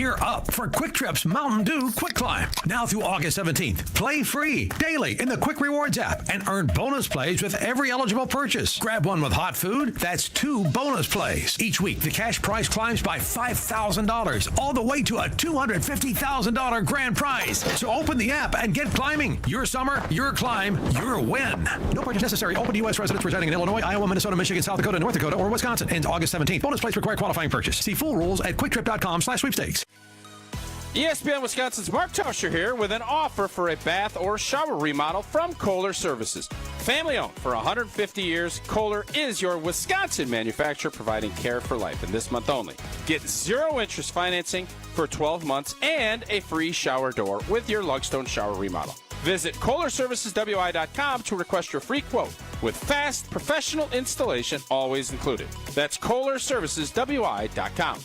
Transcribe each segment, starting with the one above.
Gear up for Quick Trip's Mountain Dew Quick Climb. Now through August 17th. Play free daily in the Quick Rewards app and earn bonus plays with every eligible purchase. Grab one with hot food. That's 2 bonus plays. Each week, the cash prize climbs by $5,000, all the way to a $250,000 grand prize. So open the app and get climbing. Your summer, your climb, your win. No purchase necessary. Open to U.S. residents residing in Illinois, Iowa, Minnesota, Michigan, South Dakota, North Dakota, or Wisconsin. Ends August 17th. Bonus plays require qualifying purchase. See full rules at quicktrip.com/sweepstakes. ESPN Wisconsin's Mark Tauscher here with an offer for a bath or shower remodel from Kohler Services. Family owned for 150 years, Kohler is your Wisconsin manufacturer providing care for life. And this month only, get 0 interest financing for 12 months and a free shower door with your Lugstone shower remodel. Visit KohlerServicesWI.com to request your free quote with fast, professional installation always included. That's KohlerServicesWI.com.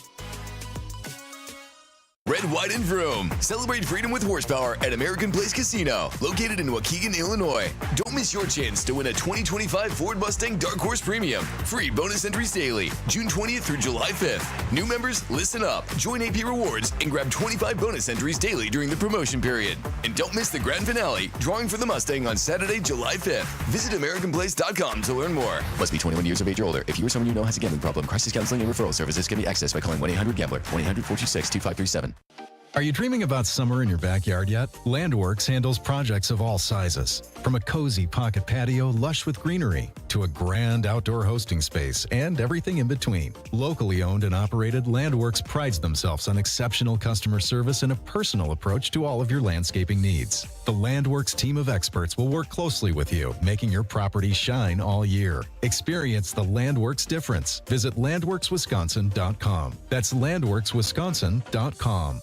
Red, white, and vroom. Celebrate freedom with horsepower at American Place Casino, located in Waukegan, Illinois. Don't miss your chance to win a 2025 Ford Mustang Dark Horse Premium. Free bonus entries daily, June 20th through July 5th. New members, listen up. Join AP Rewards and grab 25 bonus entries daily during the promotion period. And don't miss the grand finale, drawing for the Mustang on Saturday, July 5th. Visit AmericanPlace.com to learn more. Must be 21 years of age or older. If you or someone you know has a gambling problem, crisis counseling and referral services can be accessed by calling 1-800-GAMBLER, 1-800-426-2537. Are you dreaming about summer in your backyard yet? Landworks handles projects of all sizes. From a cozy pocket patio lush with greenery to a grand outdoor hosting space and everything in between. Locally owned and operated, Landworks prides themselves on exceptional customer service and a personal approach to all of your landscaping needs. The Landworks team of experts will work closely with you, making your property shine all year. Experience the Landworks difference. Visit landworkswisconsin.com. That's landworkswisconsin.com.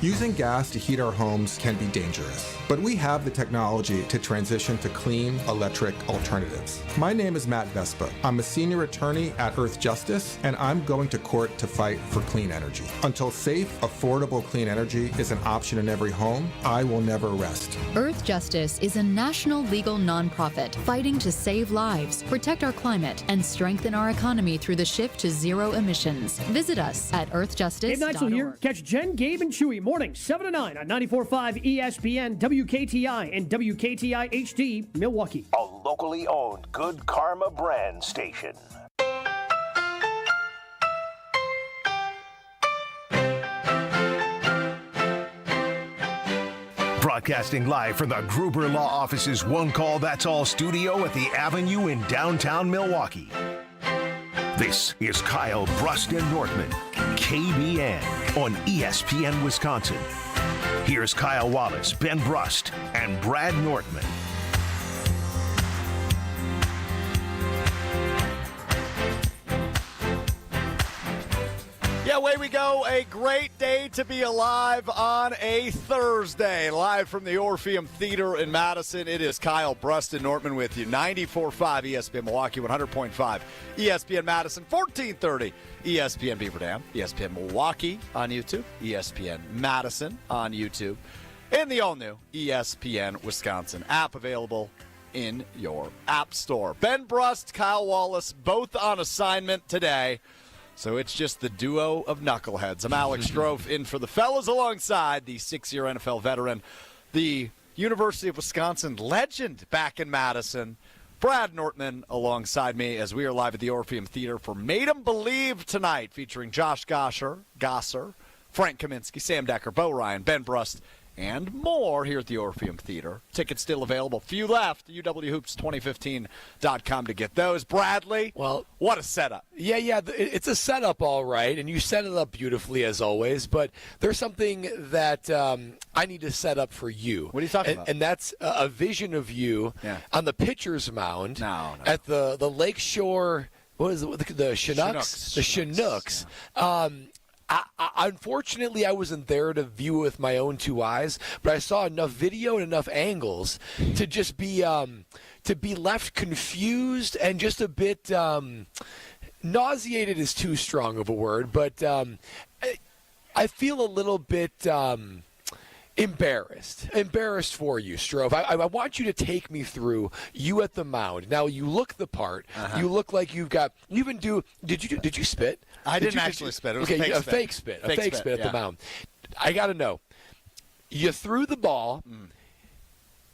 Using gas to heat our homes can be dangerous, but we have the technology to transition to clean electric alternatives. My name is Matt Vespa. I'm a senior attorney at Earth Justice, and I'm going to court to fight for clean energy. Until safe, affordable clean energy is an option in every home, I will never rest. Earth Justice is a national legal nonprofit fighting to save lives, protect our climate, and strengthen our economy through the shift to zero emissions. Visit us at earthjustice.org. Dave Neitzel here. Catch Jen, Gabe, and Chewy morning 7 to 9 on 94.5 ESPN, WKTI, and WKTI HD, Milwaukee. A locally owned Good Karma brand station. Broadcasting live from the Gruber Law Office's One Call That's All studio at the Avenue in downtown Milwaukee. This is Kyle Brust and Nortman, KBN on ESPN Wisconsin. Here's Kyle Wallace, Ben Brust, and Brad Nortman. Yeah, away we go. A great day to be alive on a Thursday. Live from the Orpheum Theater in Madison, it is Kyle Brust and Nortman with you. 94.5 ESPN Milwaukee, 100.5 ESPN Madison, 1430 ESPN Beaver Dam, ESPN Milwaukee on YouTube, ESPN Madison on YouTube, and the all-new ESPN Wisconsin app available in your app store. Ben Brust, Kyle Wallace, both on assignment today. So it's just the duo of knuckleheads. I'm Alex Strofe in for the fellas alongside the 6-year NFL veteran, the University of Wisconsin legend back in Madison, Brad Nortman alongside me as we are live at the Orpheum Theater for Made 'Em Believe tonight, featuring Josh Gosser, Frank Kaminsky, Sam Decker, Bo Ryan, Ben Brust, and more here at the Orpheum Theater. Tickets still available. Few left. UWHoops2015.com to get those. Bradley, well, what a setup. Yeah, it's a setup, all right, and you set it up beautifully as always, but there's something that I need to set up for you. What are you talking about? And that's a vision of you on the pitcher's mound at the Lakeshore, what is it, the Chinooks? The Chinooks. Unfortunately, I wasn't there to view it with my own two eyes, but I saw enough video and enough angles to just be left confused and just a bit nauseated is too strong of a word, but I feel a little bit Embarrassed for you, Strove. I want you to take me through you at the mound. Now you look the part. You look like you've got. You even do. Did you spit? I didn't actually spit. It was a fake spit. A fake spit at the mound. I got to know. You threw the ball.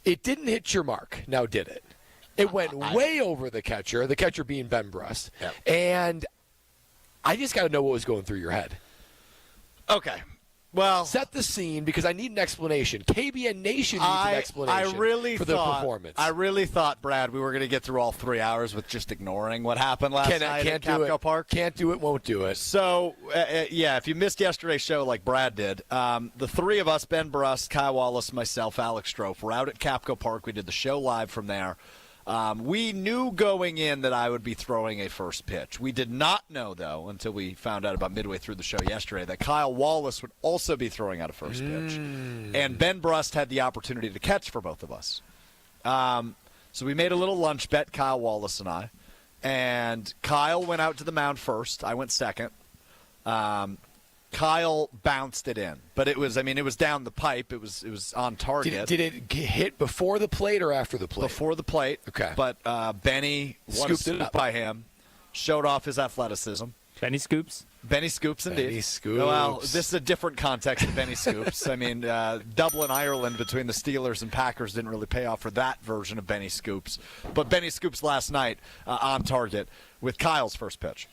It didn't hit your mark. Now did it? It went way over the catcher. The catcher being Ben Brust. Yep. And I just got to know what was going through your head. Okay. Well, set the scene because I need an explanation. KBN Nation needs an explanation for the performance. I really thought, Brad, we were going to get through all 3 hours with just ignoring what happened last night at Capco Park. Can't do it, won't do it. So, if you missed yesterday's show like Brad did, the three of us, Ben Brust, Kyle Wallace, myself, Alex Strofe, were out at Capco Park. We did the show live from there. We knew going in that I would be throwing a first pitch. We did not know, though, until we found out about midway through the show yesterday, that Kyle Wallace would also be throwing out a first pitch. And Ben Brust had the opportunity to catch for both of us. So we made a little lunch bet, Kyle Wallace and I. And Kyle went out to the mound first. I went second. Kyle bounced it in, but it was down the pipe. It was on target. Did it hit before the plate or after the plate? Before the plate. Okay. But Benny scooped it up by him, showed off his athleticism. Benny Scoops? Benny Scoops, indeed. Benny Scoops. Well, this is a different context of Benny Scoops. I mean, Dublin, Ireland between the Steelers and Packers didn't really pay off for that version of Benny Scoops. But Benny Scoops last night on target with Kyle's first pitch.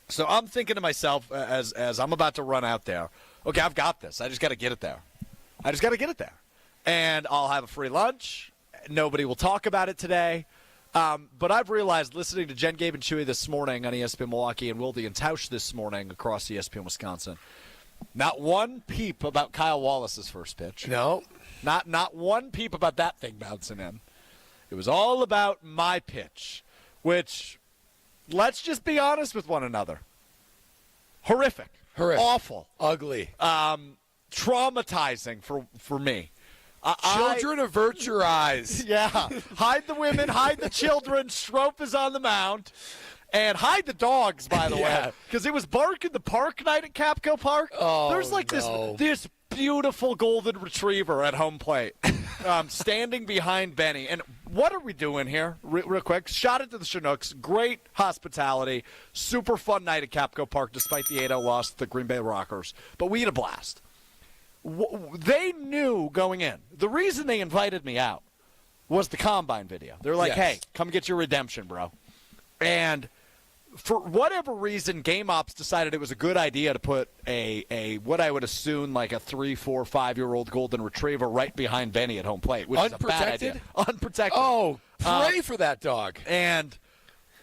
So I'm thinking to myself as I'm about to run out there, okay, I've got this. I just got to get it there. And I'll have a free lunch. Nobody will talk about it today. But I've realized listening to Jen, Gabe, and Chewy this morning on ESPN Milwaukee and Wilde and Tausch this morning across ESPN Wisconsin, not one peep about Kyle Wallace's first pitch. No. Not one peep about that thing bouncing in. It was all about my pitch, which... let's just be honest with one another. Horrific. Awful. Ugly. Traumatizing for me. Children, avert your eyes. Yeah. Hide the women, hide the children. Strope is on the mound. And hide the dogs, by the way. Because it was bark in the park night at Capco Park. Oh, there's like this beautiful golden retriever at home plate standing behind Benny. And what are we doing here? Real quick. Shot it to the Chinooks. Great hospitality. Super fun night at Capco Park despite the 8-0 loss to the Green Bay Rockers. But we had a blast. They knew going in. The reason they invited me out was the Combine video. They're like, hey, come get your redemption, bro. And for whatever reason, Game Ops decided it was a good idea to put a what I would assume like a 3, 4, 5-year-old golden retriever right behind Benny at home plate, which is a bad idea. Unprotected. Oh, pray for that dog. And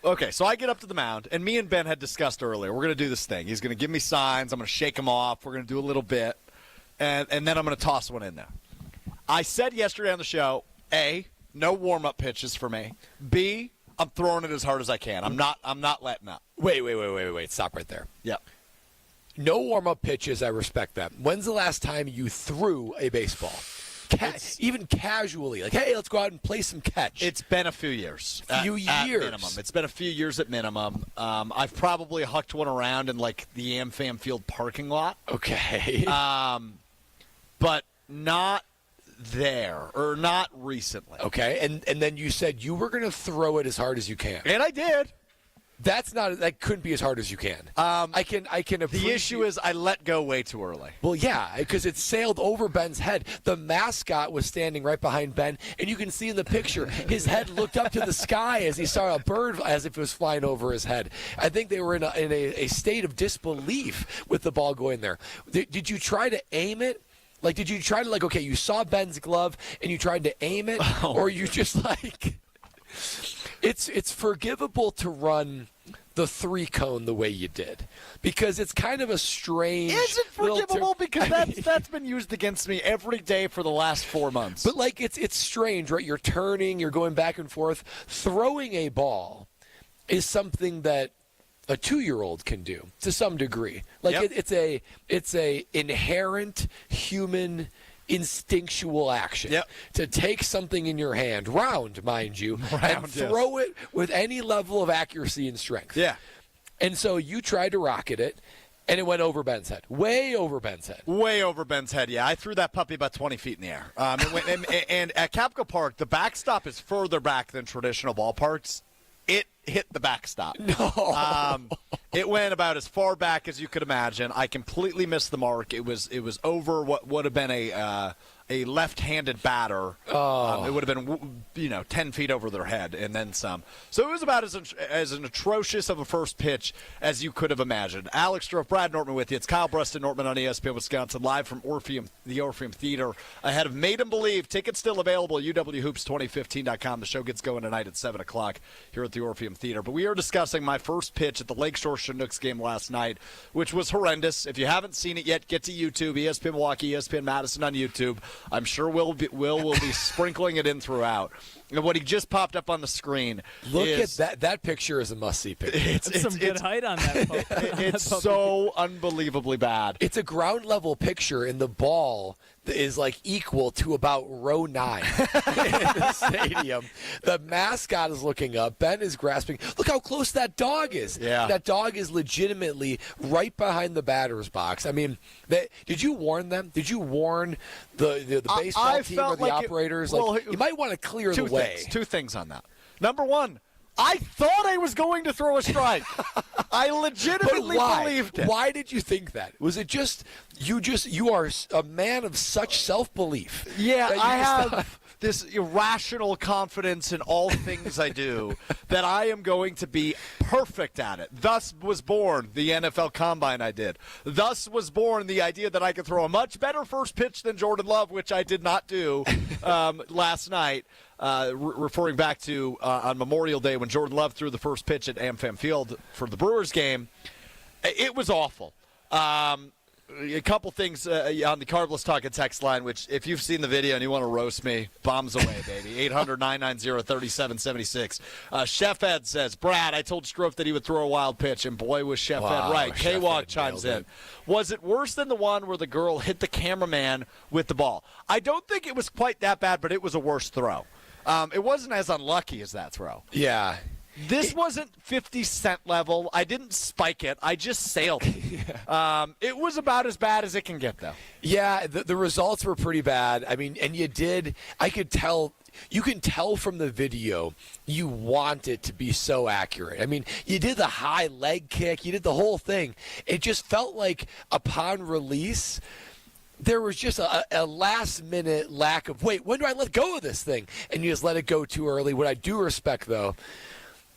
okay, so I get up to the mound, and me and Ben had discussed earlier. We're going to do this thing. He's going to give me signs. I'm going to shake him off. We're going to do a little bit, and then I'm going to toss one in there. I said yesterday on the show, A, no warm-up pitches for me. B, I'm throwing it as hard as I can. I'm not letting up. Wait. Stop right there. Yep. No warm-up pitches. I respect that. When's the last time you threw a baseball? Even casually. Like, hey, let's go out and play some catch. It's been a few years. At minimum. It's been a few years at minimum. I've probably hucked one around in, like, the AmFam Field parking lot. Okay. But not there, or not recently. Okay, and then you said you were going to throw it as hard as you can. And I did. That couldn't be as hard as you can. I can appreciate. The issue is I let go way too early. Well, yeah, because it sailed over Ben's head. The mascot was standing right behind Ben, and you can see in the picture his head looked up to the sky as he saw a bird as if it was flying over his head. I think they were in a state of disbelief with the ball going there. Did you try to aim it? Like, did you try to, like, okay, you saw Ben's glove and you tried to aim it, or you just like, it's forgivable to run the 3-cone the way you did, because it's kind of a strange. Is it forgivable? Because that's been used against me every day for the last 4 months. But like, it's strange, right? You're turning, you're going back and forth. Throwing a ball is something that a 2-year-old can do to some degree. Like, it's a inherent human instinctual action to take something in your hand, round, mind you, and throw it with any level of accuracy and strength. Yeah. And so you tried to rocket it, And it went over Ben's head. Way over Ben's head. Way over Ben's head, yeah. I threw that puppy about 20 feet in the air. And at Capco Park, the backstop is further back than traditional ballparks. It hit the backstop. No. It went about as far back as you could imagine. I completely missed the mark. It was over what would have been a left-handed batter. It would have been 10 feet over their head and then some. So it was about as an atrocious of a first pitch as you could have imagined. Alex Stroh, Brad Nortman with you. It's Kyle Brust and Nortman on ESPN Wisconsin, live from the Orpheum Theater ahead of Made 'em Believe. Tickets still available at uwhoops2015.com. The show gets going tonight at 7 o'clock here at the Orpheum Theater. But we are discussing my first pitch at the Lakeshore Chinooks game last night, which was horrendous. If you haven't seen it yet, get to YouTube, ESPN Milwaukee, ESPN Madison on YouTube. I'm sure Will will be sprinkling it in throughout. And what he just popped up on the screen. Look at that. That picture is a must-see picture. It's some good height on that. It's so unbelievably bad. It's a ground-level picture, and the ball is like equal to about row 9 in the stadium. The mascot is looking up. Ben is grasping. Look how close that dog is. Yeah. That dog is legitimately right behind the batter's box. I mean, did you warn them? Did you warn the baseball team or the operators? You might want to clear the way. Two things on that. Number one, I thought I was going to throw a strike. I legitimately believed it. Why did you think that? Was it just you are a man of such self-belief? Yeah, I have this irrational confidence in all things I do that I am going to be perfect at it. Thus was born the NFL Combine I did. Thus was born the idea that I could throw a much better first pitch than Jordan Love, which I did not do last night. Referring back to on Memorial Day when Jordan Love threw the first pitch at AmFam Field for the Brewers game. It was awful. A couple things on the Carbless Talk and text line, which if you've seen the video and you want to roast me, bombs away, baby. 800-990-3776. Chef Ed says, Brad, I told Stroh that he would throw a wild pitch, and boy, was Chef Ed right. K-Walk chimes in. Was it worse than the one where the girl hit the cameraman with the ball? I don't think it was quite that bad, but it was a worse throw. It wasn't as unlucky as that throw. Yeah. This wasn't 50 Cent level. I didn't spike it. I just sailed it. It was about as bad as it can get, though. Yeah, the results were pretty bad. I mean, and you can tell from the video you want it to be so accurate. I mean, you did the high leg kick. You did the whole thing. It just felt like upon release, there was just a last-minute lack of, wait, when do I let go of this thing? And you just let it go too early. What I do respect, though,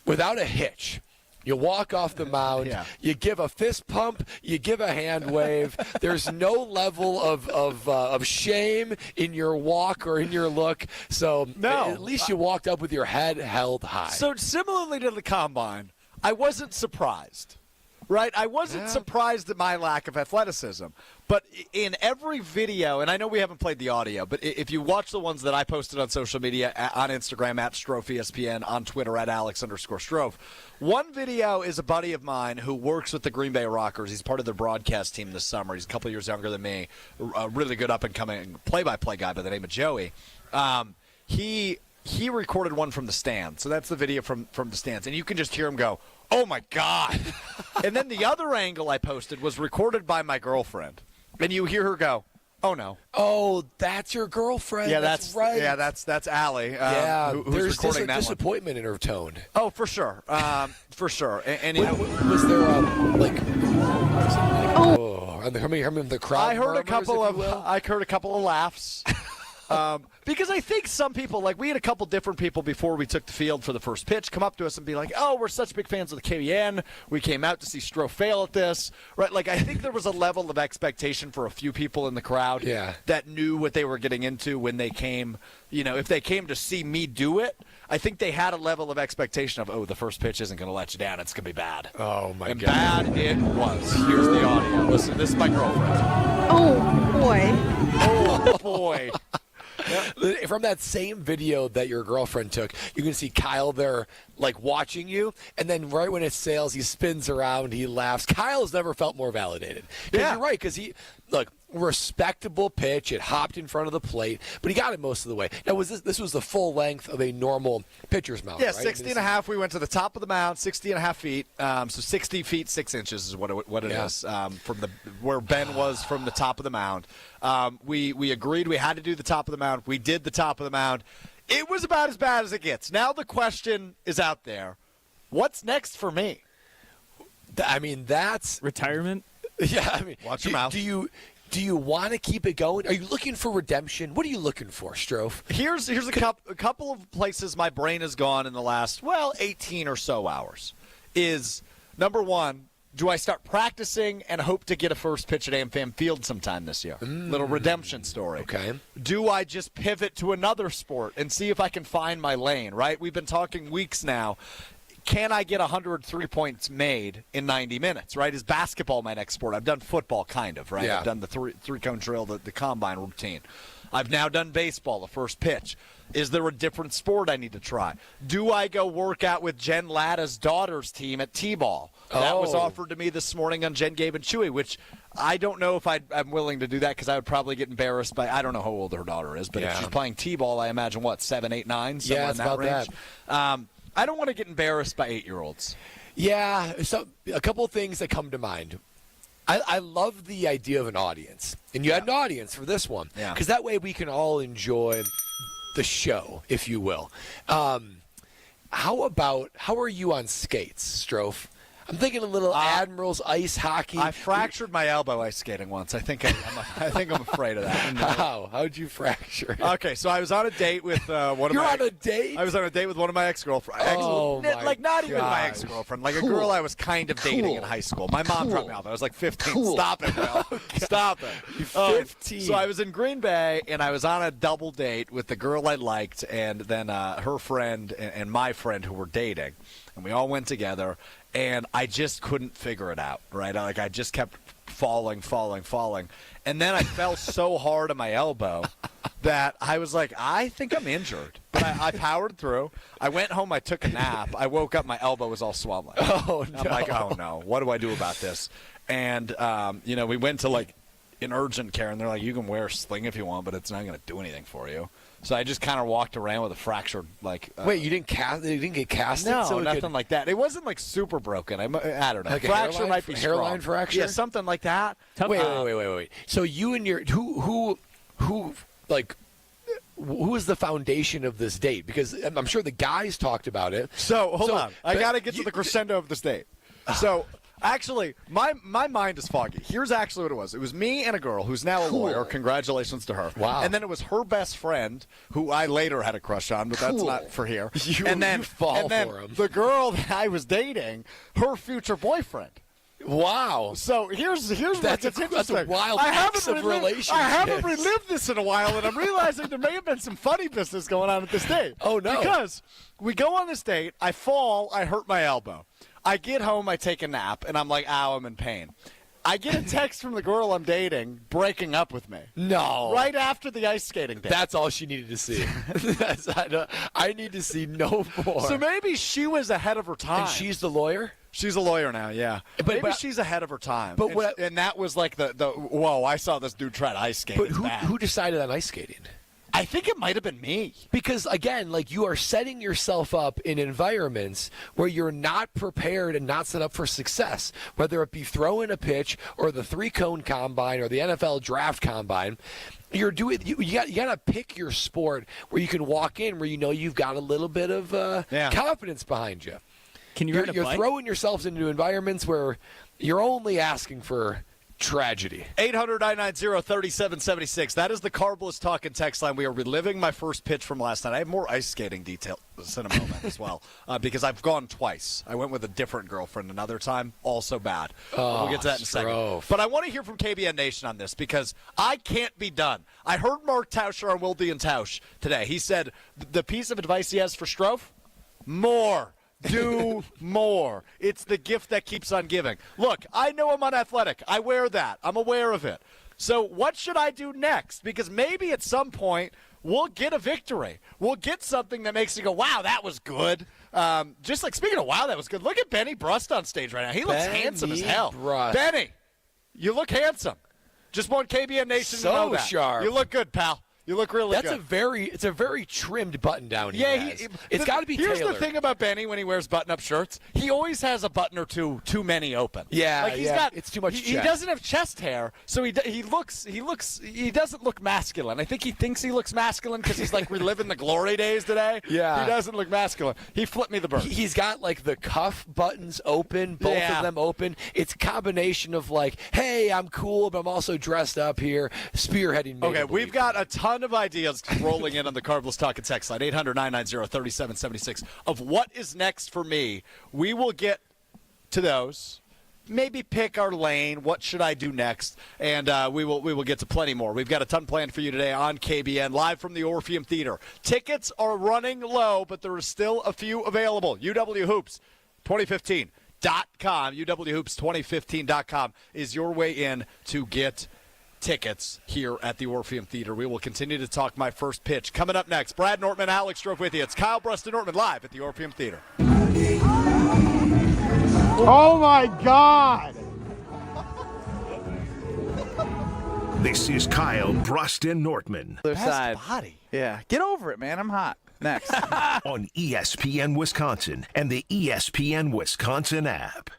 without a hitch, you walk off the mound, you give a fist pump, you give a hand wave. There's no level of shame in your walk or in your look. So at least you walked up with your head held high. So similarly to the Combine, I wasn't surprised. Right? I wasn't surprised at my lack of athleticism. But in every video, and I know we haven't played the audio, but if you watch the ones that I posted on social media, on Instagram, at Stroh ESPN, on Twitter, at Alex_Stroh, one video is a buddy of mine who works with the Green Bay Rockers. He's part of their broadcast team this summer. He's a couple years younger than me. A really good up-and-coming play-by-play guy by the name of Joey. He recorded one from the stands. So that's the video from the stands. And you can just hear him go, oh, my God. And then the other angle I posted was recorded by my girlfriend. And you hear her go, oh, no. Oh, that's your girlfriend. Yeah, that's right. Yeah, that's Allie. There's recording that disappointment in her tone. Oh, for sure. For sure. And was there the crowd? I heard a couple of laughs. Because I think some people, like we had a couple different people before we took the field for the first pitch come up to us and be like, oh, we're such big fans of the KBN. We came out to see Stroh fail at this. Right? Like I think there was a level of expectation for a few people in the crowd that knew what they were getting into when they came. You know, if they came to see me do it, I think they had a level of expectation of, oh, the first pitch isn't going to let you down. It's going to be bad. Oh, my God. And bad it was. Here's the audio. Listen, this is my girlfriend. Oh, boy. Oh, boy. From that same video that your girlfriend took, you can see Kyle there, like, watching you, and then right when it sails, he spins around, he laughs. Kyle's never felt more validated. You're right, because respectable pitch. It hopped in front of the plate, but he got it most of the way. Now, this was the full length of a normal pitcher's mound, Yeah, right? 60 and a half. We went to the top of the mound, 60 and a half feet. So 60 feet, 6 inches is what it is from where Ben was from the top of the mound. We agreed we had to do the top of the mound. We did the top of the mound. It was about as bad as it gets. Now the question is out there. What's next for me? I mean, that's retirement. Yeah, I mean, watch your mouth. Do you want to keep it going? Are you looking for redemption? What are you looking for, Strofe? Here's a couple of places my brain has gone in the last 18 or so hours. Is number one, do I start practicing and hope to get a first pitch at AmFam Field sometime this year? Little redemption story. Okay. Do I just pivot to another sport and see if I can find my lane, right? We've been talking weeks now. Can I get 103 points made in 90 minutes, right? Is basketball my next sport? I've done football kind of, right? Yeah. I've done the three-cone drill, the combine routine. I've now done baseball, the first pitch. Is there a different sport I need to try? Do I go work out with Jen Latta's daughter's team at T-ball? That was offered to me this morning on Jen, Gabe, and Chewy, which I don't know if I'm willing to do that because I would probably get embarrassed by – I don't know how old her daughter is, but if she's playing T-ball, I imagine, 7, 8, 9? Yeah, it's about range. that. I don't want to get embarrassed by 8-year-olds. Yeah, so a couple of things that come to mind. I love the idea of an audience, and you had an audience for this one, because that way we can all enjoy the show, if you will. How are you on skates, Strofe? I'm thinking a little Admirals ice hockey. I fractured my elbow ice skating once. I think I'm afraid of that. How'd you fracture it? Okay, so I was on a date with one of my. You're on a date? I was on a date with one of my ex-girlfriends. Not even my ex-girlfriend, like a girl I was kind of dating in high school. My mom dropped me off. I was like 15. Stop it, Will. Stop it. You're 15. So I was in Green Bay, and I was on a double date with the girl I liked, and then her friend and my friend who were dating, and we all went together. And I just couldn't figure it out, right? I just kept falling. And then I fell so hard on my elbow that I was like, I think I'm injured. But I powered through. I went home. I took a nap. I woke up. My elbow was all swollen. Oh, no. I'm like, oh, no. What do I do about this? And, we went to, an urgent care, and they're like, you can wear a sling if you want, but it's not going to do anything for you. So I just kind of walked around with a fractured, Wait, you didn't cast? You didn't get casted? No, so nothing like that. It wasn't super broken. I don't know. Like fracture might be hairline strong. fracture. Yeah, something like that. Wait. So you and your who is the foundation of this date? Because I'm sure the guys talked about it. So hold on, I got to get to the crescendo of this date. So. Actually, my mind is foggy. Here's actually what it was. It was me and a girl who's now a lawyer. Congratulations to her. Wow. And then it was her best friend, who I later had a crush on, but that's not for here. And then for him. The girl that I was dating, her future boyfriend. Wow. So here's that's a wild mix of relationships. I haven't relived this in a while, and I'm realizing there may have been some funny business going on at this date. Oh, no. Because we go on this date, I fall, I hurt my elbow. I get home, I take a nap, and I'm like, ow, I'm in pain. I get a text from the girl I'm dating breaking up with me. No. Right after the ice skating date. That's all she needed to see. I need to see no more. So maybe she was ahead of her time. And she's the lawyer? She's a lawyer now, yeah. Maybe she's ahead of her time. But and that was like the whoa, I saw this dude try to ice skate. But who decided on ice skating? I think it might have been me. Because, again, you are setting yourself up in environments where you're not prepared and not set up for success, whether it be throwing a pitch or the three-cone combine or the NFL draft combine. You got to pick your sport where you can walk in where you know you've got a little bit of confidence behind you. Can you You're ride a bike? throwing yourselves into environments where you're only asking for tragedy. 800-990-3776. That is the Carbless Talk and Text line. We are reliving my first pitch from last night. I have more ice skating details in a moment as well because I've gone twice. I went with a different girlfriend another time. Also bad. We'll get to that in a second. But I want to hear from KBN Nation on this because I can't be done. I heard Mark Tauscher on Wilde and Tausch today. He said the piece of advice he has for Strofe, more. Do more. It's the gift that keeps on giving. Look, I know I'm unathletic. I wear that. I'm aware of it. So what should I do next? Because maybe at some point we'll get a victory. We'll get something that makes you go, wow, that was good. Just like speaking of wow, that was good. Look at Benny Brust on stage right now. He looks handsome as hell. Brust. Benny, you look handsome. Just want KBN Nation to So know that. sharp. You look good, pal. You look really good. It's a very trimmed button down. Yeah, it's got to be Here's tailored. the thing about Benny when he wears button-up shirts. He always has a button or two too many open. Yeah, it's too much. He doesn't have chest hair, so he doesn't look masculine. I think he thinks he looks masculine because he's like reliving the glory days today. Yeah, he doesn't look masculine. He flipped me the bird. He's got like the cuff buttons open, both of them open. It's a combination of like, hey, I'm cool, but I'm also dressed up here, spearheading. Okay, we've got a ton of ideas rolling in on the Carbless Talk and Text line, 800-990-3776, of what is next for me. We will get to those. Maybe pick our lane. What should I do next? And we will get to plenty more. We've got a ton planned for you today on KBN, live from the Orpheum Theater. Tickets are running low, but there is still a few available. UW Hoops 2015.com. UWHoops2015.com is your way in to get tickets here at the Orpheum Theater. We will continue to talk my first pitch. Coming up next, Brad Nortman, Alex Strofe with you. It's Kyle Brust and Nortman live at the Orpheum Theater. Oh, my God. This is Kyle Brust and Nortman. Other side. Body. Yeah. Get over it, man. I'm hot. Next. On ESPN Wisconsin and the ESPN Wisconsin app.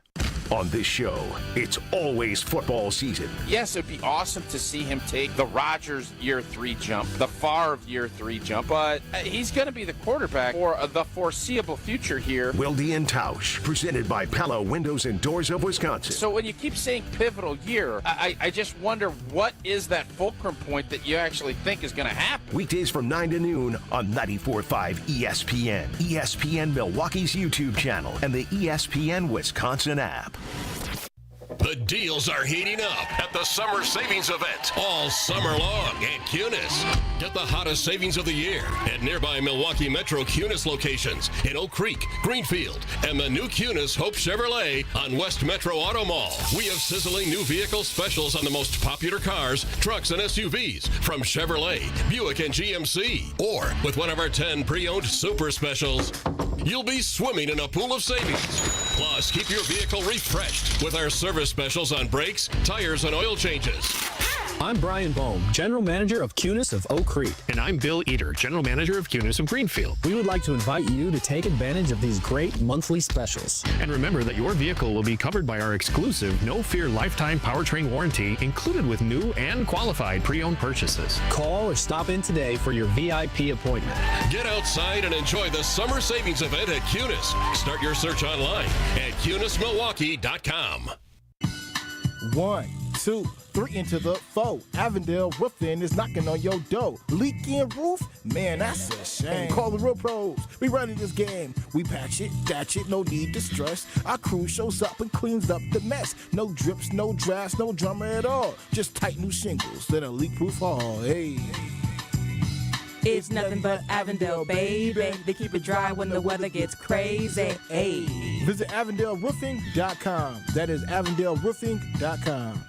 On this show, it's always football season. Yes, it'd be awesome to see him take the Rodgers year 3 jump, the Favre year 3 jump, but he's going to be the quarterback for the foreseeable future here. Wilde and Tausch, presented by Pella Windows and Doors of Wisconsin. So when you keep saying pivotal year, I just wonder what is that fulcrum point that you actually think is going to happen? Weekdays from 9 to noon on 94.5 ESPN, ESPN Milwaukee's YouTube channel, and the ESPN Wisconsin app. The deals are heating up at the Summer Savings Event all summer long at Cunis. Get the hottest savings of the year at nearby Milwaukee Metro Cunis locations in Oak Creek, Greenfield, and the new Cunis Hope Chevrolet on West Metro Auto Mall. We have sizzling new vehicle specials on the most popular cars, trucks, and SUVs from Chevrolet, Buick, and GMC. Or with one of our 10 pre-owned super specials, you'll be swimming in a pool of savings. Plus, keep your vehicle refreshed with our service specials on brakes, tires, and oil changes. I'm Brian Bohm, General Manager of Cunis of Oak Creek. And I'm Bill Eater, General Manager of Cunis of Greenfield. We would like to invite you to take advantage of these great monthly specials. And remember that your vehicle will be covered by our exclusive No Fear Lifetime Powertrain Warranty included with new and qualified pre-owned purchases. Call or stop in today for your VIP appointment. Get outside and enjoy the Summer Savings Event at Cunis. Start your search online at CunisMilwaukee.com. 1, 2, 3 into the 4. Avondale Roofing is knocking on your door. Leaking roof? Man, that's a shame. Call the real pros. We running this game. We patch it, thatch it, no need to stress. Our crew shows up and cleans up the mess. No drips, no drafts, no drama at all. Just tight new shingles, then a leak-proof hall. Hey. It's nothing but Avondale, baby. They keep it dry when the weather gets crazy. Hey. Visit AvondaleRoofing.com. That is AvondaleRoofing.com.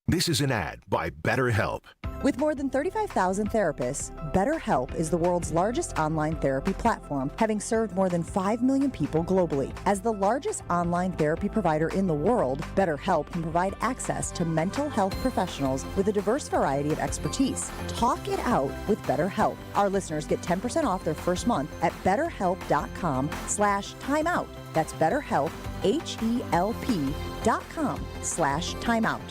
This is an ad by BetterHelp. With more than 35,000 therapists, BetterHelp is the world's largest online therapy platform, having served more than 5 million people globally. As the largest online therapy provider in the world, BetterHelp can provide access to mental health professionals with a diverse variety of expertise. Talk it out with BetterHelp. Our listeners get 10% off their first month at BetterHelp.com/timeout. That's BetterHelp, HELP.com/timeout.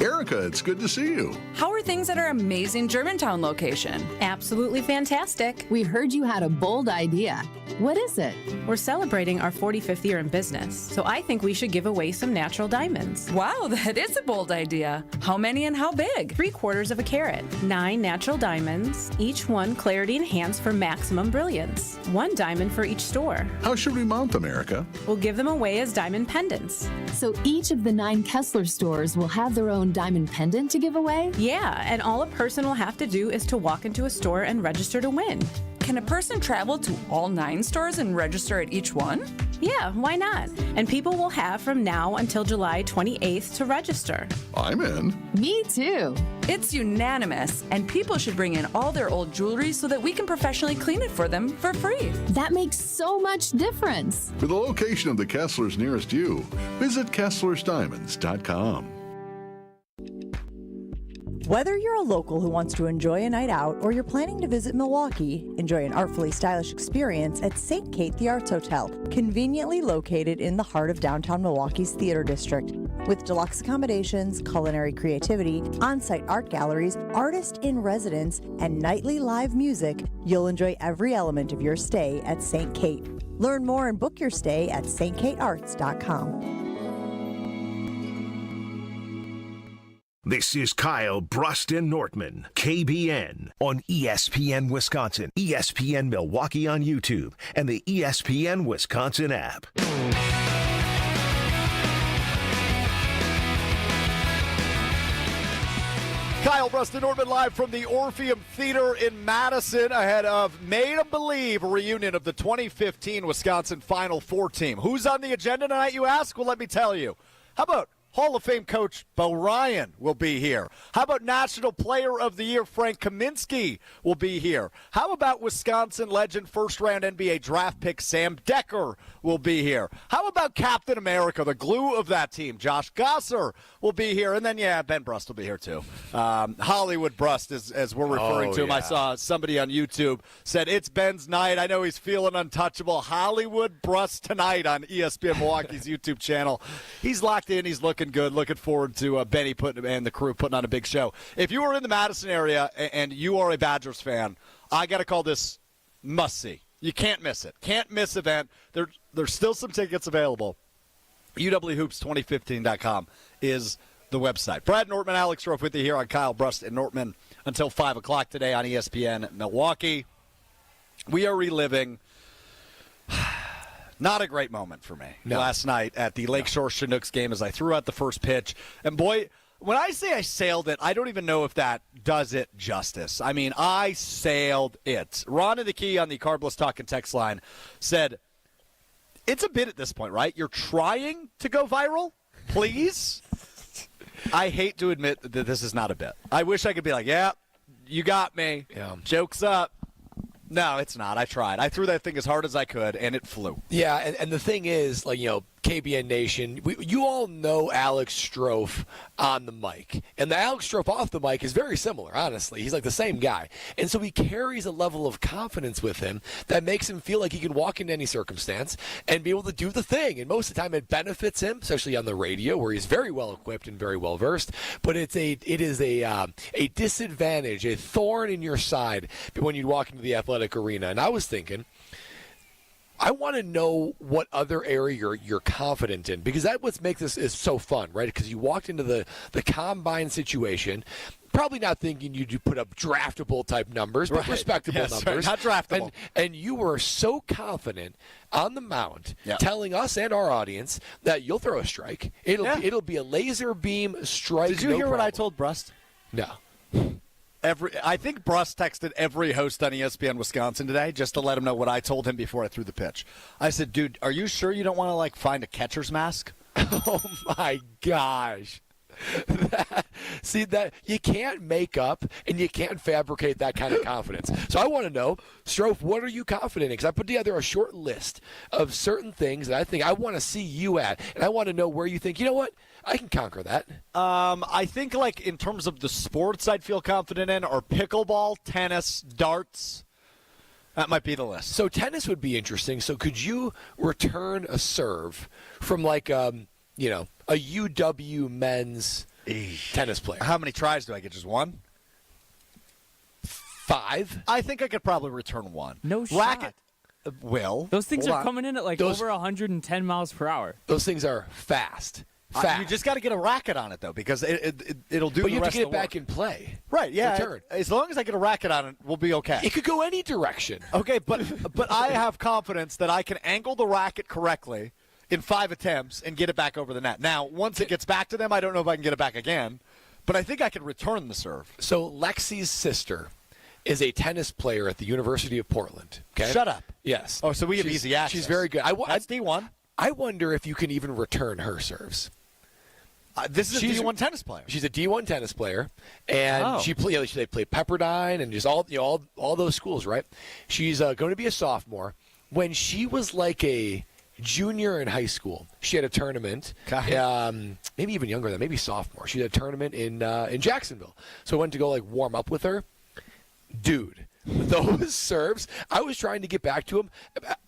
Erica, it's good to see you. How are things at our amazing Germantown location? Absolutely fantastic. We heard you had a bold idea. What is it? We're celebrating our 45th year in business, so I think we should give away some natural diamonds. Wow, that is a bold idea. How many and how big? 3/4 of a carat. 9 natural diamonds, each one clarity enhanced for maximum brilliance. 1 diamond for each store. How should we mount them, Erica? We'll give them away as diamond pendants. So each of the 9 Kessler stores will have their own diamond pendant to give away? Yeah, and all a person will have to do is to walk into a store and register to win. Can a person travel to all 9 stores and register at each one? Yeah, why not? And people will have from now until July 28th to register. I'm in. Me too. It's unanimous, and people should bring in all their old jewelry so that we can professionally clean it for them for free. That makes so much difference. For the location of the Kesslers nearest you, visit KesslersDiamonds.com. Whether you're a local who wants to enjoy a night out or you're planning to visit Milwaukee, enjoy an artfully stylish experience at St. Kate the Arts Hotel, conveniently located in the heart of downtown Milwaukee's Theater District. With deluxe accommodations, culinary creativity, on-site art galleries, artist in residence, and nightly live music, you'll enjoy every element of your stay at St. Kate. Learn more and book your stay at stkatearts.com. This is Kyle, Brust, and Nortman, KBN, on ESPN Wisconsin, ESPN Milwaukee on YouTube, and the ESPN Wisconsin app. Kyle, Brust, and Nortman live from the Orpheum Theater in Madison ahead of Made 'em Believe, a reunion of the 2015 Wisconsin Final Four team. Who's on the agenda tonight, you ask? Well, let me tell you. How about Hall of Fame coach Bo Ryan will be here? How about National Player of the Year Frank Kaminsky will be here? How about Wisconsin legend first-round NBA draft pick Sam Decker will be here? How about Captain America, the glue of that team, Josh Gosser will be here? And then, Ben Brust will be here too. Hollywood Brust, as we're referring to him. I saw somebody on YouTube said, it's Ben's night. I know he's feeling untouchable. Hollywood Brust tonight on ESPN Milwaukee's YouTube channel. He's locked in. He's looking good. Looking forward to Benny and the crew putting on a big show. If you are in the Madison area and you are a Badgers fan, I got to call this must-see. You can't miss it. Can't miss event. There's still some tickets available. UWHoops2015.com is the website. Brad Nortman, Alex Strofe with you here on Kyle, Brust, and Nortman until 5 o'clock today on ESPN Milwaukee. We are reliving not a great moment for me last night at the Lakeshore Chinooks game as I threw out the first pitch. And, boy, when I say I sailed it, I don't even know if that does it justice. I mean, I sailed it. Ron in the Key on the Carbless Talk and text line said, it's a bit at this point, right? You're trying to go viral? Please? I hate to admit that this is not a bit. I wish I could be like, yeah, you got me. Yeah. Joke's up. No, it's not. I tried. I threw that thing as hard as I could, and it flew. Yeah, and the thing is, KBN Nation, you all know Alex Strofe on the mic. And the Alex Strofe off the mic is very similar, honestly. He's like the same guy. And so he carries a level of confidence with him that makes him feel like he can walk into any circumstance and be able to do the thing. And most of the time it benefits him, especially on the radio where he's very well equipped and very well versed. But it is a disadvantage, a thorn in your side when you walk into the athletic arena. And I was thinking, I want to know what other area you're confident in, because that's what makes this is so fun, right? Because you walked into the combine situation, probably not thinking you'd put up draftable type numbers, but respectable numbers. Right. Not draftable. And you were so confident on the mound, telling us and our audience that you'll throw a strike. It'll be a laser beam strike. Did you hear what I told Brust? No. I think Brust texted every host on ESPN Wisconsin today just to let him know what I told him before I threw the pitch. I said, dude, are you sure you don't want to find a catcher's mask? Oh my gosh. See, that you can't make up and you can't fabricate that kind of confidence. So I want to know, Strofe, what are you confident in? Because I put together a short list of certain things that I think I want to see you at, and I want to know where you think, you know what, I can conquer that. I think, in terms of the sports I'd feel confident in are pickleball, tennis, darts. That might be the list. So tennis would be interesting. So could you return a serve from a UW men's tennis player? How many tries do I get? Just one? 5? I think I could probably return one. No Racket. Will. Those things are coming in at over 110 miles per hour. Those things are fast. You just got to get a racket on it, though, because it'll do but the you have rest to get of it the back work. in play. Right, yeah. Return. As long as I get a racket on it, we'll be okay. It could go any direction. Okay, but I have confidence that I can angle the racket correctly in 5 attempts and get it back over the net. Now, once it gets back to them, I don't know if I can get it back again, but I think I can return the serve. So Lexi's sister is a tennis player at the University of Portland. Okay? Shut up. Yes. Oh, so we have easy access. She's very good. That's D1. I wonder if you can even return her serves. This is a D1 tennis player. She's a D1 tennis player, and they play Pepperdine and just all those schools, right? She's going to be a sophomore. When she was like a junior in high school. She had a tournament, maybe even younger than, maybe sophomore. She had a tournament in Jacksonville. So I went to go like warm up with her. Dude, those serves, I was trying to get back to them.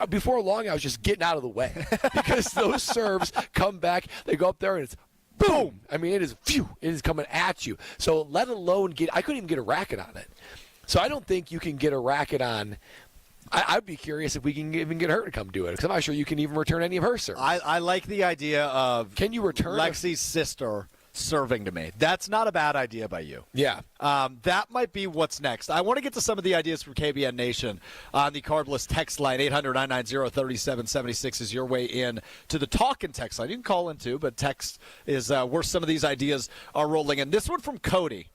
Before long, I was just getting out of the way because those serves come back. They go up there and it's boom. I mean, it is coming at you. So let alone I couldn't even get a racket on it. So I don't think you can get a racket on. I'd be curious if we can even get her to come do it, because I'm not sure you can even return any of her serves. I like the idea of can you return Lexi's sister serving to me. That's not a bad idea by you. Yeah. That might be what's next. I want to get to some of the ideas from KBN Nation on the Carbless text line. 800-990-3776 is your way in to the talk and text line. You can call in too, but text is where some of these ideas are rolling in. This one from Cody,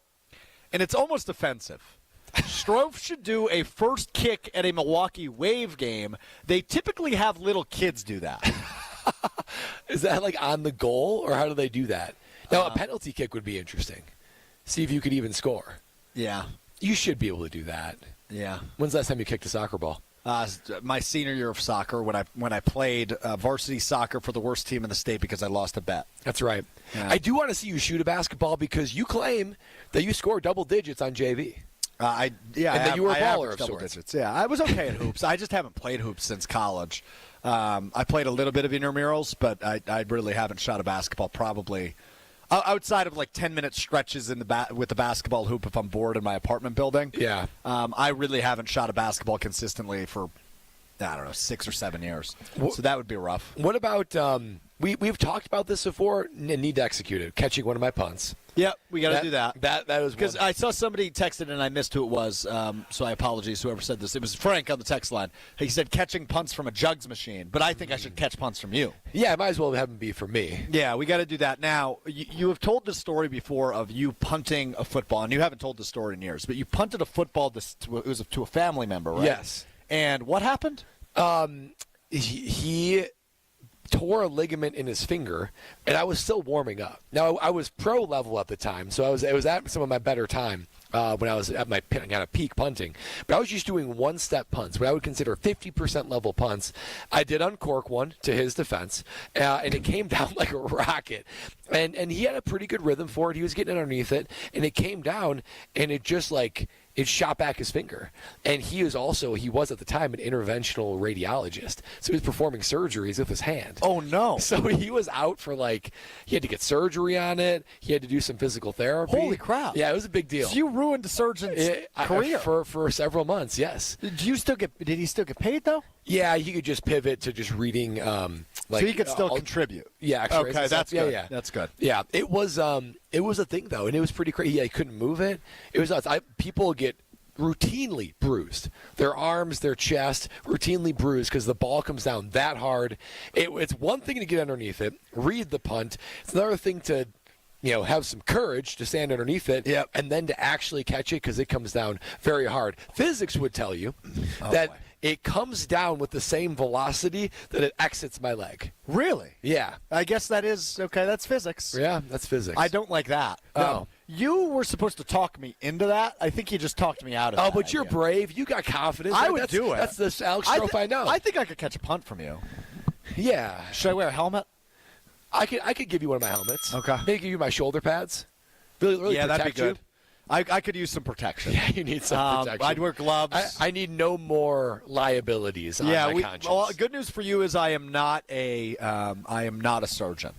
and it's almost offensive. Strofe should do a first kick at a Milwaukee Wave game. They typically have little kids do that. Is that like on the goal, or how do they do that? Now, a penalty kick would be interesting. See if you could even score. Yeah. You should be able to do that. Yeah. When's the last time you kicked a soccer ball? My senior year of soccer, when I played varsity soccer for the worst team in the state because I lost a bet. That's right. Yeah. I do want to see you shoot a basketball because you claim that you scored double digits on JV. And that you were a baller of double sorts. digits. Yeah, I was okay at hoops. I just haven't played hoops since college. I played a little bit of intramurals, but I really haven't shot a basketball probably outside of like 10-minute stretches in with the basketball hoop if I'm bored in my apartment building. Yeah. I really haven't shot a basketball consistently for, I don't know, 6 or 7 years. So that would be rough. What about we've talked about this before and need to execute it, catching one of my punts. Yep, we got to do that. That was because I saw somebody texted and I missed who it was. So I apologize whoever said this. It was Frank on the text line. He said catching punts from a jugs machine, but I think I should catch punts from you. Yeah, I might as well have them be for me. Yeah, we got to do that. Now, you have told the story before of you punting a football, and you haven't told the story in years, but you punted a football to a family member, right? Yes. And what happened? He tore a ligament in his finger, and I was still warming up. Now, I was pro level at the time, so it was at some of my better time when I was at my kind of peak punting. But I was just doing one-step punts, what I would consider 50% level punts. I did uncork one, to his defense, and it came down like a rocket. And he had a pretty good rhythm for it. He was getting underneath it, and it came down, and it just like – it shot back his finger. And he was at the time an interventional radiologist. So he was performing surgeries with his hand. Oh, no. So he was out for he had to get surgery on it. He had to do some physical therapy. Holy crap. Yeah, it was a big deal. So you ruined the surgeon's career. For several months, yes. Did he still get paid, though? Yeah, he could just pivot to just reading. So he could still contribute. Yeah, X-rays. Okay, that's good. Yeah. That's good. Yeah, it was a thing though, and it was pretty crazy. Yeah, he couldn't move it. It was nuts. People get routinely bruised. Their arms, their chest, routinely bruised because the ball comes down that hard. It's one thing to get underneath it, read the punt. It's another thing to have some courage to stand underneath it, and then to actually catch it because it comes down very hard. Physics would tell you that it comes down with the same velocity that it exits my leg. Really? Yeah. I guess that is, okay, that's physics. Yeah, that's physics. I don't like that. No. You were supposed to talk me into that. I think you just talked me out of it. Oh, but you're brave. You got confidence. I would do it. That's the Alex Strofe I know. I think I could catch a punt from you. Yeah. Should I wear a helmet? I could give you one of my helmets. Okay. Maybe give you my shoulder pads. Really yeah, that'd be good. You. I could use some protection. Yeah, you need some protection. I'd wear gloves. I need no more liabilities on my conscience. Well, good news for you is I am not a surgeon.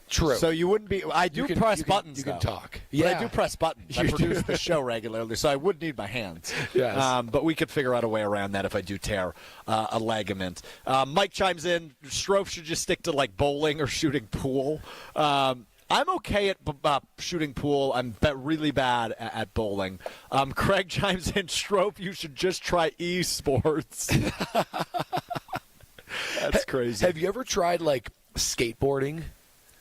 True. So you wouldn't be. I do press buttons. You can though. talk. Yeah, I do press buttons. I produce the show regularly, so I would need my hands. Yes. But we could figure out a way around that if I do tear a ligament. Mike chimes in. Strofe should just stick to bowling or shooting pool. I'm okay at shooting pool. I'm really bad at bowling. Craig chimes in. Strofe, you should just try esports. That's crazy. Have you ever tried skateboarding?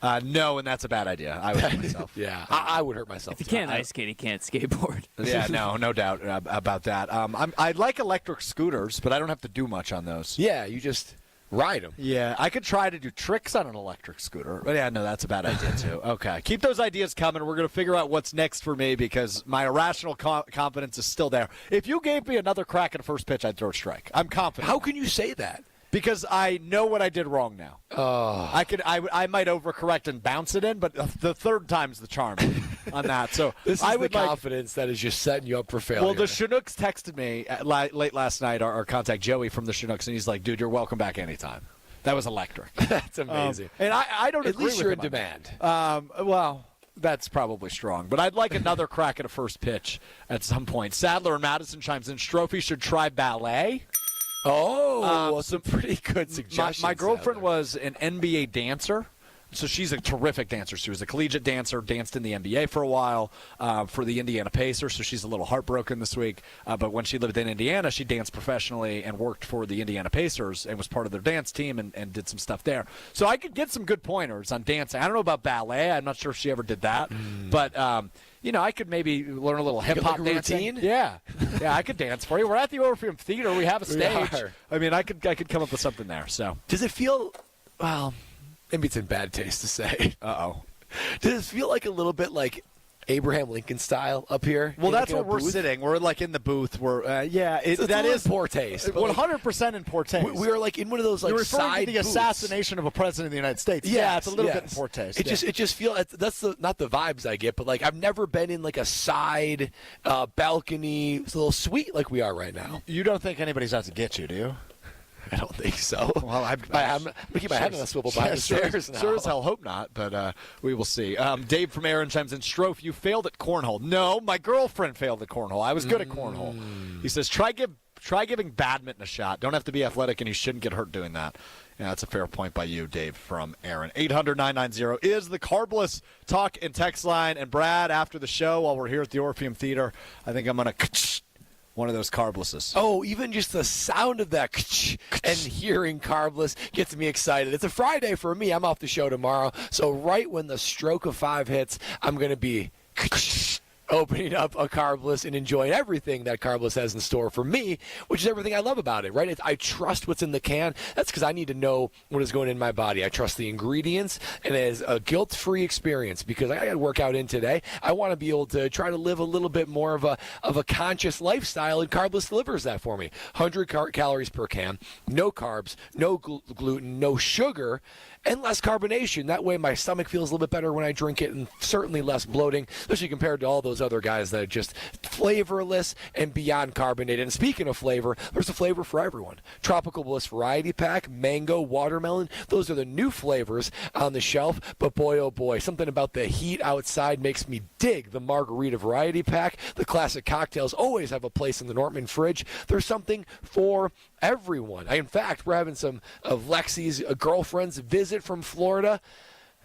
No, and that's a bad idea. I would hurt myself. Yeah, I would hurt myself. If you can't ice skate, you can't skateboard. Yeah, no doubt about that. I like electric scooters, but I don't have to do much on those. Yeah, you just ride them. Yeah, I could try to do tricks on an electric scooter. But yeah, no, that's a bad idea too. Okay, keep those ideas coming. We're going to figure out what's next for me because my irrational confidence is still there. If you gave me another crack at a first pitch, I'd throw a strike. I'm confident. How can you say that? Because I know what I did wrong now. Oh. I might overcorrect and bounce it in, but the third time's the charm on that. So this is I would the confidence that is just setting you up for failure. Well, the Chinooks texted me late last night, our contact Joey from the Chinooks, and he's like, dude, you're welcome back anytime. That was electric. That's amazing. And I don't At agree least with you're him in on demand. that. Well, that's probably strong. But I'd like another crack at a first pitch at some point. Sadler and Madison chimes in. Strophy should try ballet. Oh, some pretty good suggestions. My girlfriend was an NBA dancer. So she's a terrific dancer. She was a collegiate dancer, danced in the NBA for a while for the Indiana Pacers, so she's a little heartbroken this week. But when she lived in Indiana, she danced professionally and worked for the Indiana Pacers and was part of their dance team and did some stuff there. So I could get some good pointers on dancing. I don't know about ballet. I'm not sure if she ever did that. But, I could maybe learn a little hip-hop dancing. Routine? Yeah, I could dance for you. We're at the Orpheum Theater. We have a stage. I mean, I could come up with something there. So does it feel, well, maybe it's in bad taste to say. Uh-oh. Does it feel like a little bit like Abraham Lincoln style up here? Well, that's where we're sitting. We're like in the booth. We're that is poor taste. 100% in poor taste. We are like in one of those like You're referring side to the assassination of a president of the United States. Yeah, it's a little bit in poor taste. It just feels that's not the vibes I get, but like I've never been in like a side balcony. It's a little sweet like we are right now. You don't think anybody's out to get you, do you? I don't think so. Well, I'm going to keep my head on a swivel behind the stairs now. Sure as hell hope not, but we will see. Dave from Aaron chimes in. Strofe, you failed at cornhole. No, my girlfriend failed at cornhole. I was good at cornhole. He says, try giving badminton a shot. Don't have to be athletic, and you shouldn't get hurt doing that. Yeah, that's a fair point by you, Dave from Aaron. 800-990 is the carbless talk and text line. And Brad, after the show, while we're here at the Orpheum Theater, I think I'm going to one of those carblesses. Oh, even just the sound of that and hearing carbless gets me excited. It's a Friday for me. I'm off the show tomorrow. So right when the stroke of 5 hits, I'm going to be opening up a carbless and enjoying everything that carbless has in store for me, which is everything I love about it, right? I trust what's in the can. That's because I need to know what is going in my body. I trust the ingredients, and it is a guilt-free experience because I got to work out in today. I want to be able to try to live a little bit more of a conscious lifestyle, and carbless delivers that for me. 100 calories per can, no carbs, no gluten, no sugar, and less carbonation. That way my stomach feels a little bit better when I drink it, and certainly less bloating, especially compared to all those other guys that are just flavorless and beyond carbonated. And speaking of flavor, there's a flavor for everyone. Tropical Bliss Variety Pack, mango, watermelon, those are the new flavors on the shelf. But boy, oh boy, something about the heat outside makes me dig the Margarita Variety Pack. The classic cocktails always have a place in the Nortman fridge. There's something for everyone. In fact, we're having some of Lexi's girlfriends visit from Florida.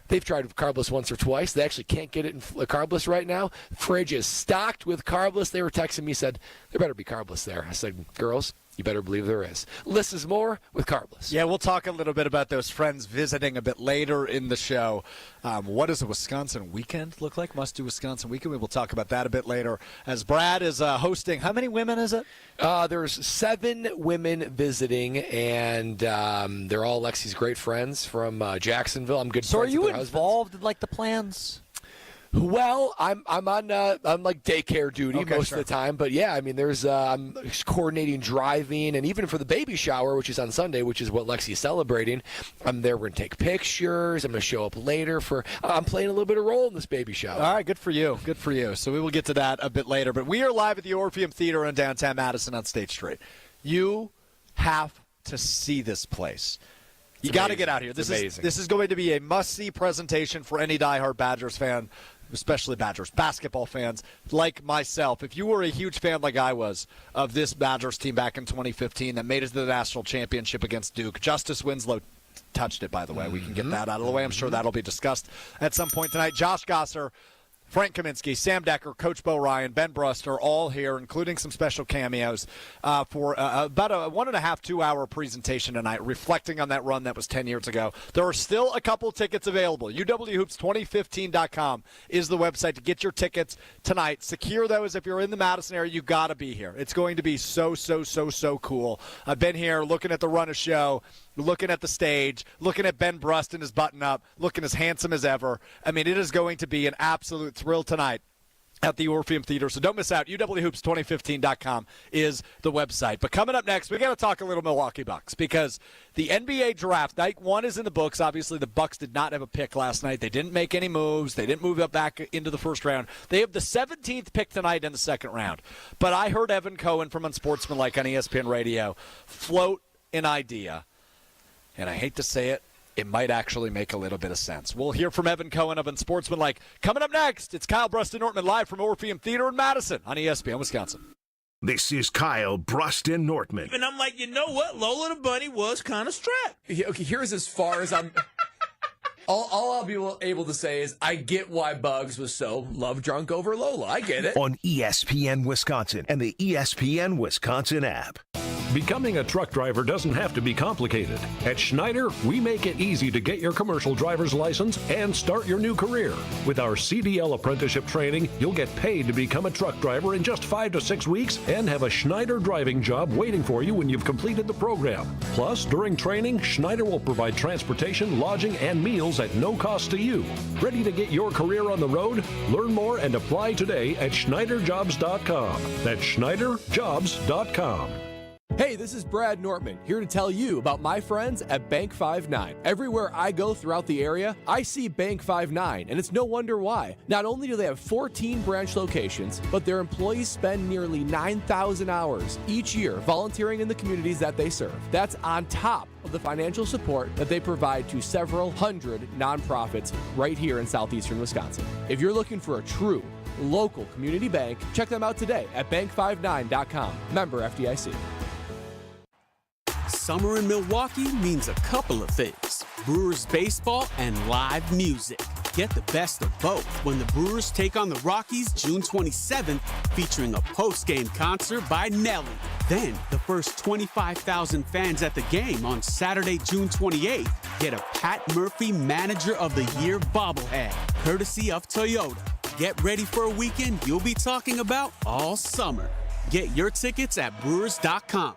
They've tried carbless once or twice. They actually can't get it in carbless right now. Fridge is stocked with carbless. They were texting me, said, there better be carbless there. I said, girls, you better believe there is. Less is more with carbless. Yeah, we'll talk a little bit about those friends visiting a bit later in the show. What does a Wisconsin weekend look like? Must do Wisconsin weekend. We will talk about that a bit later. As Brad is hosting, how many women is it? There's 7 women visiting, and they're all Lexi's great friends from Jacksonville. I'm good. So friends are you with their involved in like the plans? Well, I'm on like daycare duty most of the time, but yeah, I mean, there's I'm coordinating driving, and even for the baby shower, which is on Sunday, which is what Lexi's celebrating, I'm there. We're gonna take pictures. I'm gonna show up later for. I'm playing a little bit of role in this baby shower. All right, good for you. Good for you. So we will get to that a bit later, but we are live at the Orpheum Theater in downtown Madison on State Street. You have to see this place. You got to get out here. This is going to be a must-see presentation for any diehard Badgers fan, especially Badgers basketball fans like myself. If you were a huge fan like I was of this Badgers team back in 2015 that made it to the national championship against Duke, Justice Winslow touched it, by the way. We can get that out of the way. I'm sure that'll be discussed at some point tonight. Josh Gosser, Frank Kaminsky, Sam Decker, Coach Bo Ryan, Ben Brust are all here, including some special cameos for about a 1.5 to 2 hour presentation tonight, reflecting on that run that was 10 years ago. There are still a couple tickets available. UWHoops2015.com is the website to get your tickets tonight. Secure those. If you're in the Madison area, you got to be here. It's going to be so cool. I've been here looking at the run of show, looking at the stage, looking at Ben Brust in his button-up, looking as handsome as ever. I mean, it is going to be an absolute thrill tonight at the Orpheum Theater. So don't miss out. UWHoops2015.com is the website. But coming up next, we got to talk a little Milwaukee Bucks because the NBA draft, night one is in the books. Obviously, the Bucks did not have a pick last night. They didn't make any moves. They didn't move up back into the first round. They have the 17th pick tonight in the second round. But I heard Evan Cohen from Unsportsmanlike on ESPN Radio float an idea, and I hate to say it, it might actually make a little bit of sense. We'll hear from Evan Cohen of Unsportsmanlike. Coming up next, it's Kyle Brust and Nortman live from Orpheum Theater in Madison on ESPN Wisconsin. This is Kyle Brust and Nortman. And I'm like, you know what? Lola the Bunny was kind of strapped. Okay, here's as far as I'm... All I'll be able to say is I get why Bugs was so love-drunk over Lola. I get it. On ESPN Wisconsin and the ESPN Wisconsin app. Becoming a truck driver doesn't have to be complicated. At Schneider, we make it easy to get your commercial driver's license and start your new career. With our CDL apprenticeship training, you'll get paid to become a truck driver in just 5 to 6 weeks and have a Schneider driving job waiting for you when you've completed the program. Plus, during training, Schneider will provide transportation, lodging, and meals at no cost to you. Ready to get your career on the road? Learn more and apply today at SchneiderJobs.com. That's SchneiderJobs.com. Hey, this is Brad Nortman, here to tell you about my friends at Bank 5-9. Everywhere I go throughout the area, I see Bank 5-9, and it's no wonder why. Not only do they have 14 branch locations, but their employees spend nearly 9,000 hours each year volunteering in the communities that they serve. That's on top of the financial support that they provide to several hundred nonprofits right here in southeastern Wisconsin. If you're looking for a true local community bank, check them out today at bank59.com. Member FDIC. Summer in Milwaukee means a couple of things: Brewers baseball and live music. Get the best of both when the Brewers take on the Rockies June 27th, featuring a post-game concert by Nelly. Then, the first 25,000 fans at the game on Saturday, June 28th, get a Pat Murphy Manager of the Year bobblehead, courtesy of Toyota. Get ready for a weekend you'll be talking about all summer. Get your tickets at Brewers.com.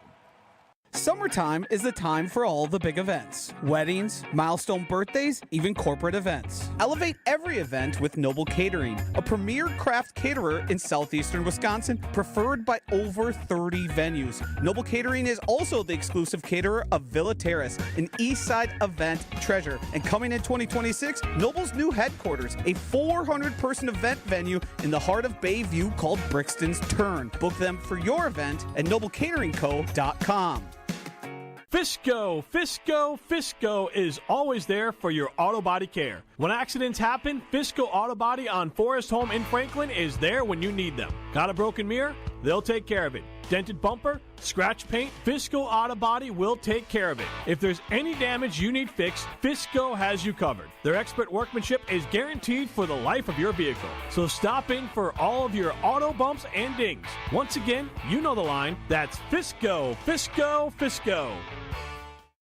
Summertime is the time for all the big events. Weddings, milestone birthdays, even corporate events. Elevate every event with Noble Catering, a premier craft caterer in southeastern Wisconsin, preferred by over 30 venues. Noble Catering is also the exclusive caterer of Villa Terrace, an Eastside event treasure. And coming in 2026, Noble's new headquarters, a 400-person event venue in the heart of Bayview called Brixton's Turn. Book them for your event at noblecateringco.com. Fisco is always there for your auto body care. When accidents happen, Fisco Auto Body on Forest Home in Franklin is there when you need them. Got a broken mirror? They'll take care of it. Dented bumper? Scratch paint? Fisco Auto Body will take care of it. If there's any damage you need fixed, Fisco has you covered. Their expert workmanship is guaranteed for the life of your vehicle. So stop in for all of your auto bumps and dings. Once again, you know the line. That's Fisco.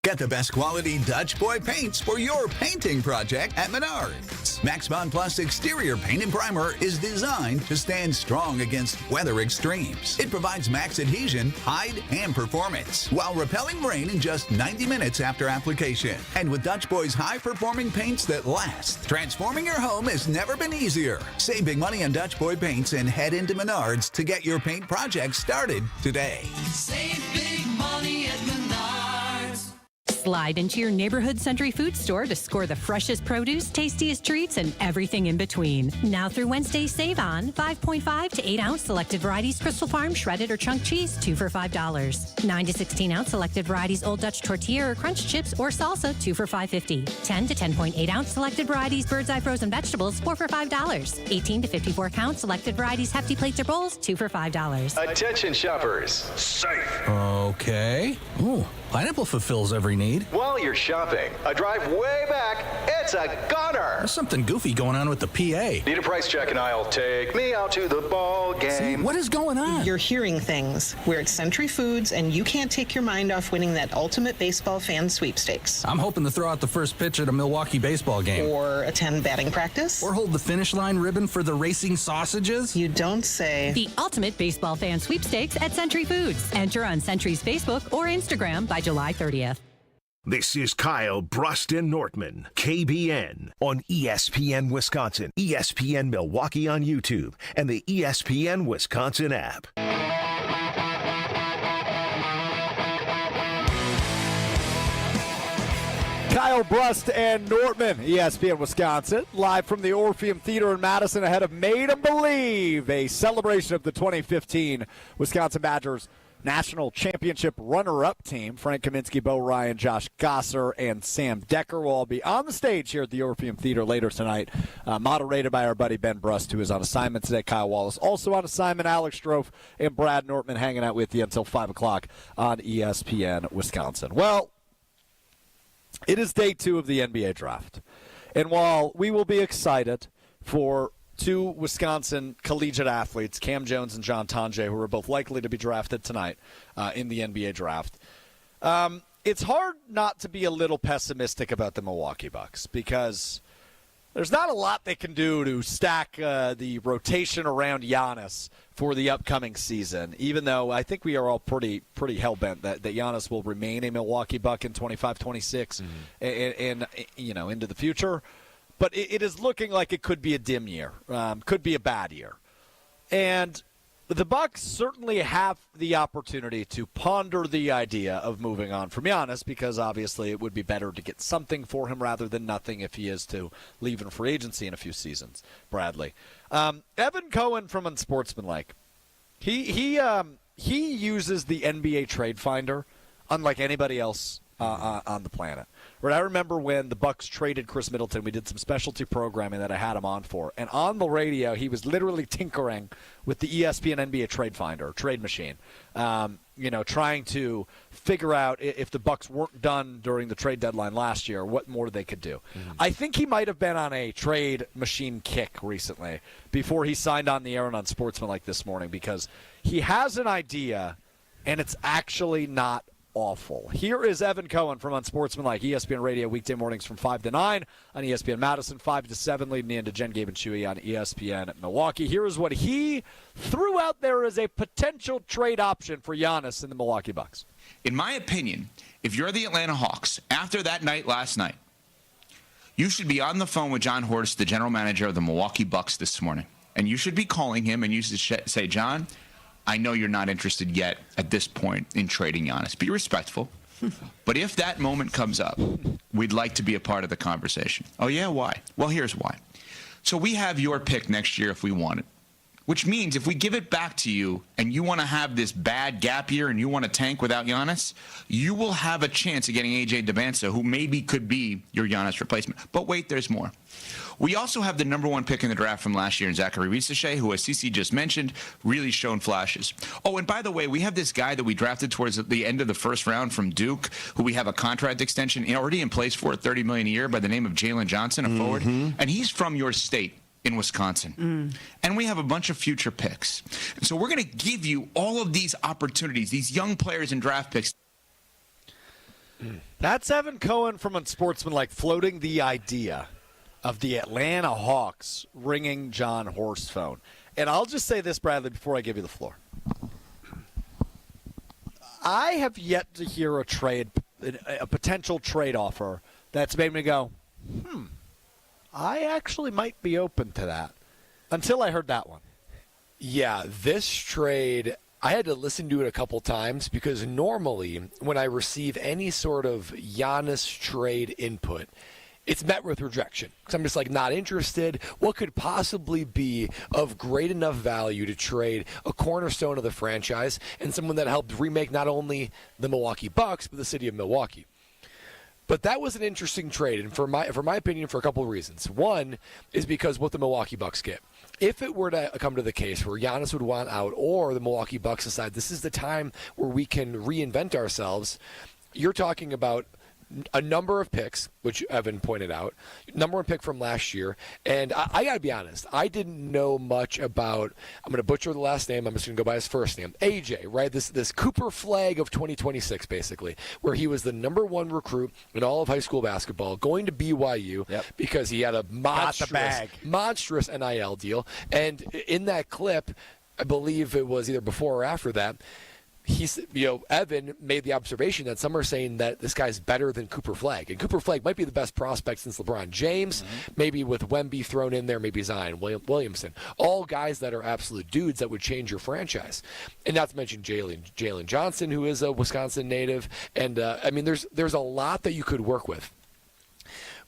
Get the best quality Dutch Boy paints for your painting project at Menards. Max Bond Plus exterior paint and primer is designed to stand strong against weather extremes. It provides max adhesion, hide, and performance while repelling rain in just 90 minutes after application. And with Dutch Boy's high-performing paints that last, transforming your home has never been easier. Save big money on Dutch Boy paints and head into Menards to get your paint project started today. Save big money at Menards. Slide into your neighborhood Century Food Store to score the freshest produce, tastiest treats, and everything in between. Now through Wednesday, save on 5.5 to 8 ounce selected varieties Crystal Farm shredded or chunk cheese, 2 for $5. 9 to 16 ounce selected varieties Old Dutch tortilla or crunch chips or salsa, 2 for $5.50. 10 to 10.8 ounce selected varieties Bird's Eye frozen vegetables, 4 for $5. 18 to 54 count selected varieties Hefty plates or bowls, 2 for $5. Attention shoppers. Safe. Okay. Ooh, pineapple fulfills every need. While you're shopping, a drive way back, it's a gunner. There's something goofy going on with the PA. Need a price check and I'll take me out to the ball game. See, what is going on? You're hearing things. We're at Century Foods, and you can't take your mind off winning that ultimate baseball fan sweepstakes. I'm hoping to throw out the first pitch at a Milwaukee baseball game. Or attend batting practice. Or hold the finish line ribbon for the racing sausages. You don't say. The ultimate baseball fan sweepstakes at Century Foods. Enter on Century's Facebook or Instagram by July 30th. This is Kyle, Brust, and Nortman, KBN, on ESPN Wisconsin, ESPN Milwaukee on YouTube, and the ESPN Wisconsin app. Kyle, Brust, and Nortman, ESPN Wisconsin, live from the Orpheum Theater in Madison ahead of Made 'em Believe, a celebration of the 2015 Wisconsin Badgers National Championship runner-up team. Frank Kaminsky, Bo Ryan, Josh Gosser, and Sam Decker will all be on the stage here at the Orpheum Theater later tonight, moderated by our buddy Ben Brust, who is on assignment today. Kyle Wallace also on assignment. Alex Strofe and Brad Nortman hanging out with you until 5 o'clock on ESPN Wisconsin. Well, it is day 2 of the NBA draft. And while we will be excited for two Wisconsin collegiate athletes, Cam Jones and John Tonje, who are both likely to be drafted tonight in the NBA draft, it's hard not to be a little pessimistic about the Milwaukee Bucks because there's not a lot they can do to stack the rotation around Giannis for the upcoming season, even though I think we are all pretty hell-bent that Giannis will remain a Milwaukee Buck in 25-26 and into the future. But it is looking like it could be a dim year, could be a bad year. And the Bucks certainly have the opportunity to ponder the idea of moving on from Giannis because obviously it would be better to get something for him rather than nothing if he is to leave in free agency in a few seasons, Bradley. Evan Cohen from Unsportsmanlike, he uses the NBA Trade Finder unlike anybody else on the planet. Right, I remember when the Bucks traded Chris Middleton, we did some specialty programming that I had him on for. And on the radio, he was literally tinkering with the ESPN NBA Trade Finder, trade machine, trying to figure out if the Bucks weren't done during the trade deadline last year, what more they could do. I think he might have been on a trade machine kick recently before he signed on the air and on Sportsmanlike this morning because he has an idea, and it's actually not awful. Here is Evan Cohen from Unsportsmanlike, ESPN Radio, weekday mornings from 5 to 9 on ESPN Madison, 5 to 7, leading into Jen, Gabe, and Chewy on ESPN Milwaukee. Here is what he threw out there as a potential trade option for Giannis and the Milwaukee Bucks. In my opinion, if you're the Atlanta Hawks, after that night last night, you should be on the phone with John Horst, the general manager of the Milwaukee Bucks this morning. And you should be calling him and you should say, John, I know you're not interested yet at this point in trading Giannis. Be respectful. But if that moment comes up, we'd like to be a part of the conversation. Oh, yeah? Why? Well, here's why. So we have your pick next year if we want it, which means if we give it back to you and you want to have this bad gap year and you want to tank without Giannis, you will have a chance of getting A.J. Devanza, who maybe could be your Giannis replacement. But wait, there's more. We also have the number 1 pick in the draft from last year in Zachary Risache, who, as CC just mentioned, really shown flashes. Oh, and by the way, we have this guy that we drafted towards the end of the first round from Duke, who we have a contract extension already in place for $30 million a year by the name of Jalen Johnson, a forward. And he's from your state in Wisconsin. And we have a bunch of future picks. And so we're going to give you all of these opportunities, these young players and draft picks. That's Evan Cohen from Unsportsmanlike floating the idea of the Atlanta Hawks ringing John Horst's phone. And I'll just say this, Bradley, before I give you the floor. I have yet to hear a potential trade offer that's made me go, I actually might be open to that, until I heard that one. Yeah, this trade, I had to listen to it a couple times because normally when I receive any sort of Giannis trade input, it's met with rejection because I'm just not interested. What could possibly be of great enough value to trade a cornerstone of the franchise and someone that helped remake not only the Milwaukee Bucks but the city of Milwaukee? But that was an interesting trade, and for my opinion, for a couple of reasons. One is because what the Milwaukee Bucks get. If it were to come to the case where Giannis would want out or the Milwaukee Bucks decide this is the time where we can reinvent ourselves, you're talking about a number of picks, which Evan pointed out, number 1 pick from last year. And I got to be honest, I didn't know much about, I'm going to butcher the last name, I'm just going to go by his first name, AJ, right? This Cooper Flag of 2026, basically, where he was the number 1 recruit in all of high school basketball, going to BYU because he had a monstrous NIL deal. And in that clip, I believe it was either before or after that, Evan made the observation that some are saying that this guy's better than Cooper Flagg. And Cooper Flagg might be the best prospect since LeBron James, maybe with Wemby thrown in there, maybe Zion Williamson. All guys that are absolute dudes that would change your franchise. And not to mention Jalen Johnson, who is a Wisconsin native. And, there's a lot that you could work with.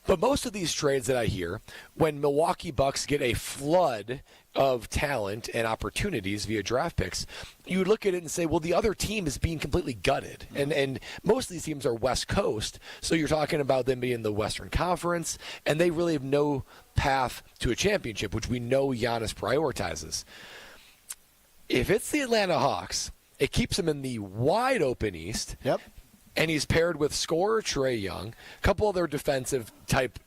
But most of these trades that I hear, when Milwaukee Bucks get a flood of talent and opportunities via draft picks, you would look at it and say, well, the other team is being completely gutted. And most of these teams are West Coast, so you're talking about them being in the Western Conference, and they really have no path to a championship, which we know Giannis prioritizes. If it's the Atlanta Hawks, it keeps them in the wide open East. Yep. And he's paired with scorer Trae Young, a couple other defensive type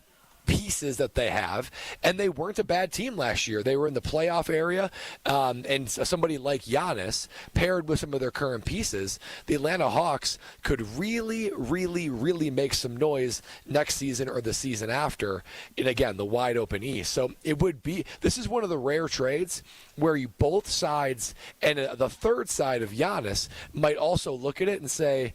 pieces that they have, and they weren't a bad team last year. They were in the playoff area, and somebody like Giannis, paired with some of their current pieces, the Atlanta Hawks could really, really, really make some noise next season or the season after in, again, the wide open East. So this is one of the rare trades where you both sides and the third side of Giannis might also look at it and say,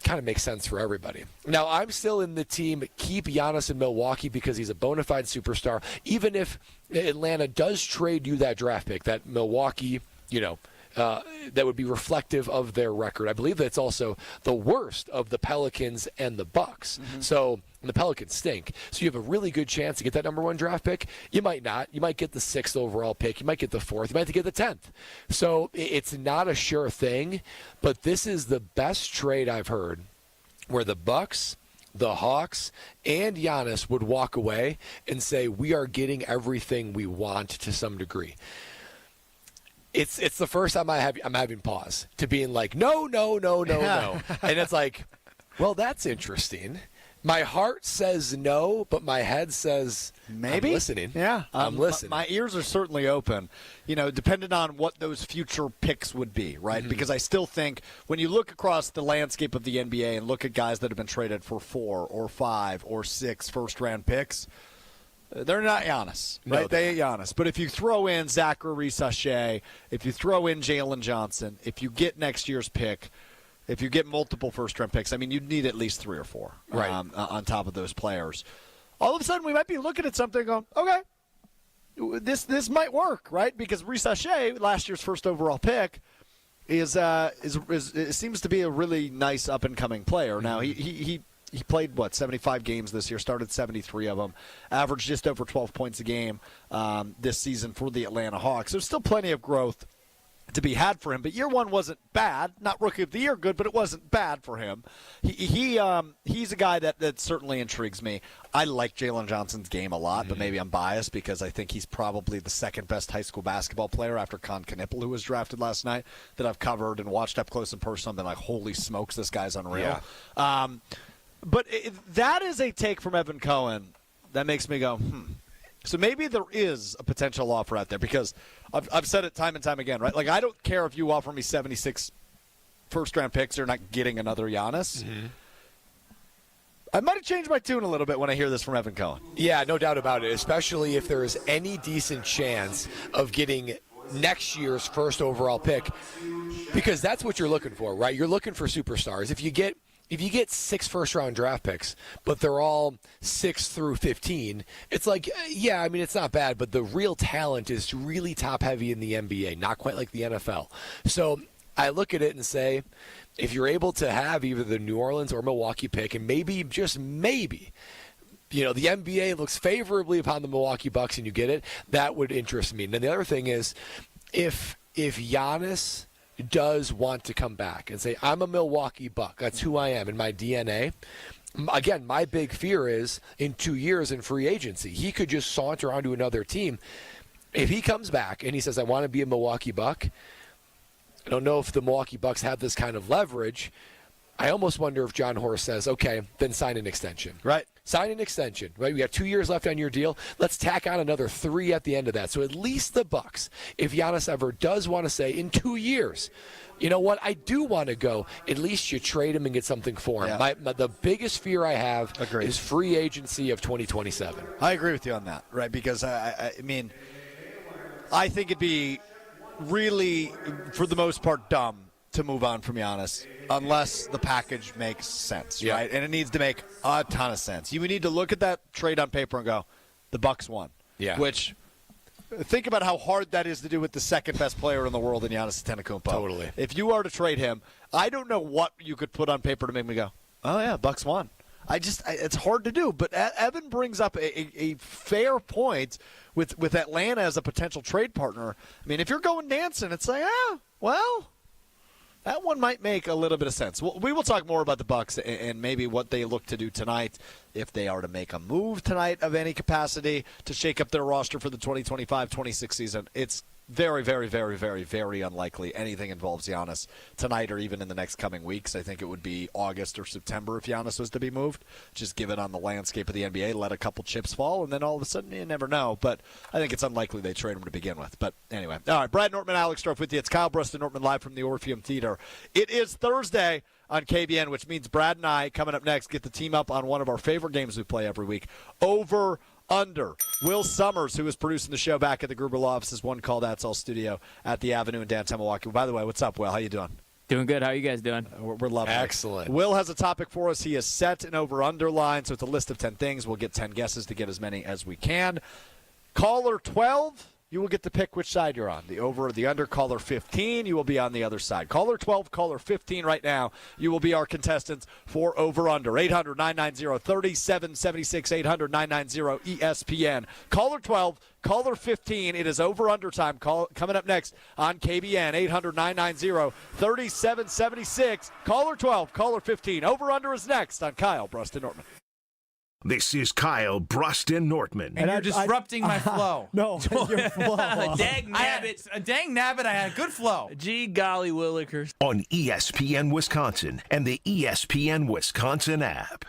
kind of makes sense for everybody. Now, I'm still in the team keep Giannis in Milwaukee because he's a bona fide superstar. Even if Atlanta does trade you that draft pick, that Milwaukee, that would be reflective of their record. I believe that's also the worst of the Pelicans and the Bucks. So the Pelicans stink. So you have a really good chance to get that number 1 draft pick. You might not. You might get the 6th overall pick. You might get the 4th. You might have to get the 10th. So it's not a sure thing, but this is the best trade I've heard where the Bucks, the Hawks, and Giannis would walk away and say, we are getting everything we want to some degree. It's the first time I'm having pause to being like, no. And it's like, well, that's interesting. My heart says no, but my head says maybe. I'm listening. Yeah, I'm listening. My ears are certainly open, depending on what those future picks would be, right? Because I still think when you look across the landscape of the NBA and look at guys that have been traded for 4 or 5 or 6 first-round picks, they're not Giannis, right? No, they ain't Giannis. But if you throw in Zachary Sachet, if you throw in Jalen Johnson, if you get next year's pick, if you get multiple first-round picks, you'd need at least 3 or 4 on top of those players. All of a sudden, we might be looking at something going, okay, this might work, right? Because Reece Sachet, last year's first overall pick, is seems to be a really nice up-and-coming player. Now, he played, 75 games this year, started 73 of them, averaged just over 12 points a game this season for the Atlanta Hawks. There's still plenty of growth to be had for him, but year 1 wasn't bad. Not Rookie of the Year good, but it wasn't bad for him. He's a guy that certainly intrigues me. I like Jalen Johnson's game a lot, but maybe I'm biased because I think he's probably the second best high school basketball player after Con Knipple, who was drafted last night, that I've covered and watched up close and personal. I've been like, holy smokes, this guy's unreal. Yeah. But that is a take from Evan Cohen that makes me go, So maybe there is a potential offer out there because I've said it time and time again, right? Like, I don't care if you offer me 76 first-round picks or not getting another Giannis. I might have changed my tune a little bit when I hear this from Evan Cohen. Yeah, no doubt about it, especially if there is any decent chance of getting next year's first overall pick because that's what you're looking for, right? You're looking for superstars. If you get 6 first-round draft picks, but they're all 6 through 15, it's like, it's not bad, but the real talent is really top-heavy in the NBA, not quite like the NFL. So I look at it and say, if you're able to have either the New Orleans or Milwaukee pick, and maybe, just maybe, the NBA looks favorably upon the Milwaukee Bucks and you get it, that would interest me. And then the other thing is, if Giannis does want to come back and say, I'm a Milwaukee Buck. That's who I am in my DNA. Again, my big fear is in 2 years in free agency, he could just saunter onto another team. If he comes back and he says, I want to be a Milwaukee Buck, I don't know if the Milwaukee Bucks have this kind of leverage. I almost wonder if John Horst says, okay, then sign an extension. Right. Sign an extension, right? We got 2 years left on your deal. Let's tack on another 3 at the end of that. So at least the Bucks, if Giannis ever does want to say in 2 years, you know what, I do want to go, at least you trade him and get something for him. Yeah. The biggest fear I have is free agency of 2027. I agree with you on that, right? Because, I think it'd be really, for the most part, dumb to move on from Giannis unless the package makes sense, right? And it needs to make a ton of sense. You need to look at that trade on paper and go, the Bucks won. Yeah. Which, think about how hard that is to do with the second best player in the world in Giannis Antetokounmpo. Totally. If you are to trade him, I don't know what you could put on paper to make me go, oh yeah, Bucks won. It's hard to do. But Evan brings up a fair point with Atlanta as a potential trade partner. I mean, if you're going dancing, it's like, well, that one might make a little bit of sense. We will talk more about the Bucks and maybe what they look to do tonight, if they are to make a move tonight of any capacity to shake up their roster for the 2025-26 season. It's very, very, very, very, very unlikely anything involves Giannis tonight or even in the next coming weeks. I think it would be August or September if Giannis was to be moved, just given on the landscape of the NBA, let a couple chips fall, and then all of a sudden you never know. But I think it's unlikely they trade him to begin with. But anyway, all right, Brad Nortman, Alex Strofe with you. It's Kyle Brust and Nortman live from the Orpheum Theater. It is Thursday on KBN, which means Brad and I, coming up next, get the team up on one of our favorite games we play every week, Over/Under. Will Summers, who is producing the show back at the Gruber Law Office's One Call That's All studio at the Avenue in downtown Milwaukee. By the way, what's up, Will? How you doing? Doing good. How are you guys doing? We're loving it. Excellent. Will has a topic for us. He has set an over/under line, so it's a list of 10 things. We'll get 10 guesses to get as many as we can. Caller 12, you will get to pick which side you're on. The over or the under. Caller 15, you will be on the other side. Caller 12, caller 15 right now, you will be our contestants for over/under. 800-990-3776, 800-990-ESPN. Caller 12, caller 15, it is over/under time. Coming up next on KBN, 800-990-3776. Caller 12, caller 15. Over/under is next on Kyle Brust and Nortman. This is Kyle Brust and Nortman. And you're disrupting my flow. No, your flow. Dang nabbit. Dang nabbit, I had a good flow. Gee golly willikers. On ESPN Wisconsin and the ESPN Wisconsin app.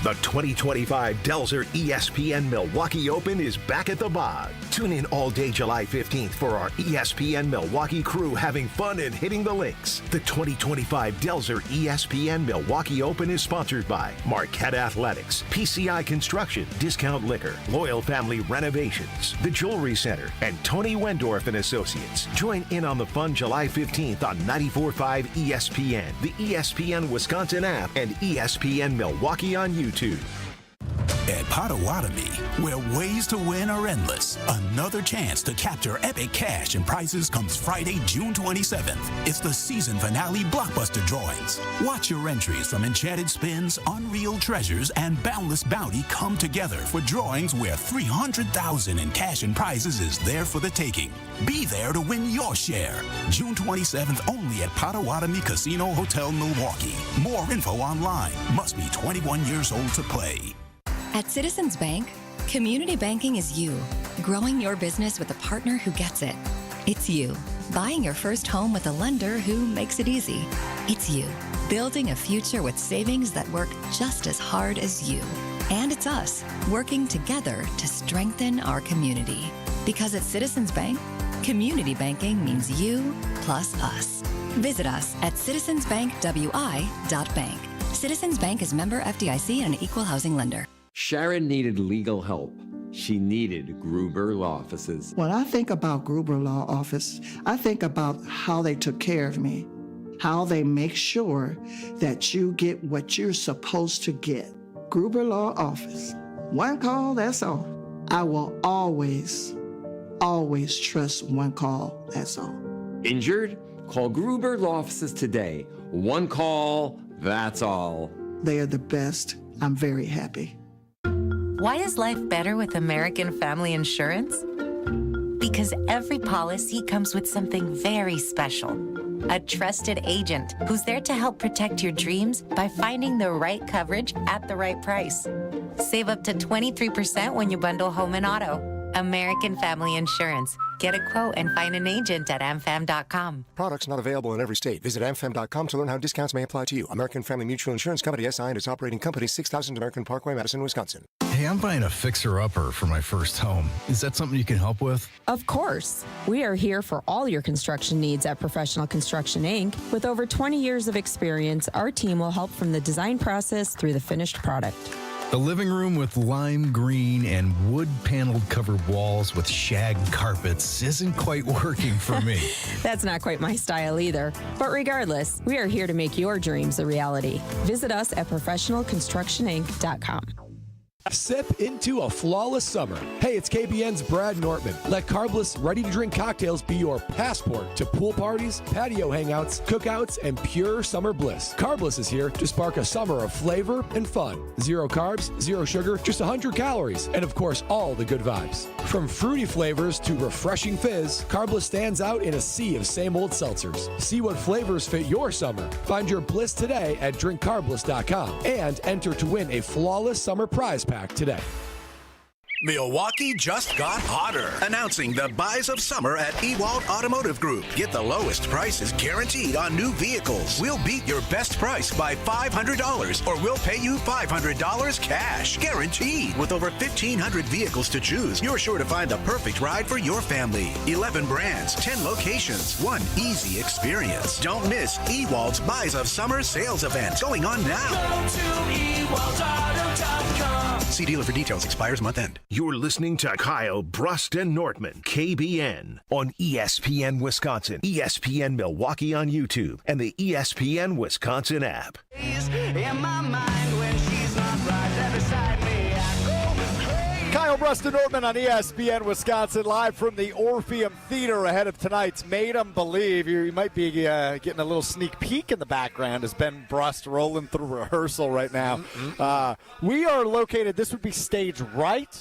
The 2025 Delzer ESPN Milwaukee Open is back at the Bog. Tune in all day July 15th for our ESPN Milwaukee crew having fun and hitting the links. The 2025 Delzer ESPN Milwaukee Open is sponsored by Marquette Athletics, PCI Construction, Discount Liquor, Loyal Family Renovations, The Jewelry Center, and Tony Wendorf and Associates. Join in on the fun July 15th on 94.5 ESPN, the ESPN Wisconsin app, and ESPN Milwaukee on YouTube. At Potawatomi, where ways to win are endless, another chance to capture epic cash and prizes comes Friday, June 27th. It's the season finale blockbuster drawings. Watch your entries from Enchanted Spins, Unreal Treasures, and Boundless Bounty come together for drawings where $300,000 in cash and prizes is there for the taking. Be there to win your share. June 27th only at Potawatomi Casino Hotel, Milwaukee. More info online. Must be 21 years old to play. At Citizens Bank, community banking is you, growing your business with a partner who gets it. It's you, buying your first home with a lender who makes it easy. It's you, building a future with savings that work just as hard as you. And it's us, working together to strengthen our community. Because at Citizens Bank, community banking means you plus us. Visit us at citizensbankwi.bank. Citizens Bank is member FDIC and an equal housing lender. Sharon needed legal help. She needed Gruber Law Offices. When I think about Gruber Law Office, I think about how they took care of me, how they make sure that you get what you're supposed to get. Gruber Law Office. One call, that's all. I will always trust one call, that's all. Injured? Call Gruber Law Offices today. One call, that's all. They are the best. I'm very happy. Why is life better with American Family Insurance? Because every policy comes with something very special. A trusted agent who's there to help protect your dreams by finding the right coverage at the right price. Save up to 23% when you bundle home and auto. American Family Insurance. Get a quote and find an agent at amfam.com. Products not available in every state. Visit amfam.com to learn how discounts may apply to you. American Family Mutual Insurance Company, SI, and its operating company, 6000 American Parkway, Madison, Wisconsin. Hey, I'm buying a fixer-upper for my first home. Is that something you can help with? Of course. We are here for all your construction needs at Professional Construction, Inc. With over 20 years of experience, our team will help from the design process through the finished product. The living room with lime green and wood-paneled covered walls with shag carpets isn't quite working for me. That's not quite my style either. But regardless, we are here to make your dreams a reality. Visit us at professionalconstructioninc.com. Sip into a flawless summer. Hey, it's KBN's Brad Nortman. Let carbless, ready-to-drink cocktails be your passport to pool parties, patio hangouts, cookouts, and pure summer bliss. Carbless is here to spark a summer of flavor and fun. 0 carbs, 0 sugar, just 100 calories, and of course, all the good vibes. From fruity flavors to refreshing fizz, Carbless stands out in a sea of same-old seltzers. See what flavors fit your summer. Find your bliss today at drinkcarbless.com and enter to win a flawless summer prize pack today. Milwaukee just got hotter. Announcing the buys of summer at Ewald Automotive Group. Get the lowest prices guaranteed on new vehicles. We'll beat your best price by $500 or we'll pay you $500 cash. Guaranteed. With over 1,500 vehicles to choose, you're sure to find the perfect ride for your family. 11 brands, 10 locations, one easy experience. Don't miss Ewald's Buys of Summer sales event going on now. Go to ewaldauto.com. See dealer for details. Expires month end. You're listening to Kyle, Brust, and Nortman, KBN, on ESPN Wisconsin, ESPN Milwaukee on YouTube, and the ESPN Wisconsin app. In my mind when she's not right there beside me, I go crazy. Kyle, Brust, and Nortman on ESPN Wisconsin, live from the Orpheum Theater ahead of tonight's Made 'em Believe. You might be getting a little sneak peek in the background as Ben Brust rolling through rehearsal right now. We are located, this would be stage right.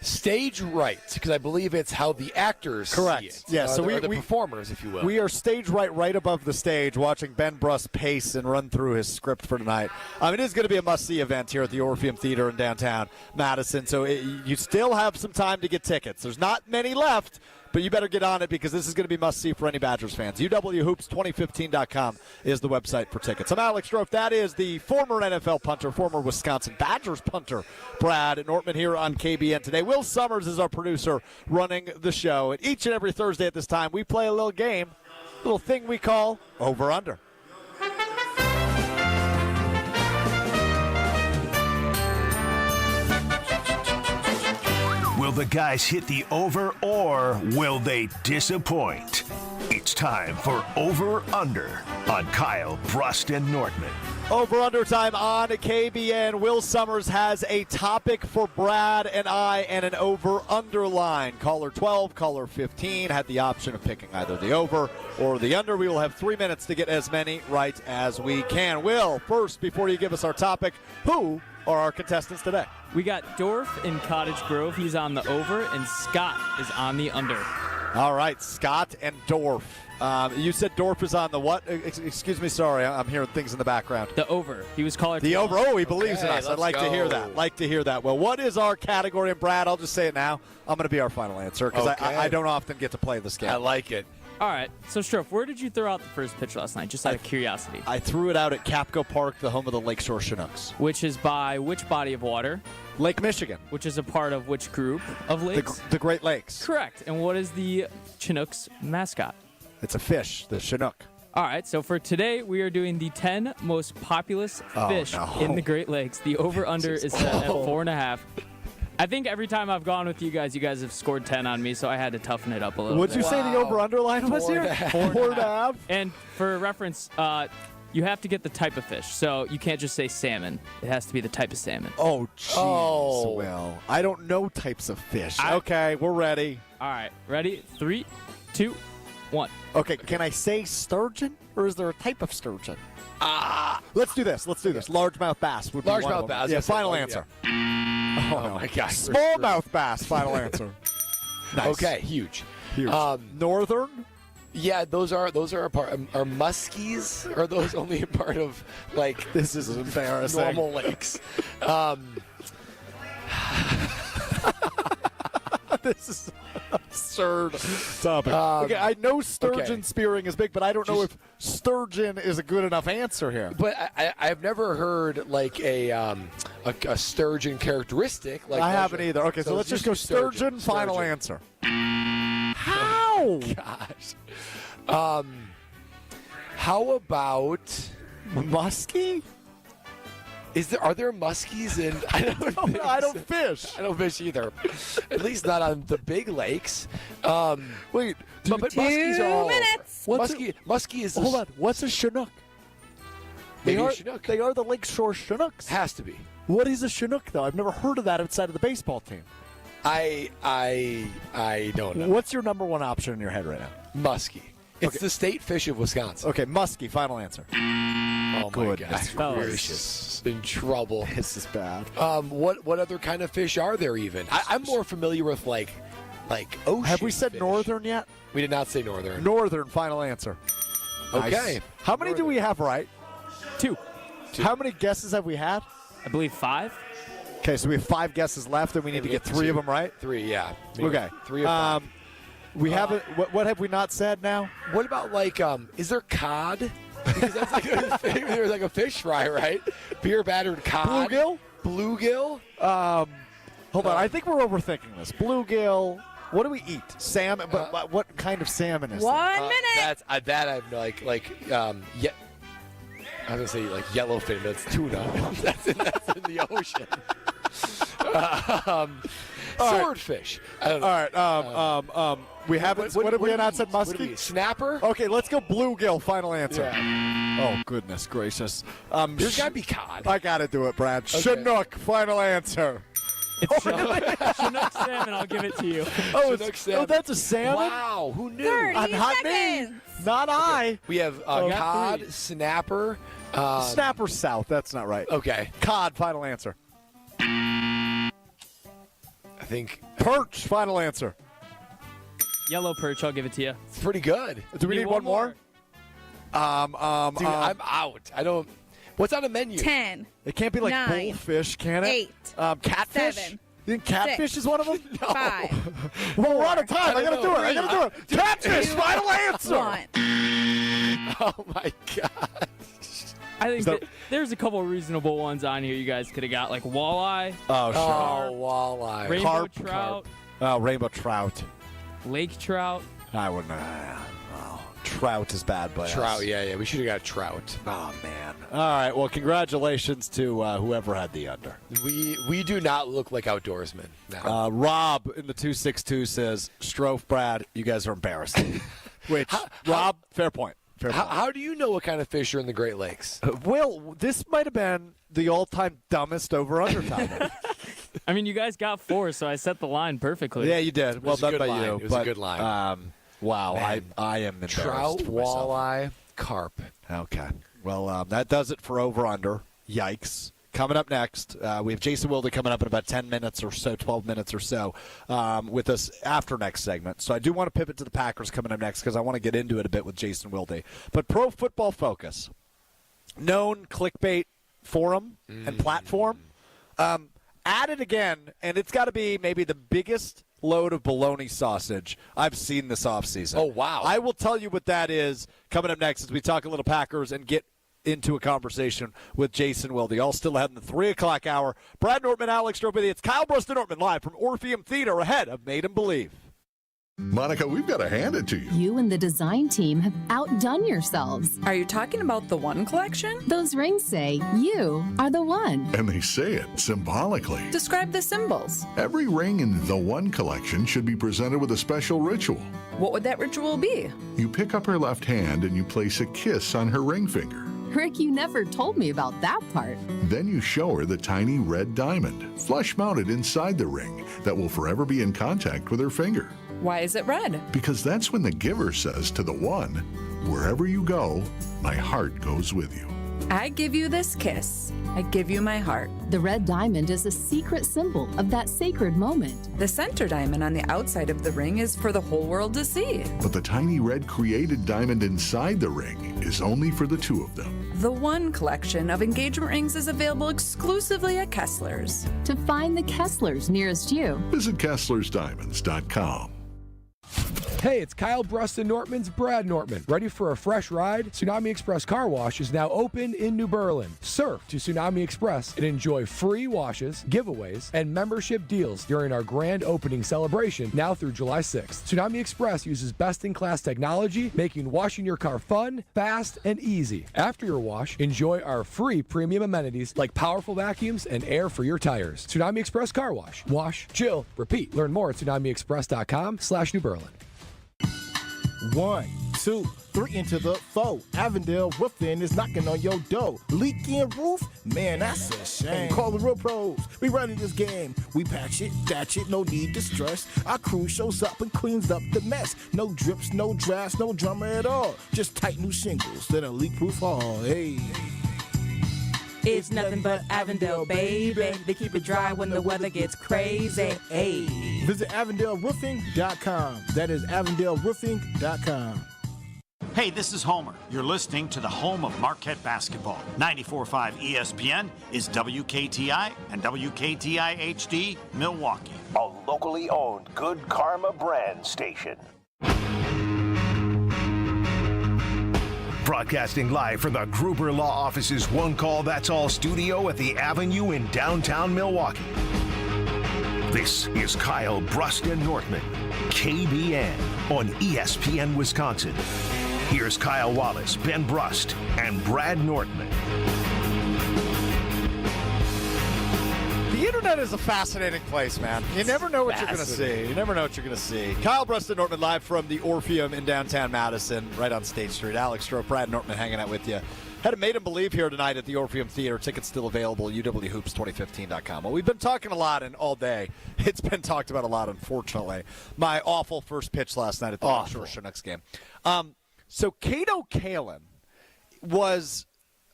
Stage right, because I believe it's how the actors Correct. see it. Yeah, so the we performers, if you will. We are stage right above the stage, watching Ben Brust pace and run through his script for tonight. It is going to be a must-see event here at the Orpheum Theater in downtown Madison, so you still have some time to get tickets. There's not many left, but you better get on it because this is going to be must-see for any Badgers fans. UWHoops2015.com is the website for tickets. I'm Alex Strofe. That is the former NFL punter, former Wisconsin Badgers punter, Brad Nortman here on KBN today. Will Summers is our producer running the show. And each and every Thursday at this time, we play a little game, a little thing we call Over-Under. Will the guys hit the over or will they disappoint? It's time for Over-Under on Kyle, Brust, and Nortman. Over-Under time on KBN. Will Summers has a topic for Brad and I and an over-under line. Caller 12, caller 15 had the option of picking either the over or the under. We will have 3 minutes to get as many right as we can. Will, first, before you give us our topic, who are our contestants today? We got Dorf in Cottage Grove. He's on the over, and Scott is on the under. All right, Scott and Dorf. You said Dorf is on the what? Excuse me, sorry, I'm hearing things in the background. The over. He was caller 12. The over. Oh, he believes in us. I'd like to hear go. that. Well, what is our category? And Brad, I'll just say it now. I'm going to be our final answer because I don't often get to play this game. I like it. All right. So, Strofe, where did you throw out the first pitch last night, just out of curiosity? I threw it out at Capco Park, the home of the Lakeshore Chinooks. Which is by which body of water? Lake Michigan. Which is a part of which group of lakes? The Great Lakes. Correct. And what is the Chinooks mascot? It's a fish, the Chinook. All right, so for today, we are doing the 10 most populous fish in the Great Lakes. The over-under is set at 4.5. I think every time I've gone with you guys have scored 10 on me, so I had to toughen it up a little bit. What'd you say the over-under line was here? 4.5. And for reference, you have to get the type of fish. So you can't just say salmon. It has to be the type of salmon. Oh, jeez. Well, I don't know types of fish. Okay, we're ready. All right, ready? 3, 2, 1. Okay, can I say sturgeon, or is there a type of sturgeon? Let's do this. Largemouth bass would be one of them. Bass. Yeah, final answer. Oh, my gosh. Smallmouth bass, final answer. Nice. Okay, huge. Northern? Yeah, those are a part. Are muskies? Are those only a part of, like, this is embarrassing. Normal lakes? This is an absurd topic. Okay, I know sturgeon spearing is big, but I don't know if sturgeon is a good enough answer here. But I've never heard like a sturgeon characteristic. Like I haven't either. Okay, so let's just go sturgeon. Final answer. How? Gosh. How about muskie? Are there muskies in? I don't fish. I don't fish either. At least not on the big lakes. Wait, but muskies are all. 2 minutes. Muskie is. Hold on. What's a Chinook? Maybe They a are, Chinook. they are the Lakeshore Chinooks. Has to be. What is a Chinook, though? I've never heard of that outside of the baseball team. I don't know. What's your number one option in your head right now? Muskie. It's the state fish of Wisconsin. Okay, muskie. Final answer. Oh my Goodness gosh, gracious. in trouble. This is bad. What other kind of fish are there even? I'm more familiar with like ocean. Have we said fish. northern yet? We did not say northern. Northern. Final answer. Okay. Nice. How many do we have right? 2. How many guesses have we had? I believe 5. Okay, so we have 5 guesses left, and we need to get 3 of them right. 3, yeah. Okay. 3 of 5. We haven't. What have we not said now? What about is there cod? Because that's there's like a fish fry, right? Beer battered cod. Bluegill. Hold on. I think we're overthinking this. Bluegill. What do we eat? Salmon. But what kind of salmon is 1 that? minute. That I'm yeah. I was gonna say like yellowfin, but it's tuna. that's in the ocean. Swordfish. I don't know. All right. We haven't. What have we not said? Muskie. Snapper. Okay, let's go bluegill. Final answer. Yeah. Oh goodness gracious. There's gotta be cod. I gotta do it, Brad. Okay. Chinook. Final answer. It's Chinook salmon. I'll give it to you. Chinook salmon. That's a salmon. Wow, who knew? 30 Not seconds. me. Not I. We have cod, snapper. Snapper south. That's not right. Okay. Cod. Final answer. I think Perch. Final answer. Yellow perch. I'll give it to you. it's pretty good. Do we need one more? Dude, I'm out. I don't. What's on the menu? 10. It can't be like 9, bullfish, can it? 8. Catfish. 7. You think catfish 6, is one of them? 5. Well, we're out of time. I gotta do it. Catfish. Final answer. 1. Oh my god. I think that there's a couple reasonable ones on here you guys could have got, like walleye, Oh, sure. Oh, walleye. rainbow Carp, trout, Oh, rainbow trout. lake trout. I wouldn't. Trout is bad, but Trout. Yeah. We should have got trout. Oh man. All right. Well, congratulations to whoever had the under. We do not look like outdoorsmen now. Rob in the 262 says, "Strofe, Brad, you guys are embarrassing." Which, Rob, fair point. How do you know what kind of fish are in the Great Lakes? Well, this might have been the all-time dumbest over/under time. I mean, you guys got 4, so I set the line perfectly. Yeah, you did. Well done by you. It was a good line. Wow, Man. I am embarrassed. Trout, for myself. walleye, carp. Okay. Well, that does it for over/under. Yikes. Coming up next, we have Jason Wilde coming up in about 10 minutes or so, 12 minutes or so, with us after next segment. So I do want to pivot to the Packers coming up next because I want to get into it a bit with Jason Wilde. But Pro Football Focus, known clickbait forum and platform, added again, and it's got to be maybe the biggest load of bologna sausage I've seen this offseason. Oh, wow. I will tell you what that is coming up next as we talk a little Packers and get into a conversation with Jason Wilde. All still ahead in the 3 o'clock hour. Brad Nortman, Alex Strobity. It's Kyle Brust and Nortman live from Orpheum Theater ahead of Made 'em Believe. Monica, we've got to hand it to you. You and the design team have outdone yourselves. Are you talking about the One collection? Those rings say you are the one. And they say it symbolically. Describe the symbols. Every ring in the One collection should be presented with a special ritual. What would that ritual be? You pick up her left hand and you place a kiss on her ring finger. Rick, you never told me about that part. Then you show her the tiny red diamond, flush mounted inside the ring, that will forever be in contact with her finger. Why is it red? Because that's when the giver says to the one, wherever you go, my heart goes with you. I give you this kiss. I give you my heart. The red diamond is a secret symbol of that sacred moment. The center diamond on the outside of the ring is for the whole world to see. But the tiny red created diamond inside the ring is only for the two of them. The One collection of engagement rings is available exclusively at Kessler's. To find the Kesslers nearest you, visit KesslersDiamonds.com. Hey, it's Kyle Brust and Nortman's Brad Nortman. Ready for a fresh ride? Tsunami Express Car Wash is now open in New Berlin. Surf to Tsunami Express and enjoy free washes, giveaways, and membership deals during our grand opening celebration now through July 6th. Tsunami Express uses best-in-class technology, making washing your car fun, fast, and easy. After your wash, enjoy our free premium amenities like powerful vacuums and air for your tires. Tsunami Express Car Wash. Wash, chill, repeat. Learn more at tsunamiexpress.com/New Berlin. 1, 2, 3 into the 4. Avondale Roofing is knocking on your door. Leaking roof? Man, that's a shame. Call the real pros. We running this game. We patch it, thatch it, no need to stress. Our crew shows up and cleans up the mess. No drips, no drafts, no drama at all. Just tight new shingles, then a leak-proof hall. Hey. It's nothing but Avondale, baby. They keep it dry when the weather gets crazy. Hey. Visit AvondaleRoofing.com. That is AvondaleRoofing.com. Hey, this is Homer. You're listening to the home of Marquette basketball. 94.5 ESPN is WKTI and WKTI HD Milwaukee. A locally owned Good Karma brand station. Broadcasting live from the Gruber Law Office's One Call That's All studio at the Avenue in downtown Milwaukee. This is Kyle Brust and Nortman, KBN on ESPN Wisconsin. Here's Kyle Wallace, Ben Brust, and Brad Nortman. The internet is a fascinating place, man. You never know what you're going to see. You never know what you're going to see. Kyle Brust and Nortman live from the Orpheum in downtown Madison, right on State Street. Alex Stroh, Brad Nortman hanging out with you. Had a Made 'em Believe here tonight at the Orpheum Theater. Tickets still available, uwhoops2015.com. Well, we've been talking a lot and all day. It's been talked about a lot, unfortunately. My awful first pitch last night at the Lafleur Chinooks game. So Cato Kalin was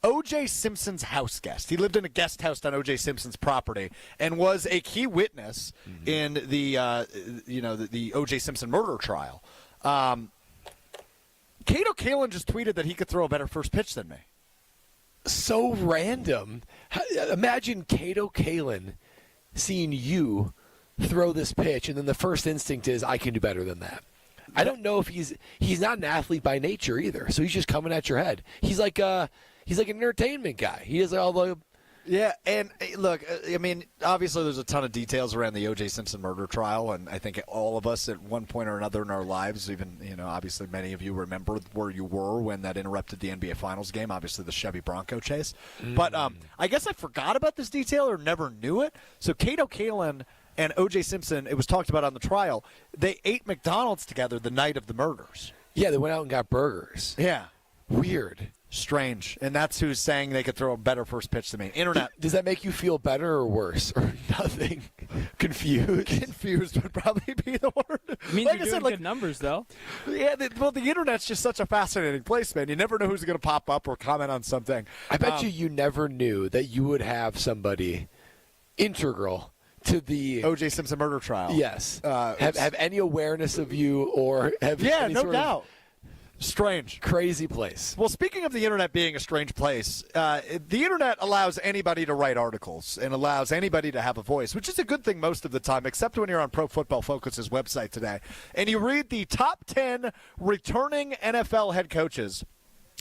O.J. Simpson's house guest. He lived in a guest house on O.J. Simpson's property and was a key witness in the O.J. Simpson murder trial. Cato Kalin just tweeted that he could throw a better first pitch than me. So random. Imagine Cato Kalin seeing you throw this pitch, and then the first instinct is, I can do better than that. I don't know if he's not an athlete by nature either, so he's just coming at your head. He's like an entertainment guy. He is all the Yeah, and look, I mean, obviously there's a ton of details around the O.J. Simpson murder trial, and I think all of us at one point or another in our lives, even, obviously many of you remember where you were when that interrupted the NBA Finals game, obviously the Chevy Bronco chase. But I guess I forgot about this detail or never knew it. So Cato Kalin and O.J. Simpson, it was talked about on the trial, they ate McDonald's together the night of the murders. Yeah, they went out and got burgers. Yeah. Weird. Strange. And that's who's saying they could throw a better first pitch than me. Internet. Does that make you feel better or worse? Or nothing? Confused? Confused would probably be the word. It means like you're doing good numbers, though. Yeah, the internet's just such a fascinating place, man. You never know who's going to pop up or comment on something. I bet you never knew that you would have somebody integral to the O.J. Simpson murder trial. Yes. Have any awareness of you or have any no sort doubt. Of strange. Crazy place. Well, speaking of the internet being a strange place, the internet allows anybody to write articles and allows anybody to have a voice, which is a good thing most of the time, except when you're on Pro Football Focus's website today. And you read the top 10 returning NFL head coaches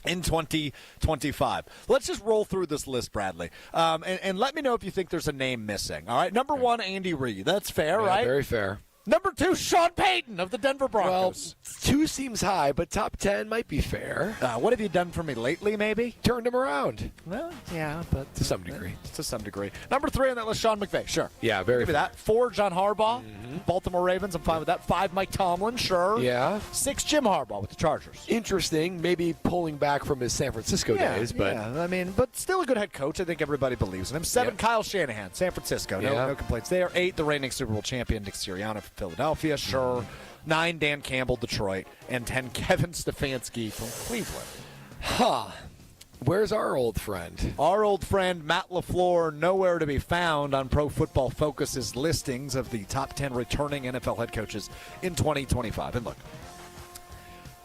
in 2025. Let's just roll through this list, Bradley, and let me know if you think there's a name missing. All right, number 1, Andy Reid. That's fair, right? Very fair. Number 2, Sean Payton of the Denver Broncos. Well, 2 seems high, but top 10 might be fair. What have you done for me lately, maybe? Turned him around. Well, yeah, but to some degree. To some degree. Number 3 on that list, Sean McVay. Sure. Yeah, very fair. That. 4, John Harbaugh, Baltimore Ravens. I'm fine with that. 5, Mike Tomlin. Sure. Yeah. 6, Jim Harbaugh with the Chargers. Interesting. Maybe pulling back from his San Francisco days, but I mean, but still a good head coach. I think everybody believes in him. 7, Kyle Shanahan, San Francisco. No complaints there. 8, the reigning Super Bowl champion Nick Sirianni from Philadelphia. Sure. 9, Dan Campbell, Detroit. And 10, Kevin Stefanski from Cleveland. Where's our old friend? Our old friend, Matt Lafleur, nowhere to be found on Pro Football Focus's listings of the top 10 returning NFL head coaches in 2025. And look,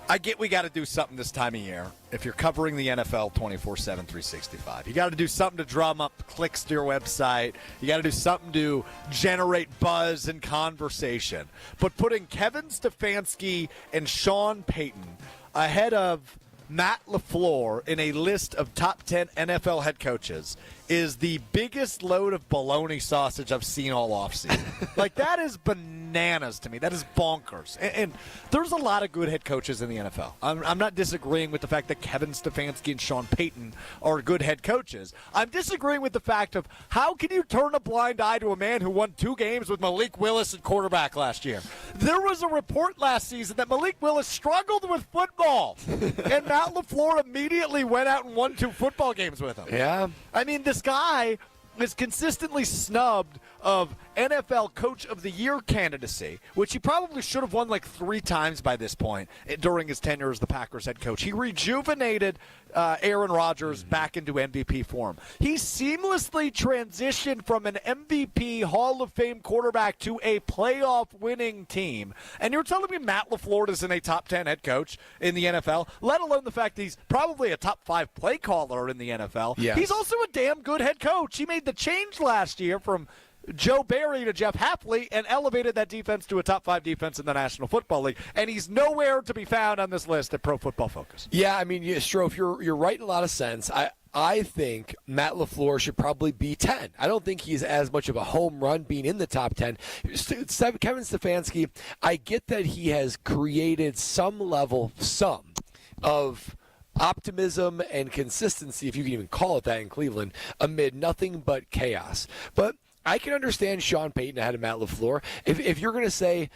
I get we got to do something this time of year. If you're covering the NFL 24/7, 365, you got to do something to drum up clicks to your website. You got to do something to generate buzz and conversation. But putting Kevin Stefanski and Sean Payton ahead of Matt Lafleur in a list of top 10 NFL head coaches is the biggest load of bologna sausage I've seen all offseason. Like, that is bananas to me. That is bonkers. And there's a lot of good head coaches in the NFL. I'm not disagreeing with the fact that Kevin Stefanski and Sean Payton are good head coaches. I'm disagreeing with the fact of how can you turn a blind eye to a man who won 2 games with Malik Willis at quarterback last year? There was a report last season that Malik Willis struggled with football, and Matt LaFleur immediately went out and won 2 football games with him. Yeah. I mean, this guy is consistently snubbed of NFL Coach of the Year candidacy, which he probably should have won like 3 times by this point during his tenure as the Packers head coach. He rejuvenated Aaron Rodgers back into MVP form. He seamlessly transitioned from an MVP Hall of Fame quarterback to a playoff winning team. And you're telling me Matt LaFleur isn't a top 10 head coach in the NFL, let alone the fact that he's probably a top 5 play caller in the NFL. Yes. He's also a damn good head coach. He made the change last year from Joe Barry to Jeff Hafley and elevated that defense to a top 5 defense in the National Football League. And he's nowhere to be found on this list at Pro Football Focus. Yeah, I mean, Strofe, you're right in a lot of sense. I think Matt LaFleur should probably be 10. I don't think he's as much of a home run being in the top 10. Kevin Stefanski, I get that he has created some of optimism and consistency, if you can even call it that in Cleveland, amid nothing but chaos. But I can understand Sean Payton ahead of Matt LaFleur. If you're going to say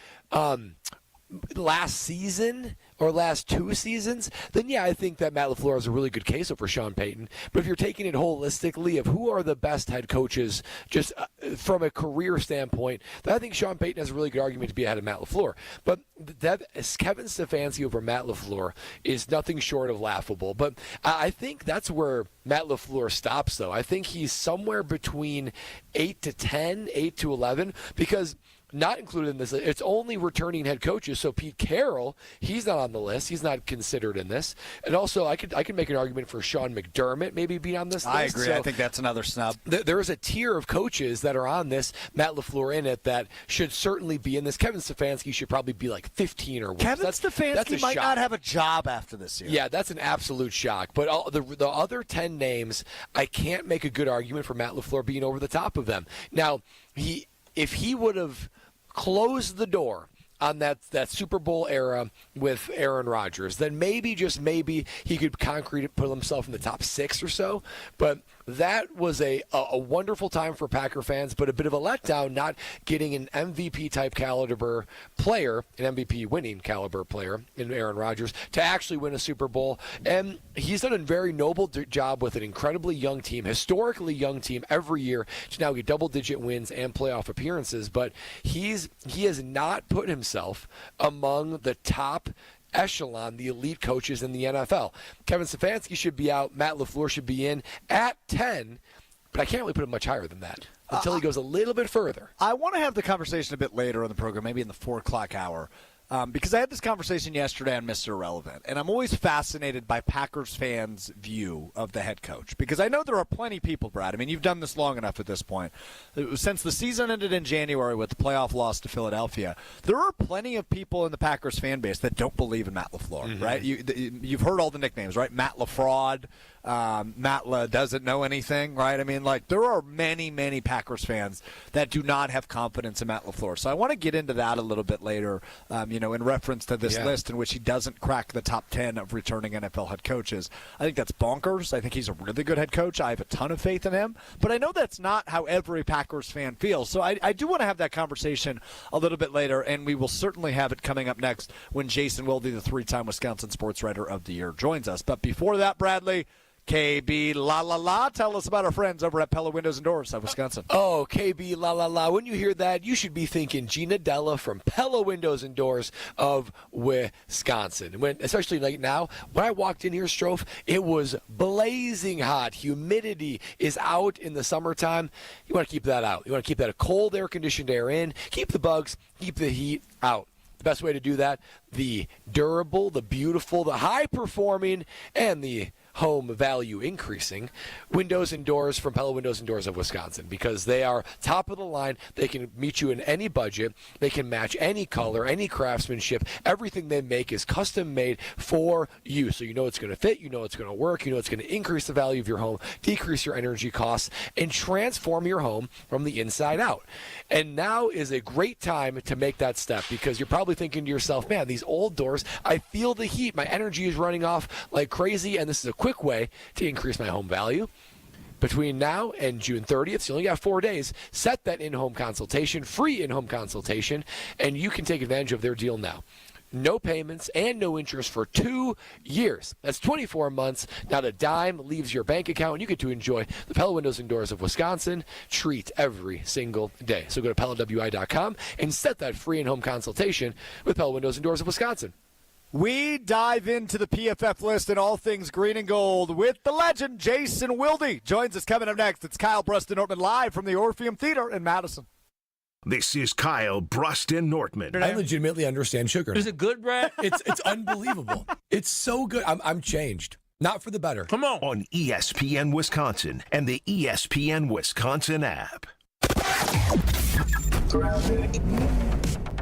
last season or last 2 seasons, then yeah, I think that Matt LaFleur has a really good case over Sean Payton. But if you're taking it holistically of who are the best head coaches just from a career standpoint, then I think Sean Payton has a really good argument to be ahead of Matt LaFleur. But that Kevin Stefanski over Matt LaFleur is nothing short of laughable. But I think that's where Matt LaFleur stops, though. I think he's somewhere between 8 to 10, 8 to 11, because not included in this, it's only returning head coaches. So Pete Carroll, he's not on the list. He's not considered in this. And also, I could make an argument for Sean McDermott maybe being on this list. I agree. So I think that's another snub. There is a tier of coaches that are on this, Matt LaFleur in it, that should certainly be in this. Kevin Stefanski should probably be like 15 or worse. Kevin Stefanski might not have a job after this year. Yeah, that's an absolute shock. But the other 10 names, I can't make a good argument for Matt LaFleur being over the top of them. Now, if he would have closed the door on that Super Bowl era with Aaron Rodgers, then maybe, just maybe, he could put himself in the top 6 or so. But that was a wonderful time for Packer fans, but a bit of a letdown not getting an MVP-type caliber player, an MVP-winning caliber player in Aaron Rodgers, to actually win a Super Bowl. And he's done a very noble job with an incredibly young team, historically young team every year, to now get double-digit wins and playoff appearances. But he has not put himself among the top echelon, the elite coaches in the NFL. Kevin Stefanski should be out. Matt LaFleur should be in at 10, but I can't really put him much higher than that until he goes a little bit further. I want to have the conversation a bit later in the program, maybe in the 4 o'clock hour. Because I had this conversation yesterday on Mr. Irrelevant, and I'm always fascinated by Packers fans' view of the head coach. Because I know there are plenty of people, Brad. I mean, you've done this long enough at this point. Since the season ended in January with the playoff loss to Philadelphia, there are plenty of people in the Packers fan base that don't believe in Matt LaFleur, right? You've heard all the nicknames, right? Matt LaFraud, Matt doesn't know anything, right? I mean, like, there are many, many Packers fans that do not have confidence in Matt LaFleur. So I want to get into that a little bit later, in reference to this list in which he doesn't crack the top 10 of returning NFL head coaches. I think that's bonkers. I think he's a really good head coach. I have a ton of faith in him. But I know that's not how every Packers fan feels. So I do want to have that conversation a little bit later, and we will certainly have it coming up next when Jason Wilde, the 3-time Wisconsin Sports Writer of the Year, joins us. But before that, Bradley, KB La La La, tell us about our friends over at Pella Windows and Doors of Wisconsin. Oh, KB La La La, when you hear that, you should be thinking Gina Della from Pella Windows and Doors of Wisconsin. Especially like now, when I walked in here, Strofe, it was blazing hot. Humidity is out in the summertime. You want to keep that out. You want to keep that a cold air-conditioned air in, keep the bugs, keep the heat out. The best way to do that, the durable, the beautiful, the high-performing, and the home value increasing windows and doors from Pella Windows and Doors of Wisconsin, because they are top of the line. They can meet you in any budget. They can match any color, any craftsmanship. Everything they make is custom made for you. So you know it's going to fit, you know it's going to work, you know it's going to increase the value of your home, decrease your energy costs, and transform your home from the inside out. And now is a great time to make that step, because you're probably thinking to yourself, man, these old doors, I feel the heat. My energy is running off like crazy, and this is a quick way to increase my home value. Between now and June 30th, so you only got 4 days, set that in-home consultation, free in-home consultation, and you can take advantage of their deal now. No payments and no interest for 2 years. That's 24 months. Not a dime leaves your bank account, and you get to enjoy the Pella Windows and Doors of Wisconsin treat every single day. So go to PellaWI.com and set that free in-home consultation with Pella Windows and Doors of Wisconsin. We dive into the PFF list and all things green and gold with the legend, Jason Wilde. Joins us coming up next. It's Kyle, Brust, and Nortman live from the Orpheum Theater in Madison. This is Kyle, Brust, and Nortman. I legitimately understand sugar. Is it good, Brett? It's unbelievable. It's so good. I'm changed. Not for the better. Come on. On ESPN Wisconsin and the ESPN Wisconsin app.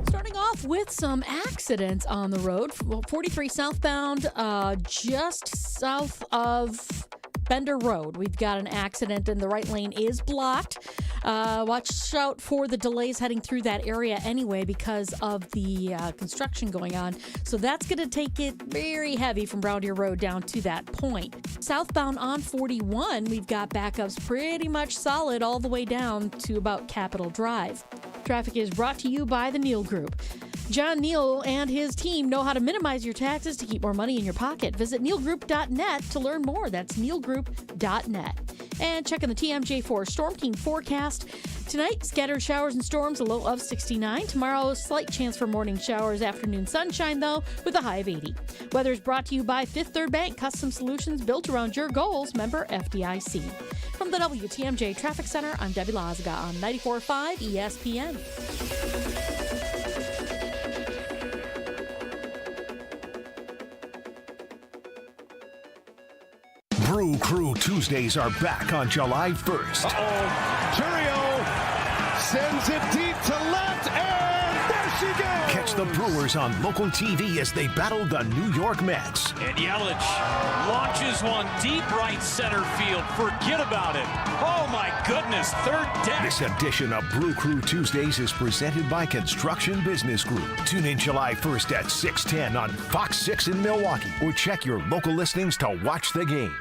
Starting off with some accidents on the road. 43 southbound, just south of Bender Road. We've got an accident and the right lane is blocked. Watch out for the delays heading through that area anyway because of the construction going on. So that's going to take it very heavy from Brown Deer Road down to that point. Southbound on 41, we've got backups pretty much solid all the way down to about Capitol Drive. Traffic is brought to you by the Neal Group. John Neal and his team know how to minimize your taxes to keep more money in your pocket. Visit nealgroup.net to learn more. That's nealgroup.net. And checking the TMJ4 Storm Team forecast. Tonight, scattered showers and storms, a low of 69. Tomorrow, slight chance for morning showers, afternoon sunshine, though, with a high of 80. Weather is brought to you by Fifth Third Bank, custom solutions built around your goals, member FDIC. From the WTMJ Traffic Center, I'm Debbie Lazaga on 94.5 ESPN. Brew Crew Tuesdays are back on July 1st. Churio sends it deep to left, and there she goes! Catch the Brewers on local TV as they battle the New York Mets. And Yelich launches one deep right center field. Forget about it. Oh, my goodness, third deck. This edition of Brew Crew Tuesdays is presented by Construction Business Group. Tune in July 1st at 6:10 on Fox 6 in Milwaukee, or check your local listings to watch the game.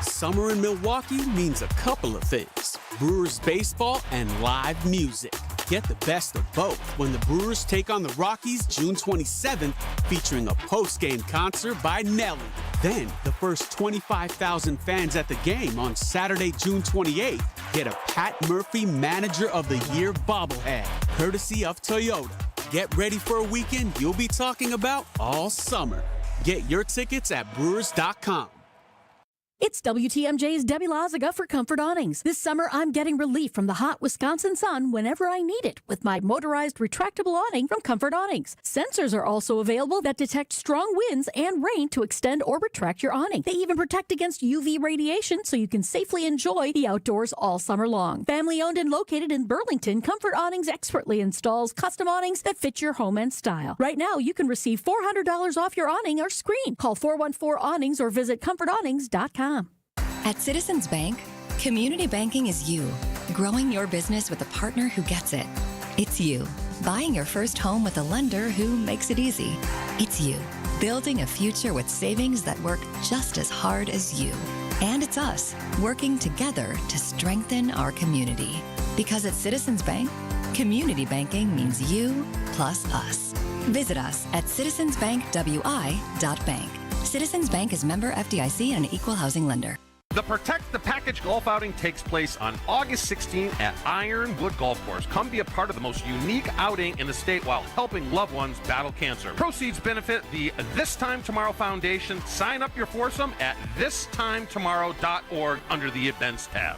Summer in Milwaukee means a couple of things: Brewers baseball and live music. Get the best of both when the Brewers take on the Rockies June 27th, featuring a post-game concert by Nelly. Then, the first 25,000 fans at the game on Saturday, June 28th, get a Pat Murphy Manager of the Year bobblehead, courtesy of Toyota. Get ready for a weekend you'll be talking about all summer. Get your tickets at Brewers.com. It's WTMJ's Debbie Lazaga for Comfort Awnings. This summer, I'm getting relief from the hot Wisconsin sun whenever I need it with my motorized retractable awning from Comfort Awnings. Sensors are also available that detect strong winds and rain to extend or retract your awning. They even protect against UV radiation so you can safely enjoy the outdoors all summer long. Family owned and located in Burlington, Comfort Awnings expertly installs custom awnings that fit your home and style. Right now, you can receive $400 off your awning or screen. Call 414-AWNINGS or visit comfortawnings.com. At Citizens Bank, community banking is you, growing your business with a partner who gets it. It's you, buying your first home with a lender who makes it easy. It's you, building a future with savings that work just as hard as you. And it's us, working together to strengthen our community. Because at Citizens Bank, community banking means you plus us. Visit us at citizensbankwi.bank. Citizens Bank is member FDIC and an equal housing lender. The Protect the Package golf outing takes place on August 16 at Ironwood Golf Course. Come be a part of the most unique outing in the state while helping loved ones battle cancer. Proceeds benefit the This Time Tomorrow Foundation. Sign up your foursome at thistimetomorrow.org under the events tab.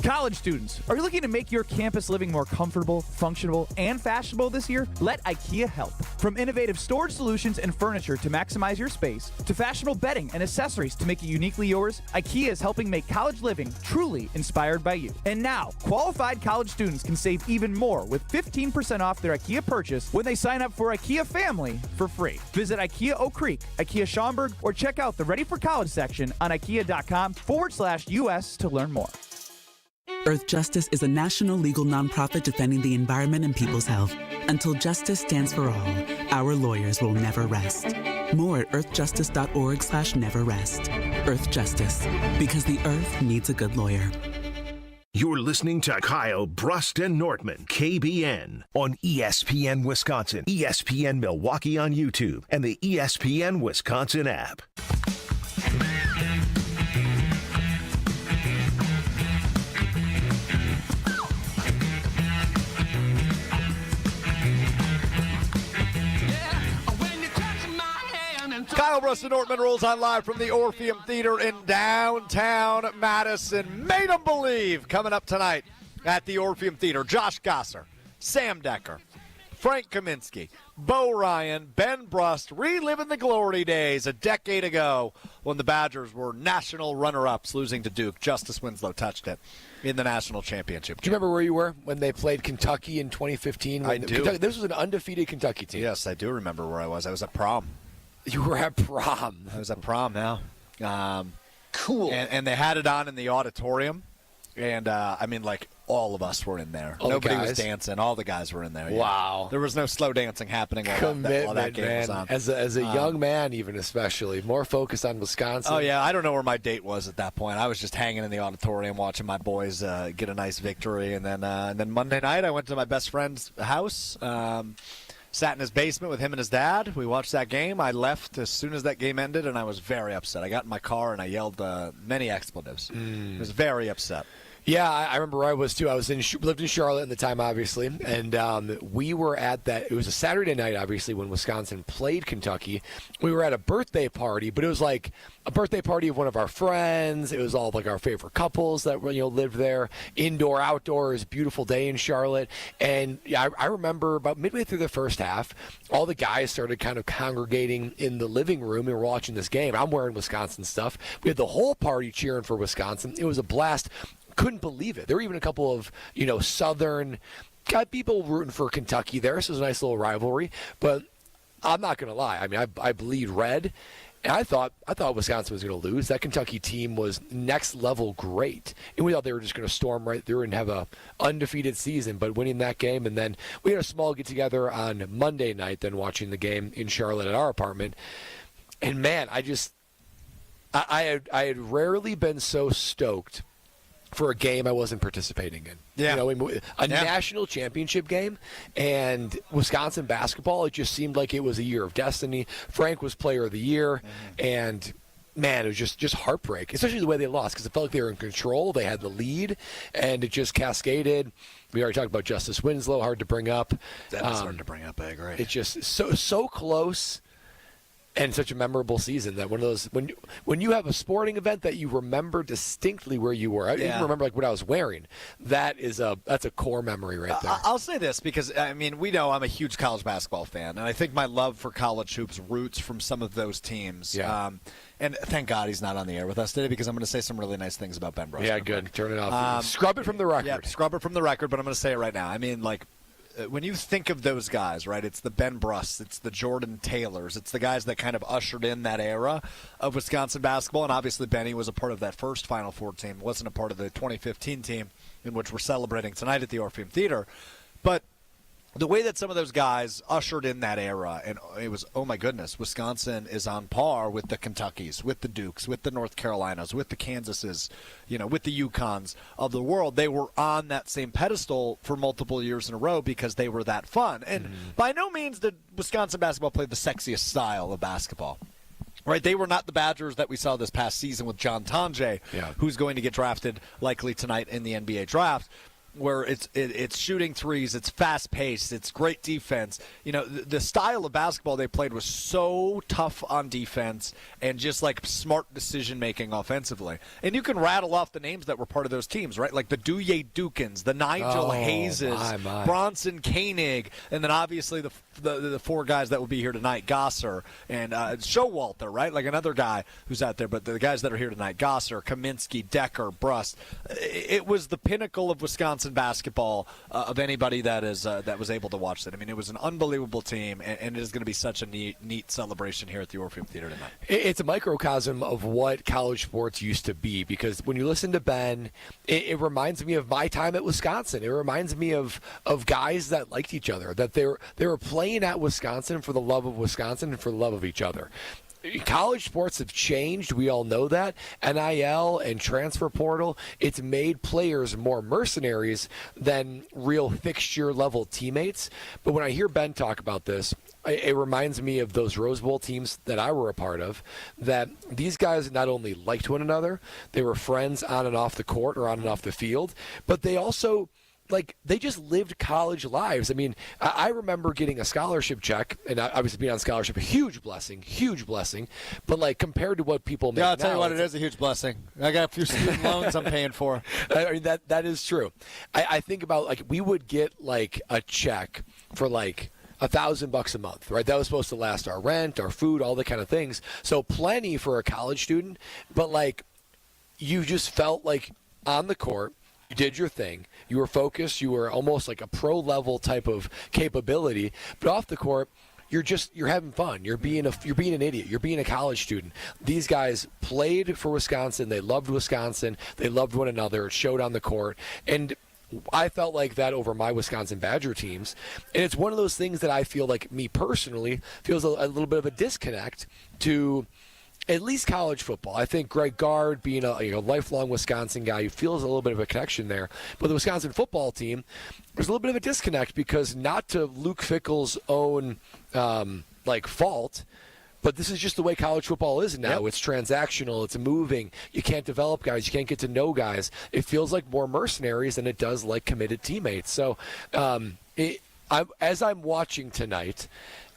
College students, are you looking to make your campus living more comfortable, functional, and fashionable this year? Let IKEA help. From innovative storage solutions and furniture to maximize your space, to fashionable bedding and accessories to make it uniquely yours, IKEA is helping make college living truly inspired by you. And now, qualified college students can save even more with 15% off their IKEA purchase when they sign up for IKEA Family for free. Visit IKEA Oak Creek, IKEA Schaumburg, or check out the Ready for College section on IKEA.com/US to learn more. Earth Justice is a national legal nonprofit defending the environment and people's health. Until justice stands for all, our lawyers will never rest. More at earthjustice.org/neverrest. Earth Justice, because the earth needs a good lawyer. You're listening to Kyle, Brust, and Nortman, KBN, on ESPN Wisconsin, ESPN Milwaukee on YouTube, and the ESPN Wisconsin app. Kyle, Brust, and Nortman rolls on live from the Orpheum Theater in downtown Madison. Made 'em believe coming up tonight at the Orpheum Theater. Josh Gosser, Sam Decker, Frank Kaminsky, Bo Ryan, Ben Brust, reliving the glory days a decade ago when the Badgers were national runner-ups, losing to Duke. Justice Winslow touched it in the national championship. Do you remember where you were when they played Kentucky in 2015? I do. This was an undefeated Kentucky team. Yes, I do remember where I was. I was at prom. You were at prom. I was at prom now. Cool. And they had it on in the auditorium. And, all of us were in there. Nobody was dancing. All the guys were in there. Yeah. Wow. There was no slow dancing happening while that game was on. As a young man, even especially, more focused on Wisconsin. Oh, yeah. I don't know where my date was at that point. I was just hanging in the auditorium watching my boys get a nice victory. And then Monday night, I went to my best friend's house. Sat in his basement with him and his dad. We watched that game. I left as soon as that game ended, and I was very upset. I got in my car, and I yelled many expletives. I was very upset. Yeah, I remember where I was, too. I was lived in Charlotte at the time, obviously, and we were at that. It was a Saturday night, obviously, when Wisconsin played Kentucky. We were at a birthday party, but it was like a birthday party of one of our friends. It was all like our favorite couples that lived there. Indoor, outdoors, beautiful day in Charlotte. And yeah, I remember about midway through the first half, all the guys started kind of congregating in the living room and we're watching this game. I'm wearing Wisconsin stuff. We had the whole party cheering for Wisconsin. It was a blast. Couldn't believe it. There were even a couple of, Southern people rooting for Kentucky there. So it was a nice little rivalry. But I'm not going to lie. I mean, I bleed red. And I thought Wisconsin was going to lose. That Kentucky team was next level great. And we thought they were just going to storm right through and have a undefeated season. But winning that game, and then we had a small get-together on Monday night, then watching the game in Charlotte at our apartment. And, man, I had rarely been so stoked for a game I wasn't participating in. Yeah. National championship game, and Wisconsin basketball, it just seemed like it was a year of destiny. Frank was player of the year, and, man, it was just heartbreak, especially the way they lost, because it felt like they were in control. They had the lead, and it just cascaded. We already talked about Justice Winslow, hard to bring up. That was hard to bring up, I agree. It's just so close. And such a memorable season that one of those when you have a sporting event that you remember distinctly where you were. I even remember what I was wearing. That's a core memory right there. I'll say this because we know I'm a huge college basketball fan, and I think my love for college hoops roots from some of those teams. Yeah. And thank God he's not on the air with us today because I'm going to say some really nice things about Ben Brust. Yeah, good. Turn it off. Scrub it from the record. Yeah, scrub it from the record. But I'm going to say it right now. When you think of those guys, right, it's the Ben Brusts, it's the Jordan Taylors, it's the guys that kind of ushered in that era of Wisconsin basketball. And obviously Benny was a part of that first Final Four team, wasn't a part of the 2015 team in which we're celebrating tonight at the Orpheum Theater. But the way that some of those guys ushered in that era, and it was, oh my goodness, Wisconsin is on par with the Kentuckys, with the Dukes, with the North Carolinas, with the Kansases, with the UConns of the world. They were on that same pedestal for multiple years in a row because they were that fun. And by no means did Wisconsin basketball play the sexiest style of basketball. Right, they were not the Badgers that we saw this past season with John Tonje, who's going to get drafted likely tonight in the NBA draft. where it's shooting threes, it's fast-paced, it's great defense. The style of basketball they played was so tough on defense and just like smart decision-making offensively. And you can rattle off the names that were part of those teams, right? Like the Douye Dukins, the Nigel Hayeses, Bronson Koenig, and then obviously the four guys that will be here tonight, Gosser and Showalter, right? Like another guy who's out there. But the guys that are here tonight, Gosser, Kaminsky, Decker, Brust. It was the pinnacle of Wisconsin basketball of anybody that was able to watch that. I mean, it was an unbelievable team, and it is going to be such a neat celebration here at the Orpheum Theater tonight. It's a microcosm of what college sports used to be, because when you listen to Ben, it reminds me of my time at Wisconsin. It reminds me of guys that liked each other, that they were playing at Wisconsin for the love of Wisconsin and for the love of each other. College sports have changed. We all know that. NIL and transfer portal, it's made players more mercenaries than real fixture-level teammates. But when I hear Ben talk about this, it reminds me of those Rose Bowl teams that I were a part of, that these guys not only liked one another, they were friends on and off the court or on and off the field, but they also they just lived college lives. I mean, I remember getting a scholarship check, and obviously being on scholarship, a huge blessing. But compared to what people make now, I'll tell you what, it is a huge blessing. I got a few student loans I'm paying for. I mean, that is true. I think about we would get a check for $1,000 a month, right? That was supposed to last our rent, our food, all the kind of things. So plenty for a college student, but you just felt on the court. You did your thing. You were focused. You were almost like a pro-level type of capability. But off the court, you're having fun. You're being an idiot. You're being a college student. These guys played for Wisconsin. They loved Wisconsin. They loved one another. It showed on the court. And I felt like that over my Wisconsin Badger teams. And it's one of those things that I feel like, me personally, feels a little bit of a disconnect to at least college football. I think Greg Gard, being a lifelong Wisconsin guy, he feels a little bit of a connection there. But the Wisconsin football team, there's a little bit of a disconnect because, not to Luke Fickell's own fault, but this is just the way college football is now. Yep. It's transactional. It's moving. You can't develop guys. You can't get to know guys. It feels like more mercenaries than it does like committed teammates. So as I'm watching tonight,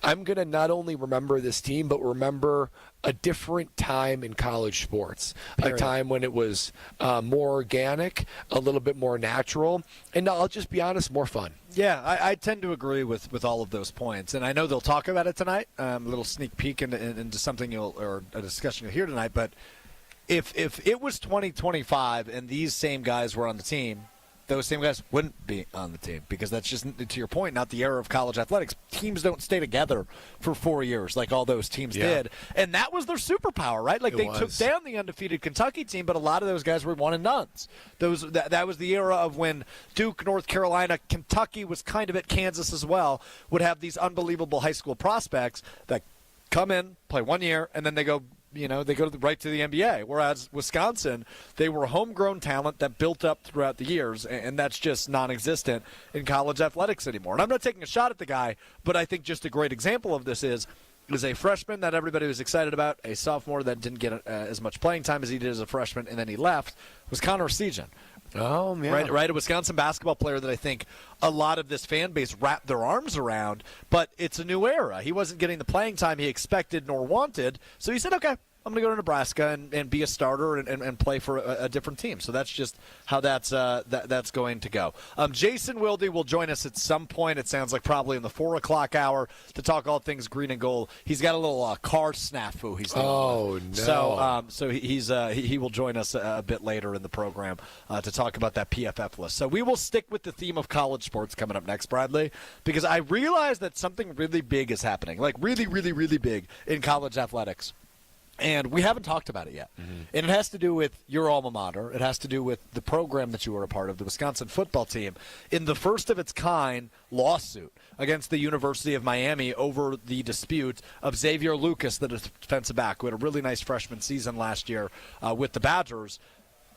I'm going to not only remember this team, but remember a different time in college sports. Period. A time when it was more organic, a little bit more natural, and I'll just be honest, more fun. Yeah, I tend to agree with all of those points, and I know they'll talk about it tonight. A little sneak peek into something or a discussion you'll hear tonight. But if it was 2025 and these same guys were on the team, those same guys wouldn't be on the team, because that's just, to your point, not the era of college athletics. Teams don't stay together for 4 years like all those teams did. And that was their superpower, right? They took down the undefeated Kentucky team, but a lot of those guys were one and dones. That was the era of when Duke, North Carolina, Kentucky was kind of at Kansas as well, would have these unbelievable high school prospects that come in, play 1 year, and then they go right to the NBA. Whereas Wisconsin, they were homegrown talent that built up throughout the years, and that's just non-existent in college athletics anymore. And I'm not taking a shot at the guy, but I think just a great example of this is a freshman that everybody was excited about, a sophomore that didn't get as much playing time as he did as a freshman, and then he left, was Connor Sejan. Oh, yeah. Right, a Wisconsin basketball player that I think a lot of this fan base wrapped their arms around, but it's a new era. He wasn't getting the playing time he expected nor wanted, so he said, okay, I'm going to go to Nebraska and be a starter and play for a different team. So that's just how that's going to go. Jason Wilde will join us at some point. It sounds like probably in the 4 o'clock hour to talk all things green and gold. He's got a little car snafu he's doing. Oh, no. So he will join us a bit later in the program to talk about that PFF list. So we will stick with the theme of college sports coming up next, Bradley, because I realize that something really big is happening, like really, really, really big in college athletics. And we haven't talked about it yet. Mm-hmm. And it has to do with your alma mater. It has to do with the program that you were a part of, the Wisconsin football team, in the first of its kind lawsuit against the University of Miami over the dispute of Xavier Lucas, the defensive back, who had a really nice freshman season last year with the Badgers.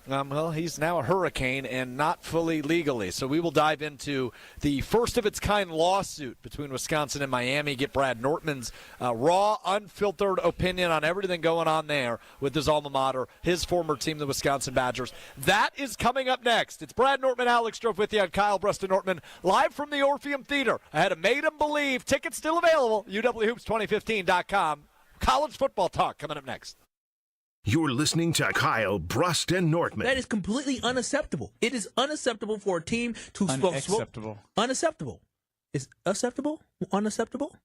Well, he's now a hurricane and not fully legally. So we will dive into the first-of-its-kind lawsuit between Wisconsin and Miami, get Brad Nortman's raw, unfiltered opinion on everything going on there with his alma mater, his former team, the Wisconsin Badgers. That is coming up next. It's Brad Nortman, Alex Strofe with you on Kyle, Brust, and Nortman, live from the Orpheum Theater. Ahead of Made 'em Believe. Tickets still available, uwhoops2015.com. College football talk coming up next. You're listening to Kyle, Brust, and Nortman. That is completely unacceptable. It is unacceptable for a team to Unacceptable. Unacceptable. Is acceptable? Unacceptable?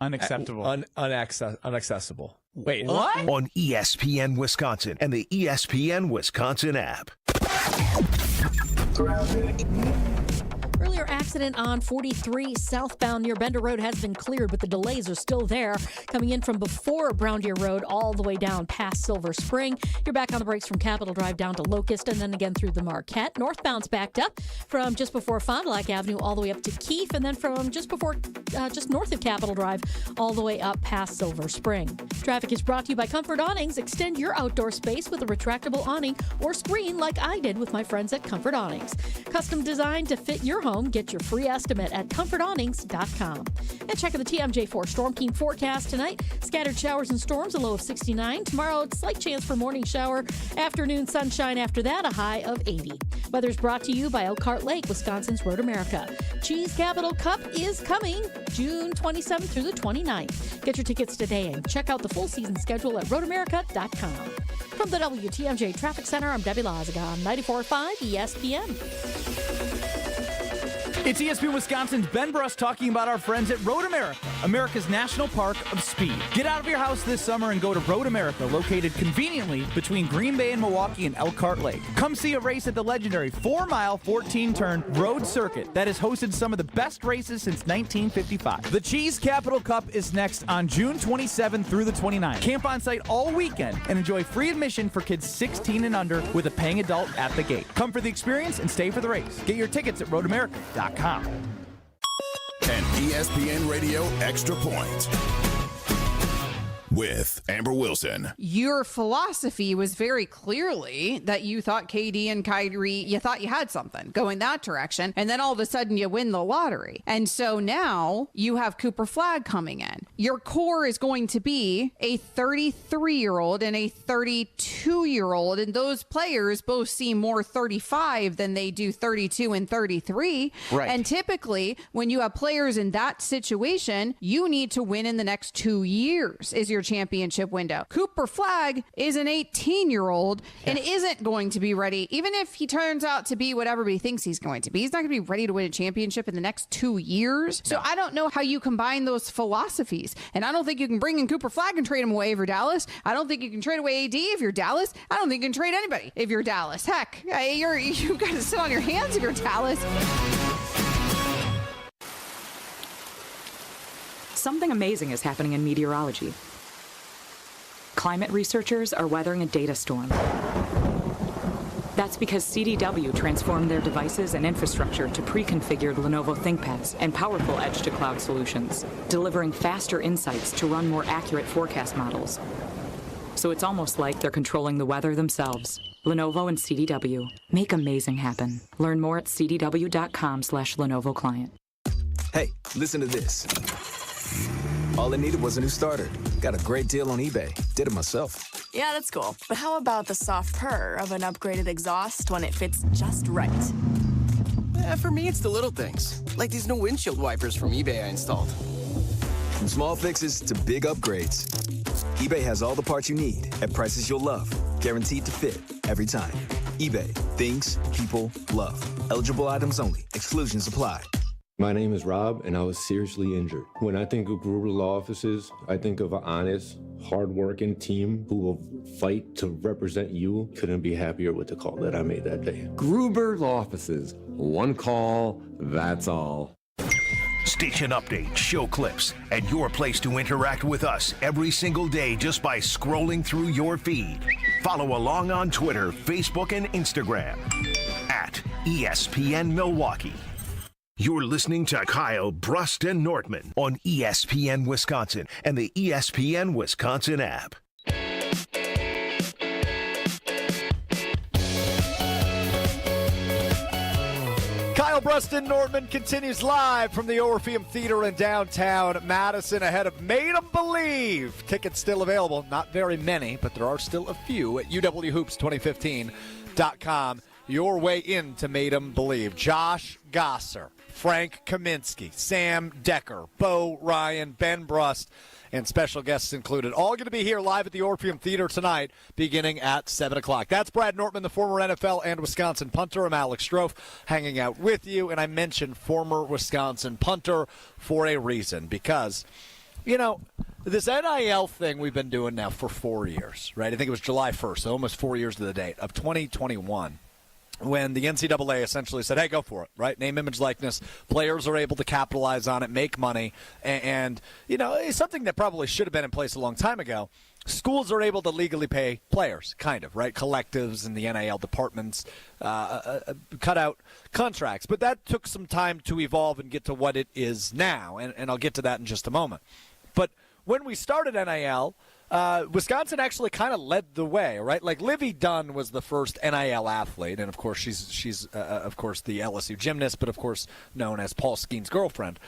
Unacceptable. Unaccessible. Wait, what? On ESPN Wisconsin and the ESPN Wisconsin app. Earlier accident on 43 southbound near Bender Road has been cleared, but the delays are still there. Coming in from before Brown Deer Road all the way down past Silver Spring. You're back on the brakes from Capitol Drive down to Locust and then again through the Marquette. Northbound's backed up from just before Fond du Lac Avenue all the way up to Keefe, and then from just north of Capitol Drive all the way up past Silver Spring. Traffic is brought to you by Comfort Awnings. Extend your outdoor space with a retractable awning or screen like I did with my friends at Comfort Awnings. Custom designed to fit your home. Get your free estimate at comfortawnings.com. And check out the TMJ4 Storm King forecast tonight. Scattered showers and storms, a low of 69. Tomorrow, slight chance for morning shower. Afternoon sunshine after that, a high of 80. Weather's brought to you by Elkhart Lake, Wisconsin's Road America. Cheese Capital Cup is coming June 27th through the 29th. Get your tickets today and check out the full season schedule at roadamerica.com. From the WTMJ Traffic Center, I'm Debbie Lazaga on 94.5 ESPN. It's ESPN Wisconsin's Ben Brust talking about our friends at Road America, America's National Park of Speed. Get out of your house this summer and go to Road America, located conveniently between Green Bay and Milwaukee and Elkhart Lake. Come see a race at the legendary 4-mile, 14-turn road circuit that has hosted some of the best races since 1955. The Cheese Capital Cup is next on June 27th through the 29th. Camp on site all weekend and enjoy free admission for kids 16 and under with a paying adult at the gate. Come for the experience and stay for the race. Get your tickets at roadamerica.com. An ESPN Radio Extra Point with Amber Wilson. Your philosophy was very clearly that you thought KD and Kyrie, you thought you had something going that direction, and then all of a sudden you win the lottery. And so now you have Cooper Flagg coming in. Your core is going to be a 33-year-old and a 32-year-old, and those players both seem more 35 than they do 32 and 33. Right. And typically, when you have players in that situation, you need to win in the next 2 years is your championship window. Cooper Flagg is an 18-year-old and isn't going to be ready. Even if he turns out to be what everybody thinks he's going to be, he's not going to be ready to win a championship in the next 2 years. So I don't know how you combine those philosophies. And I don't think you can bring in Cooper Flagg and trade him away if you're Dallas. I don't think you can trade away AD if you're Dallas. I don't think you can trade anybody if you're Dallas. Heck, you've got to sit on your hands if you're Dallas. Something amazing is happening in meteorology. Climate researchers are weathering a data storm. That's because CDW transformed their devices and infrastructure to pre-configured Lenovo ThinkPads and powerful edge-to-cloud solutions, delivering faster insights to run more accurate forecast models. So it's almost like they're controlling the weather themselves. Lenovo and CDW. Make amazing happen. Learn more at cdw.com/Lenovo Client. Hey, listen to this. All I needed was a new starter. Got a great deal on eBay. Did it myself. Yeah, that's cool. But how about the soft purr of an upgraded exhaust when it fits just right? For me, it's the little things. Like these new windshield wipers from eBay I installed. From small fixes to big upgrades, eBay has all the parts you need at prices you'll love. Guaranteed to fit every time. eBay. Things people love. Eligible items only. Exclusions apply. My name is Rob, and I was seriously injured. When I think of Gruber Law Offices, I think of an honest, hard-working team who will fight to represent you. Couldn't be happier with the call that I made that day. Gruber Law Offices. One call, that's all. Station updates, show clips, and your place to interact with us every single day just by scrolling through your feed. Follow along on Twitter, Facebook, and Instagram at ESPN Milwaukee. You're listening to Kyle, Brust, and Nortman on ESPN Wisconsin and the ESPN Wisconsin app. Kyle Brust and Nortman continues live from the Orpheum Theater in downtown Madison ahead of Made 'em Believe. Tickets still available. Not very many, but there are still a few at uwhoops2015.com. Your way into Made 'em Believe. Josh Gosser, Frank Kaminsky, Sam Decker, Bo Ryan, Ben Brust, and special guests included. All going to be here live at the Orpheum Theater tonight, beginning at 7 o'clock. That's Brad Nortman, the former NFL and Wisconsin punter. I'm Alex Strofe, hanging out with you. And I mentioned former Wisconsin punter for a reason, because, you know, this NIL thing we've been doing now for 4 years, right? I think it was July 1st, so almost 4 years to the date of 2021. When the NCAA essentially said, hey, go for it, right? Name, image, likeness. Players are able to capitalize on it, make money. And you know, it's something that probably should have been in place a long time ago. Schools are able to legally pay players, kind of, right? Collectives and the NIL departments cut out contracts. But that took some time to evolve and get to what it is now. And I'll get to that in just a moment. But when we started NIL, Wisconsin actually kind of led the way, right? Like Livy Dunn was the first NIL athlete, and of course she's of course the LSU gymnast, but of course known as Paul Skeen's girlfriend,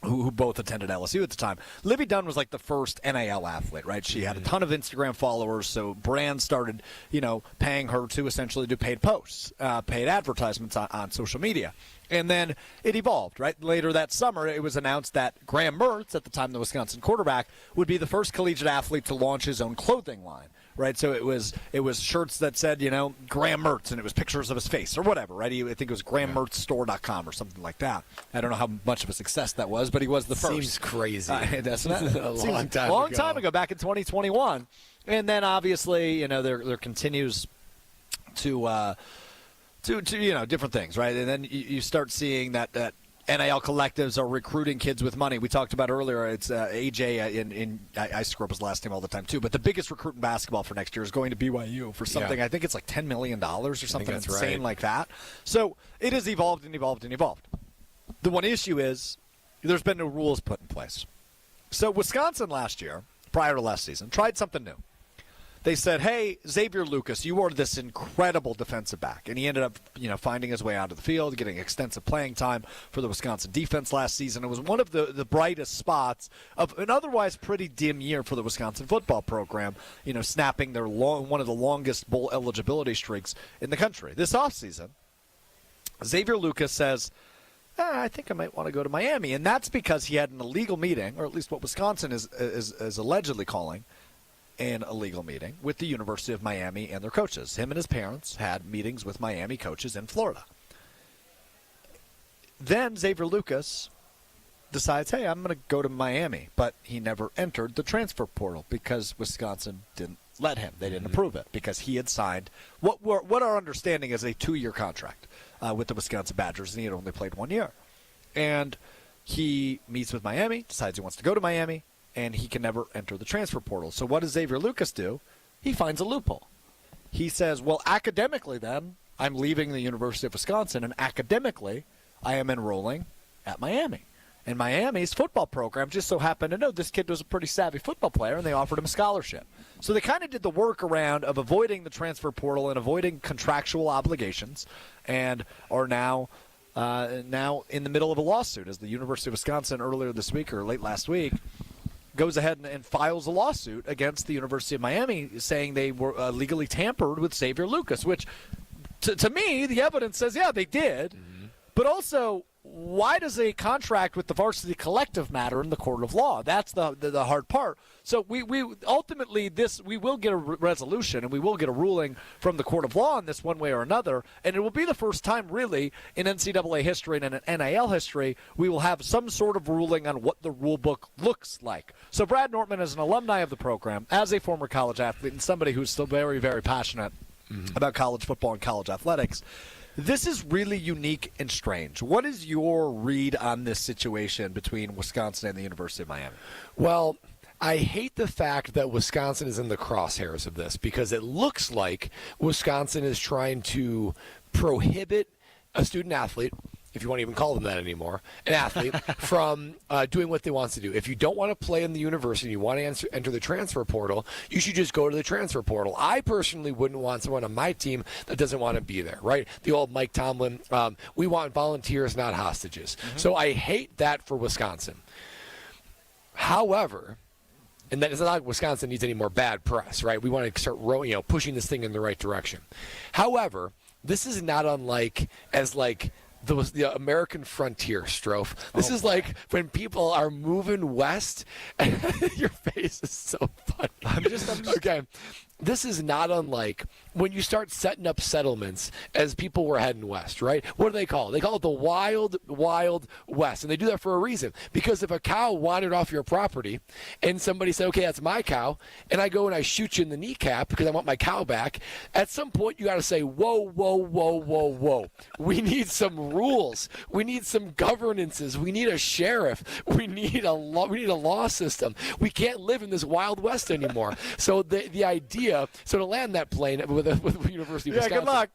who both attended LSU at the time. Livy Dunn was like the first NIL athlete, right? She had a ton of Instagram followers, so brands started, you know, paying her to essentially do paid posts, paid advertisements on social media. And then it evolved, right? Later that summer, it was announced that Graham Mertz, at the time the Wisconsin quarterback, would be the first collegiate athlete to launch his own clothing line, right? So it was shirts that said, you know, Graham Mertz, and it was pictures of his face or whatever, right? I think it was GrahamMertzStore.com or something like that. I don't know how much of a success that was, but he was the first. Seems crazy. Doesn't it? A long time ago, back in 2021. And then obviously, you know, there continues to you know, different things, right? And then you start seeing that NIL collectives are recruiting kids with money. We talked about earlier, it's AJ, I screw up his last name all the time too, but the biggest recruit in basketball for next year is going to BYU for something, I think it's like $10 million or something insane like that. So it has evolved and evolved and evolved. The one issue is there's been no rules put in place. So Wisconsin last year, prior to last season, tried something new. They said, hey, Xavier Lucas, you are this incredible defensive back. And he ended up, you know, finding his way onto the field, getting extensive playing time for the Wisconsin defense last season. It was one of the brightest spots of an otherwise pretty dim year for the Wisconsin football program, you know, snapping their one of the longest bowl eligibility streaks in the country. This offseason, Xavier Lucas says, I think I might want to go to Miami. And that's because he had an illegal meeting, or at least what Wisconsin is allegedly calling an illegal meeting with the University of Miami and their coaches. Him and his parents had meetings with Miami coaches in Florida. Then Xavier Lucas decides, hey, I'm going to go to Miami. But he never entered the transfer portal because Wisconsin didn't let him. They didn't approve it because he had signed what our understanding is a 2-year contract with the Wisconsin Badgers, and he had only played 1 year. And he meets with Miami, decides he wants to go to Miami, and he can never enter the transfer portal. So what does Xavier Lucas do? He finds a loophole. He says, well, academically then, I'm leaving the University of Wisconsin, and academically, I am enrolling at Miami. And Miami's football program just so happened to know this kid was a pretty savvy football player, and they offered him a scholarship. So they kind of did the workaround of avoiding the transfer portal and avoiding contractual obligations, and are now in the middle of a lawsuit, as the University of Wisconsin earlier this week or late last week goes ahead and files a lawsuit against the University of Miami saying they were legally tampered with Xavier Lucas, which to me, the evidence says, yeah, they did. Mm-hmm. But also, why does a contract with the varsity collective matter in the court of law? That's the hard part. So we ultimately we will get a resolution and we will get a ruling from the court of law on this one way or another, and it will be the first time really in NCAA history and in NIL history we will have some sort of ruling on what the rule book looks like. So Brad Nortman is an alumni of the program, as a former college athlete and somebody who's still very, very passionate about college football and college athletics. This is really unique and strange. What is your read on this situation between Wisconsin and the University of Miami? Well, I hate the fact that Wisconsin is in the crosshairs of this because it looks like Wisconsin is trying to prohibit a student athlete if you want to even call them that anymore, an athlete, from doing what they want to do. If you don't want to play in the university, you want to enter the transfer portal, you should just go to the transfer portal. I personally wouldn't want someone on my team that doesn't want to be there, right? The old Mike Tomlin, we want volunteers, not hostages. So I hate that for Wisconsin. However, and that is not like Wisconsin needs any more bad press, right? We want to start pushing this thing in the right direction. However, this is not unlike as like the American frontier, Strofe. This is like when people are moving west. And your face is so funny. I'm just okay. This is not unlike when you start setting up settlements as people were heading west, right? What do they call it? They call it the wild, wild west. And they do that for a reason. Because if a cow wandered off your property and somebody said, okay, that's my cow, and I go and I shoot you in the kneecap because I want my cow back, at some point you got to say, whoa, whoa, whoa, whoa, whoa. We need some rules. We need some governances. We need a sheriff. We need a law system. We can't live in this wild west anymore. So the idea, so to land that plane with the University of Wisconsin. Good luck.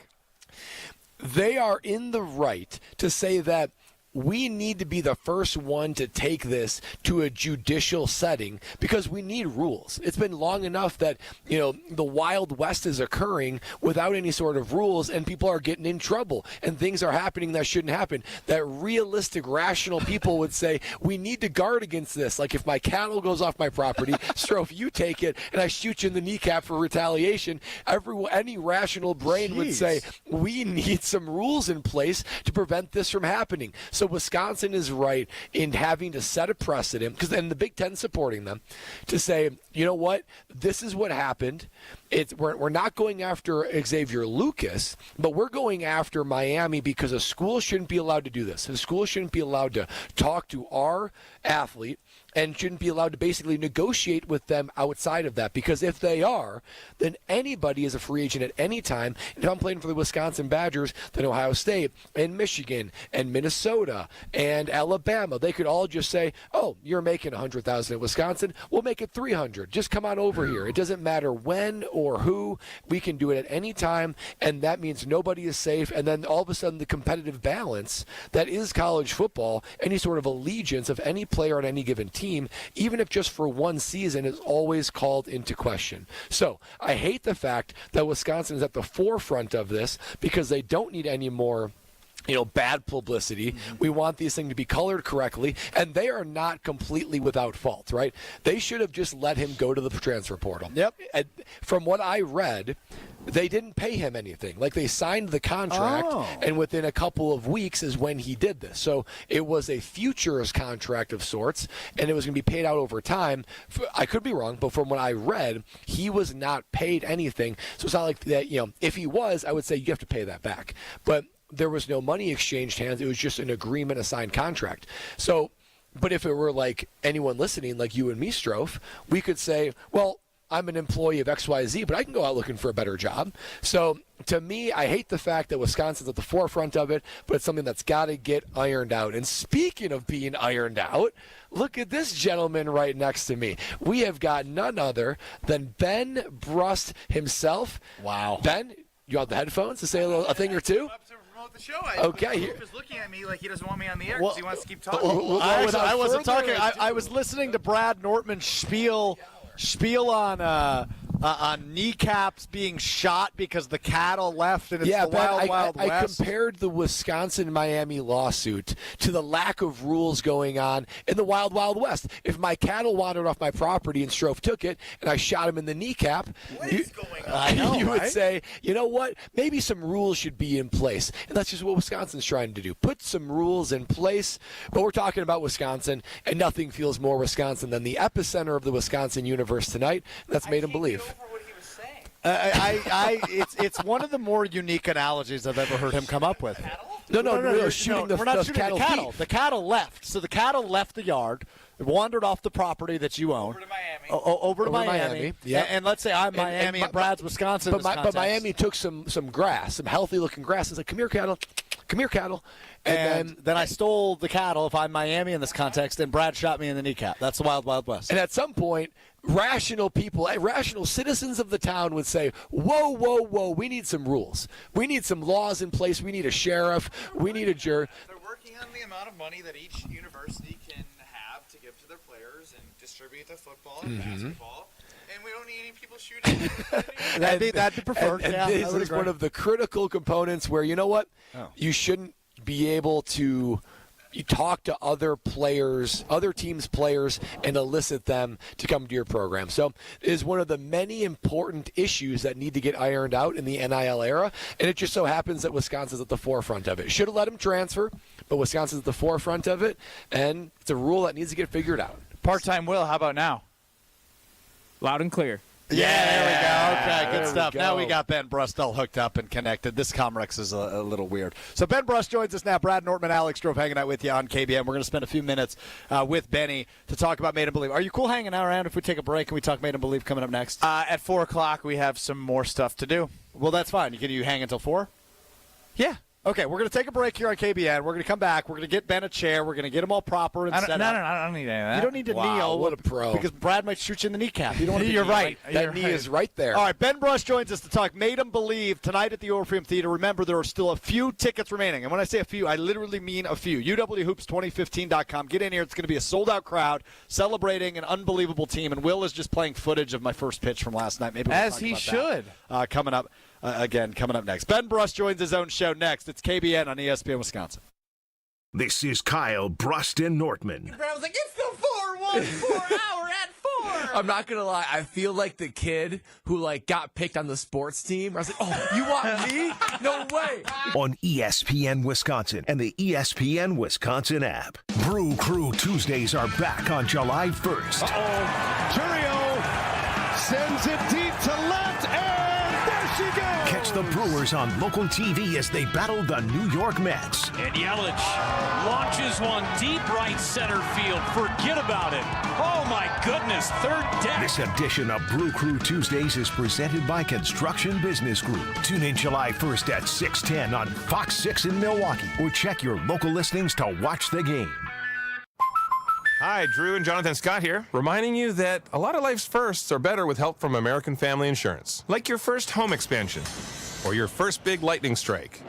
They are in the right to say that we need to be the first one to take this to a judicial setting because we need rules. It's been long enough that, the Wild West is occurring without any sort of rules and people are getting in trouble and things are happening that shouldn't happen. That realistic, rational people would say, we need to guard against this. Like if my cattle goes off my property, Strofe, you take it and I shoot you in the kneecap for retaliation. Any rational brain would say, we need some rules in place to prevent this from happening. So Wisconsin is right in having to set a precedent, because then the Big Ten supporting them, to say, you know what, this is what happened. We're not going after Xavier Lucas, but we're going after Miami because a school shouldn't be allowed to do this. A school shouldn't be allowed to talk to our athlete and shouldn't be allowed to basically negotiate with them outside of that. Because if they are, then anybody is a free agent at any time. And if I'm playing for the Wisconsin Badgers, then Ohio State and Michigan and Minnesota and Alabama, they could all just say, oh, you're making $100,000 at Wisconsin, we'll make it $300,000. Just come on over here. It doesn't matter when or who. We can do it at any time, and that means nobody is safe. And then all of a sudden the competitive balance that is college football, any sort of allegiance of any player on any given team, even if just for one season, is always called into question. So I hate the fact that Wisconsin is at the forefront of this because they don't need any more bad publicity. We want these things to be colored correctly, and they are not completely without fault, right? They should have just let him go to the transfer portal. Yep. And from what I read, they didn't pay him anything. Like, they signed the contract, and within a couple of weeks is when he did this. So it was a futures contract of sorts, and it was going to be paid out over time. I could be wrong, but from what I read, he was not paid anything. So it's not like that, if he was, I would say you have to pay that back. But there was no money exchanged hands. It was just an agreement, a signed contract. So, but if it were like anyone listening, like you and me, Strofe, we could say, well, I'm an employee of XYZ, but I can go out looking for a better job. So to me, I hate the fact that Wisconsin's at the forefront of it, but it's something that's got to get ironed out. And speaking of being ironed out, look at this gentleman right next to me. We have got none other than Ben Brust himself. Wow. Ben, you want the headphones to say a thing or two? The show. Okay. He was looking at me like he doesn't want me on the air because he wants to keep talking. I wasn't talking. I was listening to Brad Nortman spiel on kneecaps being shot because the cattle left, and it's the Wild West. I compared the Wisconsin-Miami lawsuit to the lack of rules going on in the Wild West. If my cattle wandered off my property and Strofe took it, and I shot him in the kneecap, you would say, you know what? Maybe some rules should be in place. And that's just what Wisconsin's trying to do. Put some rules in place. But we're talking about Wisconsin, and nothing feels more Wisconsin than the epicenter of the Wisconsin universe tonight. That's made him believe. It's one of the more unique analogies I've ever heard him come up with. No, we're not shooting the cattle. The cattle left. So the cattle left the yard, wandered off the property that you own. Over to Miami. Yeah. And let's say I'm Miami and Brad's Wisconsin. But Miami took some grass, some healthy-looking grass, and said, come here, cattle. Come here, cattle. And then I stole the cattle, if I'm Miami in this context, and Brad shot me in the kneecap. That's the Wild West. And at some point, rational people, rational citizens of the town would say, whoa, whoa, whoa, we need some rules. We need some laws in place. We need a sheriff. We need a jury. They're working on the amount of money that each university can have to give to their players and distribute to football and basketball. And we don't need any people shooting. That'd be preferred. And yeah, this is one of the critical components where, you know what? You shouldn't be able to talk to other players, other teams' players, and elicit them to come to your program. So it is one of the many important issues that need to get ironed out in the NIL era, and it just so happens that Wisconsin's at the forefront of it. Should have let him transfer, but Wisconsin's at the forefront of it, and it's a rule that needs to get figured out. Part-time Will, how about now? Loud and clear. Yeah, there we go. Okay, good stuff. Now we got Ben Brust all hooked up and connected. This Comrex is a little weird. So Ben Brust joins us now. Brad Nortman, Alex Drove hanging out with you on KBN. We're going to spend a few minutes with Benny to talk about Made and Believe. Are you cool hanging out around if we take a break and we talk Made and Believe coming up next? At 4 o'clock, we have some more stuff to do. Well, that's fine. Can you hang until 4? Yeah. Okay, we're going to take a break here on KBN. We're going to come back. We're going to get Ben a chair. We're going to get him all proper and set up. No, I don't need any of that. You don't need to kneel. What a pro. Because Brad might shoot you in the kneecap. You don't want to You're right. That knee is right there. All right, Ben Brust joins us to talk Made 'em Believe tonight at the Orpheum Theater. Remember, there are still a few tickets remaining. And when I say a few, I literally mean a few. UWHoops2015.com. Get in here. It's going to be a sold-out crowd celebrating an unbelievable team. And Will is just playing footage of my first pitch from last night. Maybe we'll As talk he about should. that, coming up. Coming up next. Ben Brust joins his own show next. It's KBN on ESPN Wisconsin. This is Kyle Brust and Nortman. I was like, it's the 4-1-4 hour at 4. I'm not gonna lie, I feel like the kid who got picked on the sports team. I was like, oh, you want me? No way. On ESPN Wisconsin and the ESPN Wisconsin app. Brew Crew Tuesdays are back on July 1st. Curio sends it deep to left, and there she goes. Catch the Brewers on local TV as they battle the New York Mets. And Yelich launches one deep right center field. Forget about it. Oh, my goodness. Third deck. This edition of Brew Crew Tuesdays is presented by Construction Business Group. Tune in July 1st at 6:10 on Fox 6 in Milwaukee, or check your local listings to watch the game. Hi, Drew and Jonathan Scott here, reminding you that a lot of life's firsts are better with help from American Family Insurance. Like your first home expansion or your first big lightning strike.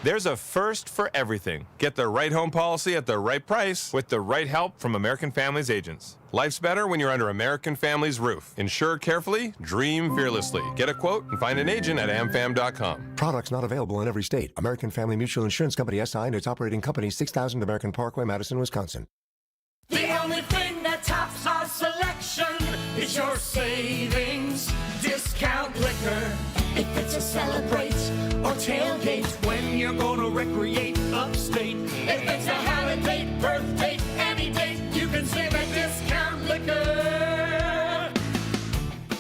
There's a first for everything. Get the right home policy at the right price with the right help from American Family's agents. Life's better when you're under American Family's roof. Insure carefully, dream fearlessly. Get a quote and find an agent at amfam.com. Products not available in every state. American Family Mutual Insurance Company SI and its operating company 6000 American Parkway, Madison, Wisconsin. The only thing that tops our selection is your savings. Discount liquor. If it's a celebrate or tailgate, when you're gonna recreate upstate. If it's a holiday, birthday, any date, you can save at Discount Liquor.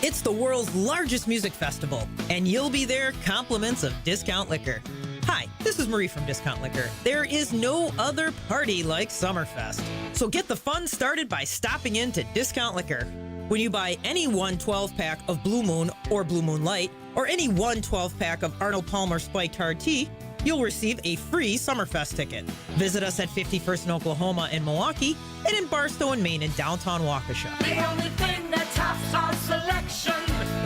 It's the world's largest music festival, and you'll be there compliments of Discount Liquor. Hi, this is Marie from Discount Liquor. There is no other party like Summerfest. So get the fun started by stopping in to Discount Liquor. When you buy any one 12-pack of Blue Moon or Blue Moon Light, or any one 12-pack of Arnold Palmer Spiked Hard Tea, you'll receive a free Summerfest ticket. Visit us at 51st in Oklahoma and Milwaukee, and in Barstow and Maine in downtown Waukesha. The only thing that tops our selection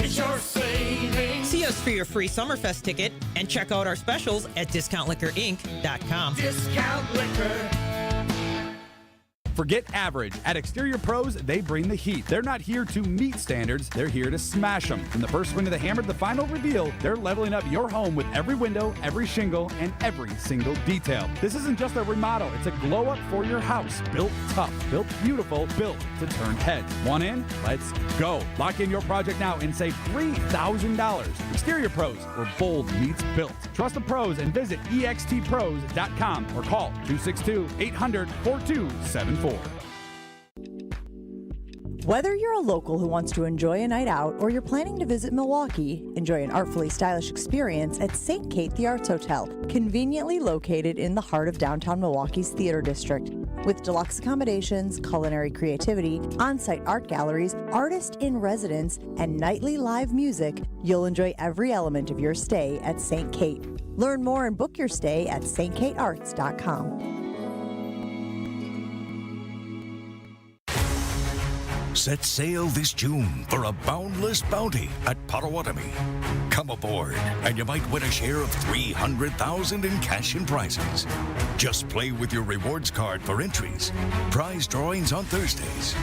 is your savings. See us for your free Summerfest ticket and check out our specials at discountliquorinc.com. Discount Liquor. Forget average. At Exterior Pros, they bring the heat. They're not here to meet standards, they're here to smash them. From the first swing of the hammer to the final reveal, they're leveling up your home with every window, every shingle, and every single detail. This isn't just a remodel, it's a glow up for your house. Built tough, built beautiful, built to turn heads. Want in? Let's go. Lock in your project now and save $3,000. Exterior Pros, where bold meets built. Trust the pros and visit extpros.com or call 262-800-4274. Whether you're a local who wants to enjoy a night out or you're planning to visit Milwaukee, enjoy an artfully stylish experience at St. Kate the Arts Hotel, conveniently located in the heart of downtown Milwaukee's Theater District. With deluxe accommodations, culinary creativity, on-site art galleries, artist in residence, and nightly live music, you'll enjoy every element of your stay at St. Kate. Learn more and book your stay at stkatearts.com. Set sail this June for a boundless bounty at Potawatomi. Come aboard, and you might win a share of $300,000 in cash and prizes. Just play with your rewards card for entries. Prize drawings on Thursdays.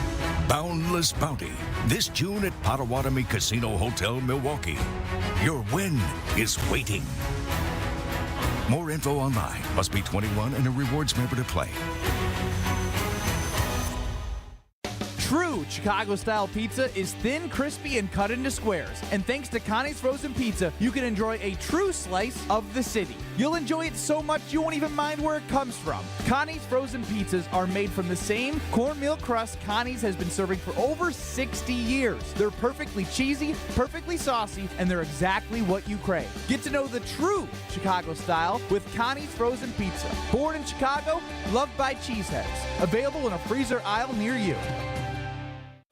Boundless Bounty this June at Potawatomi Casino Hotel, Milwaukee. Your win is waiting. More info online. Must be 21 and a rewards member to play. True Chicago-style pizza is thin, crispy, and cut into squares. And thanks to Connie's Frozen Pizza, you can enjoy a true slice of the city. You'll enjoy it so much you won't even mind where it comes from. Connie's Frozen Pizzas are made from the same cornmeal crust Connie's has been serving for over 60 years. They're perfectly cheesy, perfectly saucy, and they're exactly what you crave. Get to know the true Chicago style with Connie's Frozen Pizza. Born in Chicago, loved by cheeseheads. Available in a freezer aisle near you.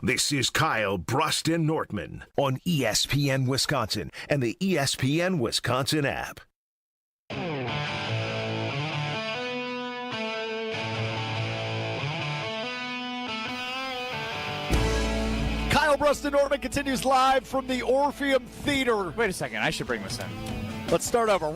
This is Kyle, Brust, and Nortman on ESPN Wisconsin and the ESPN Wisconsin app. Kyle, Brust, and Nortman continues live from the Orpheum Theater. Wait a second, I should bring this in. Let's start over.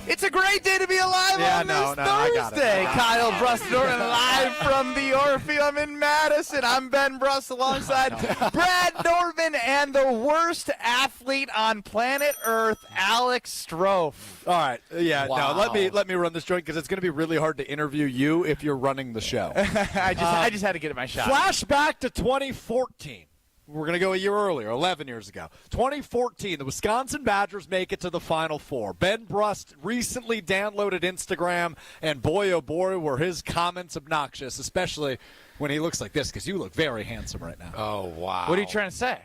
It's a great day to be alive on this Thursday. Kyle Brust Norton live from the Orpheum in Madison. I'm Ben Brust alongside Brad Norman and the worst athlete on planet Earth, Alex Strofe. All right. Yeah, no, let me run this joint because it's going to be really hard to interview you if you're running the show. I just had to get it my shot. Flashback to 2014. We're going to go a year earlier, 11 years ago. 2014, the Wisconsin Badgers make it to the Final Four. Ben Brust recently downloaded Instagram, and boy, oh boy, were his comments obnoxious, especially when he looks like this, because you look very handsome right now. Oh, wow. What are you trying to say?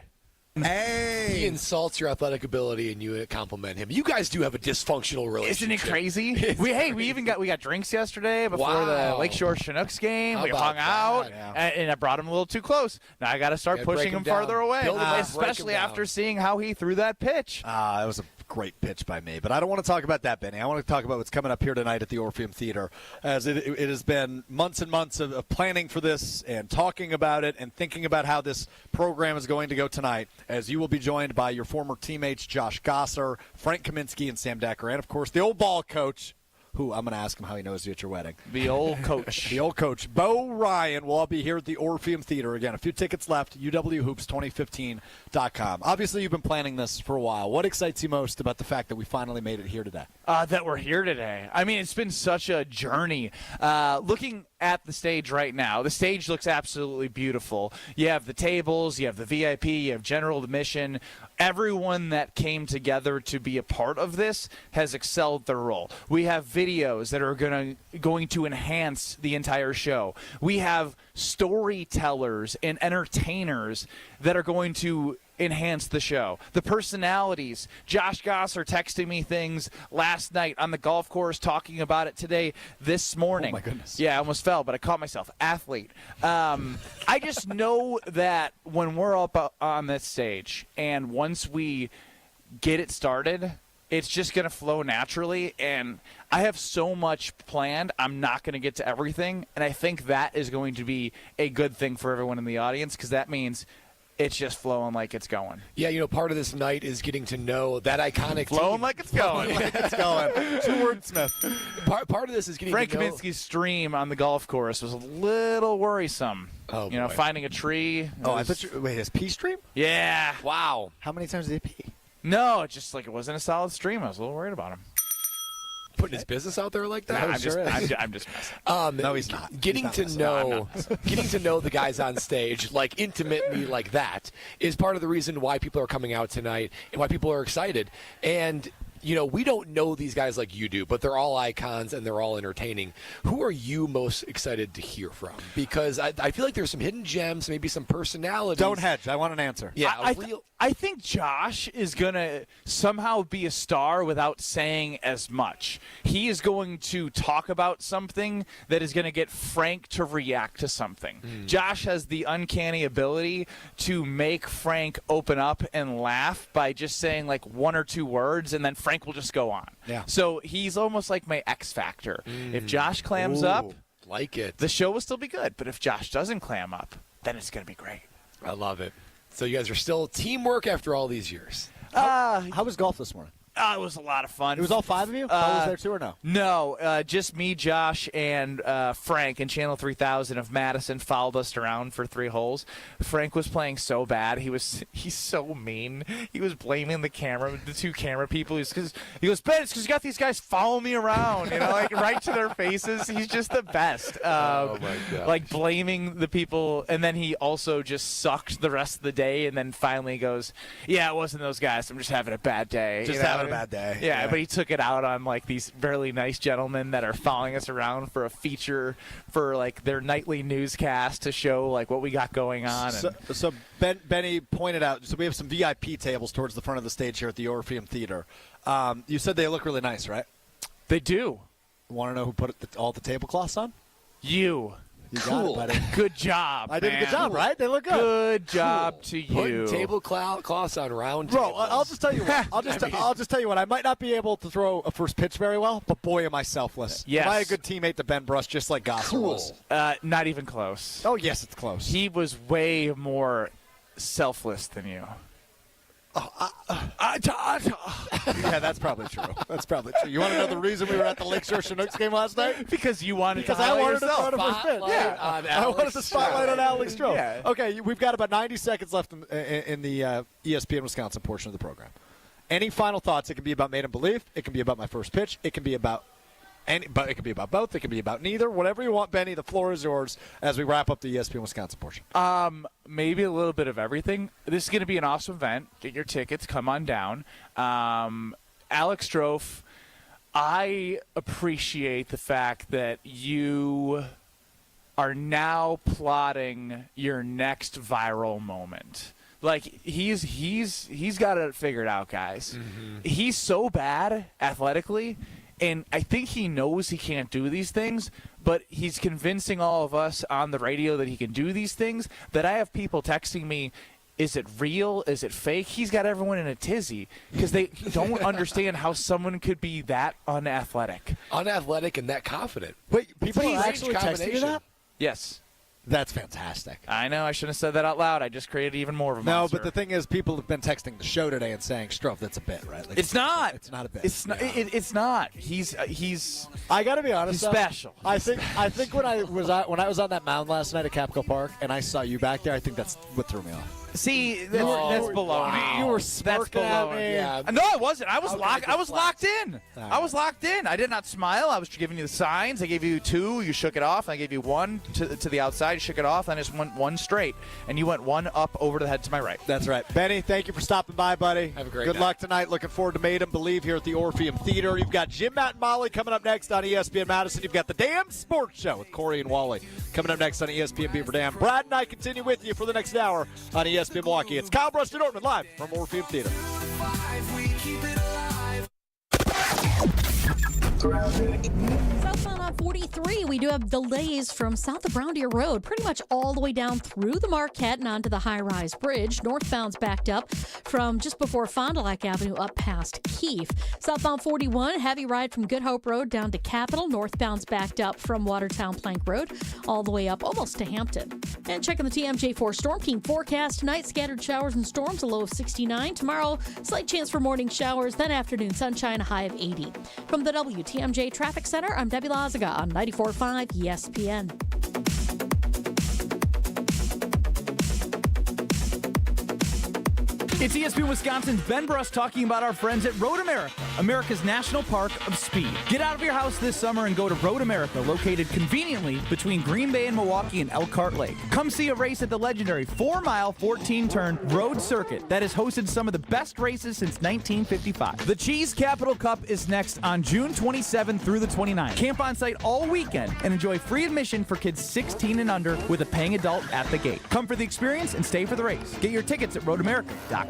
Hey. He insults your athletic ability, and you compliment him. You guys do have a dysfunctional relationship. Isn't it crazy? we got drinks yesterday before the Lakeshore Chinooks game. We hung out, and I brought him a little too close. Now I got to start pushing him farther away, especially after seeing how he threw that pitch. It was a great pitch by me, but I don't want to talk about that, Benny. I want to talk about what's coming up here tonight at the Orpheum Theater, as it has been months and months of planning for this and talking about it and thinking about how this program is going to go tonight, as you will be joined by your former teammates Josh Gosser, Frank Kaminsky, and Sam Decker, and, of course, the old ball coach, who I'm going to ask him how he knows you at your wedding. The old coach. The old coach. Bo Ryan will all be here at the Orpheum Theater. Again, a few tickets left, uwhoops2015.com. Obviously, you've been planning this for a while. What excites you most about the fact that we finally made it here today? That we're here today. I mean, it's been such a journey. Looking at the stage right now, the stage looks absolutely beautiful. You have the tables, you have the VIP, you have general admission. Everyone that came together to be a part of this has excelled their role. We have videos that are going to enhance the entire show. We have storytellers and entertainers that are going to enhance the show. The personalities. Josh Gosser texting me things last night on the golf course, talking about it today, this morning. Oh, my goodness. Yeah, I almost fell, but I caught myself. Athlete. I just know that when we're up on this stage and once we get it started, it's just going to flow naturally, and I have so much planned. I'm not going to get to everything, and I think that is going to be a good thing for everyone in the audience, because that means it's just flowing like it's going. Yeah, part of this night is getting to know that iconic flowing team. Like it's going. Like it's going. Two-wordsmith. Part of this is getting Frank to know. Kaminsky's stream on the golf course was a little worrisome. Oh, boy. Finding a tree. I thought his pee stream? Yeah. Wow. How many times did he pee? No, it just it wasn't a solid stream. I was a little worried about him. Putting his business out there like that? I'm just messing. No, he's not. Getting to know the guys on stage, intimately like that, is part of the reason why people are coming out tonight and why people are excited. And we don't know these guys like you do, but they're all icons and they're all entertaining. Who are you most excited to hear from? Because I feel like there's some hidden gems, maybe some personalities. Don't hedge. I want an answer. Yeah, I think Josh is going to somehow be a star without saying as much. He is going to talk about something that is going to get Frank to react to something. Josh has the uncanny ability to make Frank open up and laugh by just saying one or two words, and then Frank will just go on. Yeah. So he's almost like my X factor. If Josh clams up, like it, the show will still be good. But if Josh doesn't clam up, then it's going to be great. I love it. So you guys are still teamwork after all these years. How was golf this morning? It was a lot of fun. It was all 5 of you? Paul was there too or no? No, just me, Josh, and Frank in Channel 3000 of Madison followed us around for 3 holes. Frank was playing so bad. He's so mean. He was blaming the 2 camera people. He goes, Ben, it's because you got these guys following me around, like right to their faces. He's just the best. Oh, my God. Like blaming the people, and then he also just sucked the rest of the day, and then finally goes, yeah, it wasn't those guys. I'm just having a bad day. Just having a bad day. Yeah, but he took it out on like these really nice gentlemen that are following us around for a feature for like their nightly newscast to show like what we got going on. So Benny pointed out, so we have some VIP tables towards the front of the stage here at the Orpheum Theater. You said they look really nice, right? They do. Want to know who put all the tablecloths on? You got it, buddy. Good job. I did a good job, right? They look good. Good job to you. Putting tablecloths on round Bro, tables. I'll just tell you what. I'll just tell you what. I might not be able to throw a first pitch very well, but boy, am I selfless. Yes. Am I a good teammate to Ben Brust, just like Gosser was? Not even close. Oh, yes, it's close. He was way more selfless than you. Yeah, that's probably true. That's probably true. You want to know the reason we were at the Lakeshore Chinooks game last night? Because you wanted because to I wanted yourself. to throw the first pitch. Yeah, I wanted the spotlight on Alex Stroh. Yeah. Okay, we've got about 90 seconds left in the ESPN Wisconsin portion of the program. Any final thoughts? It can be about Made in Belief. It can be about my first pitch. It can be about but it can be about both. It can be about neither. Whatever you want, Benny. The floor is yours as we wrap up the ESPN Wisconsin portion. Maybe a little bit of everything. This is going to be an awesome event. Get your tickets. Come on down. Alex Stroh, I appreciate the fact that you are now plotting your next viral moment. Like he's got it figured out, guys. Mm-hmm. He's so bad athletically. And I think he knows he can't do these things, but he's convincing all of us on the radio that he can do these things, that I have people texting me, is it real? Is it fake? He's got everyone in a tizzy because they don't understand how someone could be that unathletic. Unathletic and that confident. Wait, people are actually texting you that? Yes. That's fantastic. I know. I shouldn't have said that out loud. I just created even more of a monster. No, but the thing is, people have been texting the show today and saying, Stroh, that's a bit, right? Like, it's not. It's not a bit. It's not. It's not. He's. I got to be honest. He's special. I think when I was on that mound last night at Capco Park and I saw you back there, I think that's what threw me off. See, that's baloney. Wow. You were smirking at me. Yeah. No, I wasn't. I was locked. I was locked in. Right. I was locked in. I did not smile. I was giving you the signs. I gave you 2. You shook it off. I gave you 1 to the outside. You shook it off. And I just went 1 straight. And you went 1 up over the head to my right. That's right. Benny, thank you for stopping by, buddy. Have a great Good night. luck tonight. Looking forward to Made 'em Believe here at the Orpheum Theater. You've got Jim, Matt, and Molly coming up next on ESPN Madison. You've got the Damn Sports Show with Corey and Wally coming up next on ESPN Beaver Dam. Brad and I continue with you for the next hour on ESPN Milwaukee. It's Kyle Brust and Nortman live from Orpheum Theater. Southbound on 43, we do have delays from south of Brown Deer Road, pretty much all the way down through the Marquette and onto the high-rise bridge. Northbound's backed up from just before Fond du Lac Avenue up past Keefe. Southbound 41, heavy ride from Good Hope Road down to Capitol. Northbound's backed up from Watertown Plank Road all the way up almost to Hampton. And checking the TMJ4 Storm King forecast tonight, scattered showers and storms, a low of 69. Tomorrow, slight chance for morning showers, then afternoon sunshine, a high of 80. From the WTMJ Traffic Center, I'm Debbie Lazaga on 94.5 ESPN. It's ESPN Wisconsin's Ben Brust talking about our friends at Road America, America's National Park of Speed. Get out of your house this summer and go to Road America, located conveniently between Green Bay and Milwaukee and Elkhart Lake. Come see a race at the legendary 4-mile, 14-turn Road Circuit that has hosted some of the best races since 1955. The Cheese Capital Cup is next on June 27th through the 29th. Camp on site all weekend and enjoy free admission for kids 16 and under with a paying adult at the gate. Come for the experience and stay for the race. Get your tickets at roadamerica.com.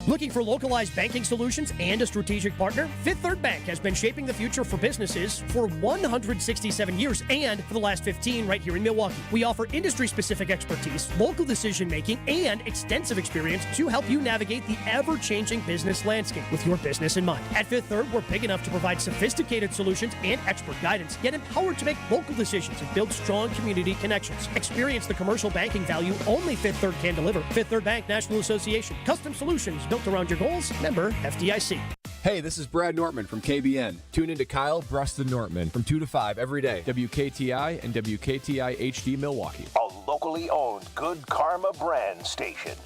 Looking for localized banking solutions and a strategic partner? Fifth Third Bank has been shaping the future for businesses for 167 years and for the last 15 right here in Milwaukee. We offer industry-specific expertise, local decision-making, and extensive experience to help you navigate the ever-changing business landscape with your business in mind. At Fifth Third, we're big enough to provide sophisticated solutions and expert guidance, yet empowered to make local decisions and build strong community connections. Experience the commercial banking value only Fifth Third can deliver. Fifth Third Bank National Association. Custom solutions built around your goals. Member FDIC. Hey, this is Brad Nortman from KBN. Tune in to Kyle, Brust, and Nortman from 2 to 5 every day. WKTI and WKTI HD Milwaukee. A locally owned Good Karma brand station.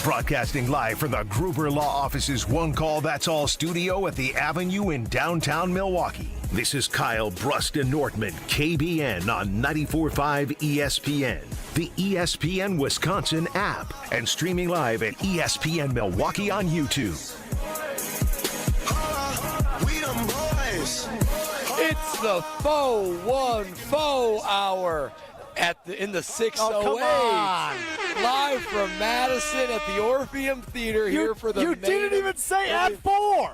Broadcasting live from the Gruber Law Office's One Call That's All studio at the Avenue in downtown Milwaukee. This is Kyle, Brust, and Nortman, KBN on 94.5 ESPN, the ESPN Wisconsin app, and streaming live at ESPN Milwaukee on YouTube. It's the Faux Hour in the 608. Live from Madison at the Orpheum Theater here for the You didn't even say at 4.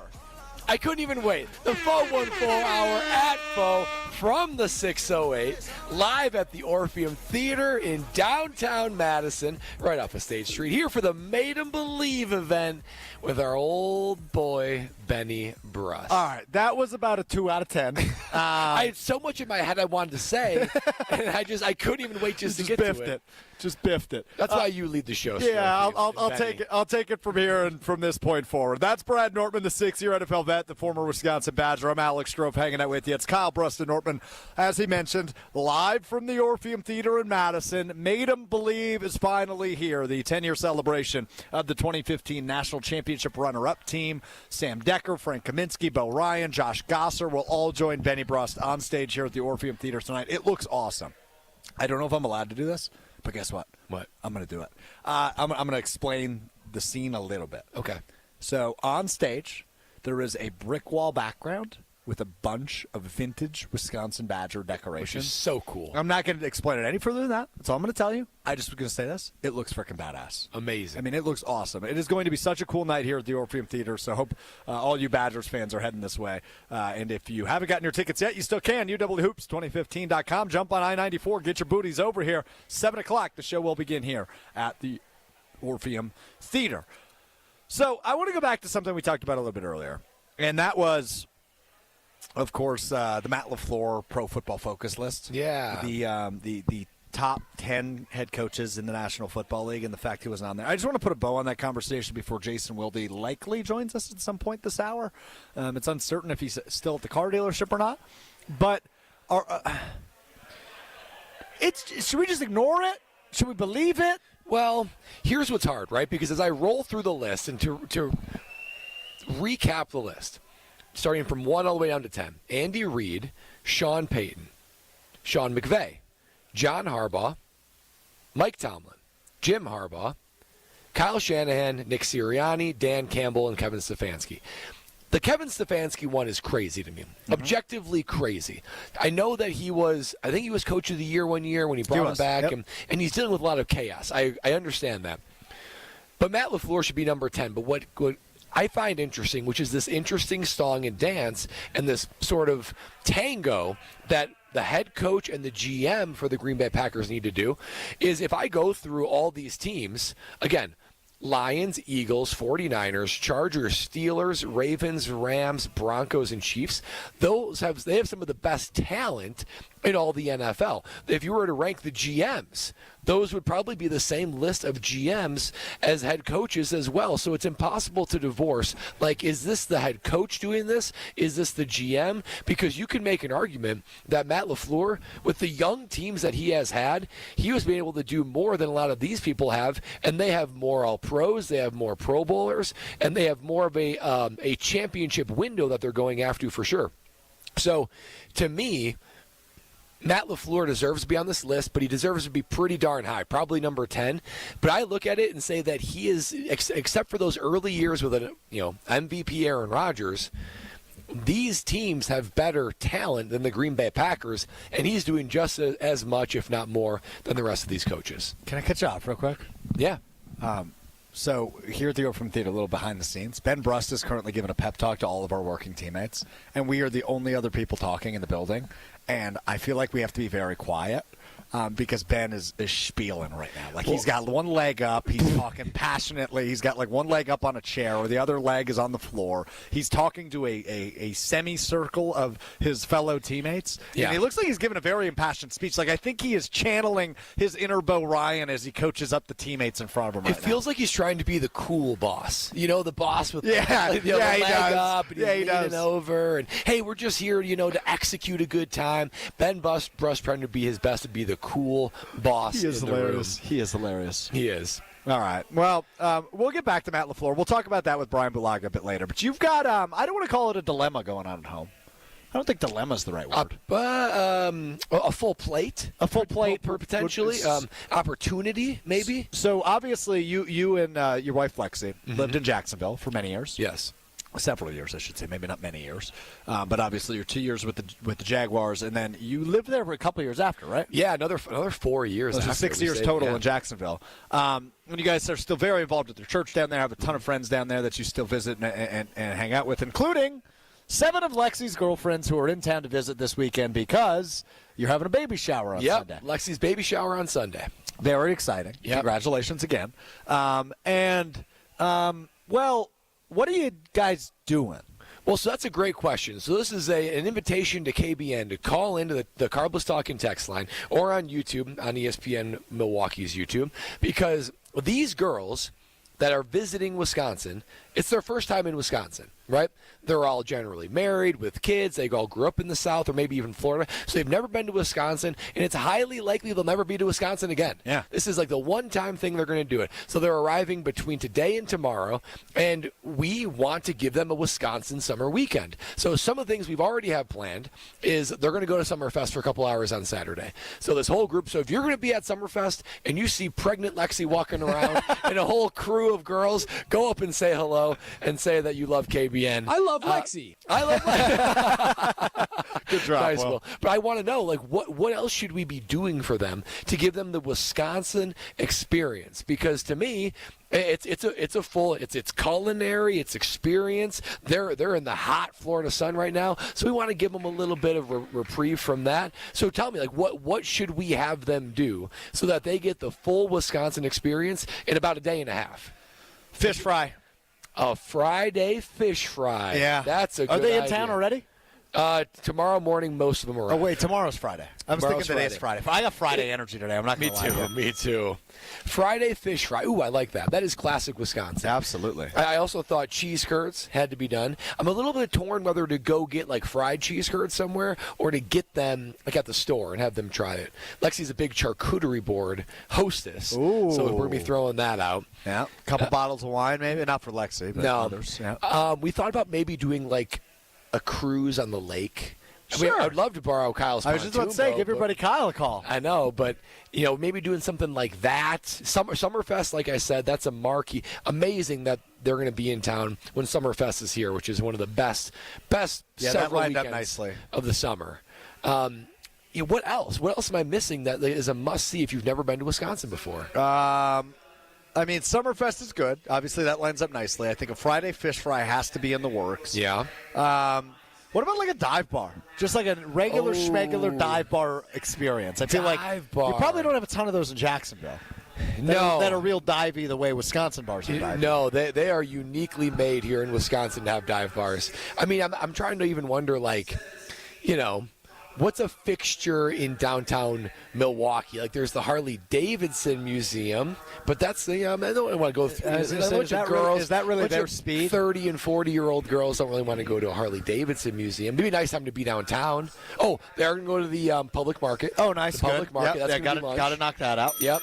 I couldn't even wait. The Faux Hour at Faux from the 608, live at the Orpheum Theater in downtown Madison, right off of State Street, here for the Made 'em Believe event with our old boy, Benny Brust. All right, that was about a 2 out of 10. I had so much in my head I wanted to say, and I couldn't even wait to get to it. Just biffed it. That's why you lead the show. Yeah, I'll take it. I'll take it from here and from this point forward. That's Brad Nortman, the 6-year NFL vet, the former Wisconsin Badger. I'm Alex Strofe hanging out with you. It's Kyle Brust and Nortman, as he mentioned, live from the Orpheum Theater in Madison. Made 'em Believe is finally here. The 10-year celebration of the 2015 National Championship runner-up team. Sam Decker, Frank Kaminsky, Bo Ryan, Josh Gosser will all join Benny Brust on stage here at the Orpheum Theater tonight. It looks awesome. I don't know if I'm allowed to do this, but guess what? What? I'm going to do it. I'm going to explain the scene a little bit. Okay. So on stage, there is a brick wall background with a bunch of vintage Wisconsin Badger decorations. Which is so cool. I'm not going to explain it any further than that. That's all I'm going to tell you. I just was going to say this. It looks freaking badass. Amazing. I mean, it looks awesome. It is going to be such a cool night here at the Orpheum Theater, so hope all you Badgers fans are heading this way. And if you haven't gotten your tickets yet, you still can. UWHoops2015.com. Jump on I-94. Get your booties over here. 7 o'clock, the show will begin here at the Orpheum Theater. So I want to go back to something we talked about a little bit earlier, and that was, of course, the Matt Lafleur Pro Football Focus list. Yeah. The top 10 head coaches in the National Football League, and the fact he wasn't on there. I just want to put a bow on that conversation before Jason Wilde likely joins us at some point this hour. It's uncertain if he's still at the car dealership or not. But should we just ignore it? Should we believe it? Well, here's what's hard, right? Because as I roll through the list, and to recap the list, starting from 1 all the way down to 10, Andy Reid, Sean Payton, Sean McVay, John Harbaugh, Mike Tomlin, Jim Harbaugh, Kyle Shanahan, Nick Sirianni, Dan Campbell, and Kevin Stefanski. The Kevin Stefanski one is crazy to me. Mm-hmm. Objectively crazy. I know that I think he was coach of the year one year when he brought him back, yep. and he's dealing with a lot of chaos. I understand that. But Matt LaFleur should be number 10. But what I find interesting, which is this interesting song and dance and this sort of tango that the head coach and the GM for the Green Bay Packers need to do, is if I go through all these teams, again, Lions, Eagles, 49ers, Chargers, Steelers, Ravens, Rams, Broncos, and Chiefs, they have some of the best talent in all the NFL. If you were to rank the GMs, those would probably be the same list of GMs as head coaches as well. So it's impossible to divorce. Like, is this the head coach doing this? Is this the GM? Because you can make an argument that Matt LaFleur, with the young teams that he has had, he was being able to do more than a lot of these people have, and they have more All-Pros, they have more Pro Bowlers, and they have more of a championship window that they're going after for sure. So, to me, Matt LaFleur deserves to be on this list, but he deserves to be pretty darn high, probably number 10. But I look at it and say that he is, except for those early years with MVP Aaron Rodgers, these teams have better talent than the Green Bay Packers, and he's doing just as much, if not more, than the rest of these coaches. Can I cut you off real quick? Yeah. So here at the Open Theater, a little behind the scenes, Ben Brust is currently giving a pep talk to all of our working teammates, and we are the only other people talking in the building, and I feel like we have to be very quiet. Because Ben is spieling right now. Like, he's got one leg up. He's talking passionately. He's got, like, one leg up on a chair, or the other leg is on the floor. He's talking to a semicircle of his fellow teammates. Yeah. And he looks like he's giving a very impassioned speech. Like, I think he is channeling his inner Bo Ryan as he coaches up the teammates in front of him It feels like he's trying to be the cool boss. You know, the boss with the leg he does. up and he's he leaning does. over. And, hey, we're just here, to execute a good time. Ben Brust trying to be his best to be the cool boss. He is in the hilarious. room. He is hilarious. He is. All right. Well, we'll get back to Matt Lafleur. We'll talk about that with Brian Bulaga a bit later. But you've got, I don't want to call it a dilemma going on at home. I don't think dilemma is the right word. A full plate. A full plate. Potentially. Opportunity, maybe. So, obviously, you and your wife, Lexi, lived in Jacksonville for many years. Yes. Several years, I should say, maybe not many years, but obviously you're 2 years with the Jaguars, and then you lived there for a couple years after, right? Yeah, another 4 years. So 6 years total in Jacksonville. And you guys are still very involved with your church down there. Have a ton of friends down there that you still visit and hang out with, including 7 of Lexi's girlfriends who are in town to visit this weekend because you're having a baby shower on Sunday. Lexi's baby shower on Sunday. Very exciting. Yep. Congratulations again. What are you guys doing? Well, so that's a great question. So this is an invitation to KBN to call into the Carbless Talking text line or on YouTube, on ESPN Milwaukee's YouTube, because these girls that are visiting Wisconsin, it's their first time in Wisconsin, right? They're all generally married with kids. They all grew up in the South or maybe even Florida. So they've never been to Wisconsin, and it's highly likely they'll never be to Wisconsin again. Yeah. This is like the one-time thing they're going to do it. So they're arriving between today and tomorrow, and we want to give them a Wisconsin summer weekend. So some of the things we've already have planned is they're going to go to Summerfest for a couple hours on Saturday. So this whole group, so if you're going to be at Summerfest and you see pregnant Lexi walking around and a whole crew of girls, go up and say hello and say that you love KBN. I love Lexi. I love Lexi. Good job. Nice, Will. Will. But I want to know, what else should we be doing for them to give them the Wisconsin experience? Because to me, it's a full culinary, it's experience. They're in the hot Florida sun right now, so we want to give them a little bit of reprieve from that. So tell me, what should we have them do so that they get the full Wisconsin experience in about a day and a half? Fish fry. A Friday fish fry. Yeah. That's a good Are they in idea. town already? Tomorrow morning, most of them are. Oh, wait, tomorrow's Friday. I was thinking today's Friday. I got Friday energy today. I'm not going to lie to you. Me too. Friday fish fry. Ooh, I like that. That is classic Wisconsin. Absolutely. I also thought cheese curds had to be done. I'm a little bit torn whether to go get fried cheese curds somewhere or to get them at the store and have them try it. Lexi's a big charcuterie board hostess, Ooh. so we're going to be throwing that out. Yeah, a couple bottles of wine maybe. Not for Lexi, but No. others. Yeah. We thought about maybe doing a cruise on the lake. Sure. I'd love to borrow Kyle's I was just about to say, give everybody Kyle a call. I know, but maybe doing something like that. Summerfest, like I said, that's a marquee. Amazing that they're going to be in town when Summerfest is here, which is one of the best several lined up weekends nicely. of the summer. What else? What else am I missing that is a must-see if you've never been to Wisconsin before? Summerfest is good. Obviously, that lines up nicely. I think a Friday fish fry has to be in the works. Yeah. What about a dive bar? Just like a regular schmegular dive bar experience. I feel like bar. you probably don't have a ton of those in Jacksonville. That are real divey the way Wisconsin bars are divey. No, they are uniquely made here in Wisconsin to have dive bars. I mean, I'm trying to even wonder, what's a fixture in downtown Milwaukee? There's the Harley-Davidson Museum, but that's I don't want to go through. Is that really their speed? 30 and 40-year-old girls don't really want to go to a Harley-Davidson museum. Maybe a nice time to be downtown. Oh, they're going to go to the public market. Oh, nice. The public market. Yep, That's got to knock that out. Yep.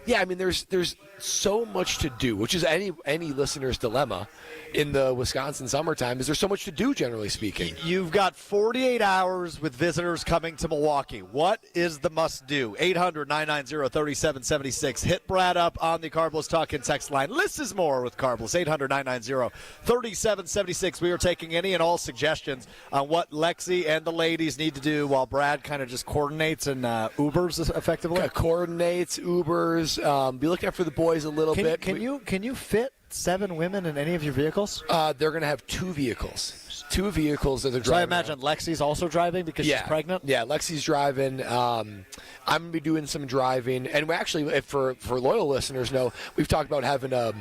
There's so much to do, which is any listener's dilemma in the Wisconsin summertime. Is there so much to do, generally speaking? You've got 48 hours with visitors coming to Milwaukee. What is the must-do? 800-990-3776. Hit Brad up on the Carbless Talking text line. Less is more with Carbless. 800-990-3776. We are taking any and all suggestions on what Lexi and the ladies need to do while Brad kind of just coordinates and Ubers effectively. Coordinates, Ubers. Be looking out for the boys. boys a little bit. Can you fit 7 women in any of your vehicles? They're going to have 2 vehicles. 2 vehicles that they're driving. So I imagine Lexi's also driving because she's pregnant? Yeah, Lexi's driving. I'm going to be doing some driving. And we actually, if for loyal listeners know, we've talked about having a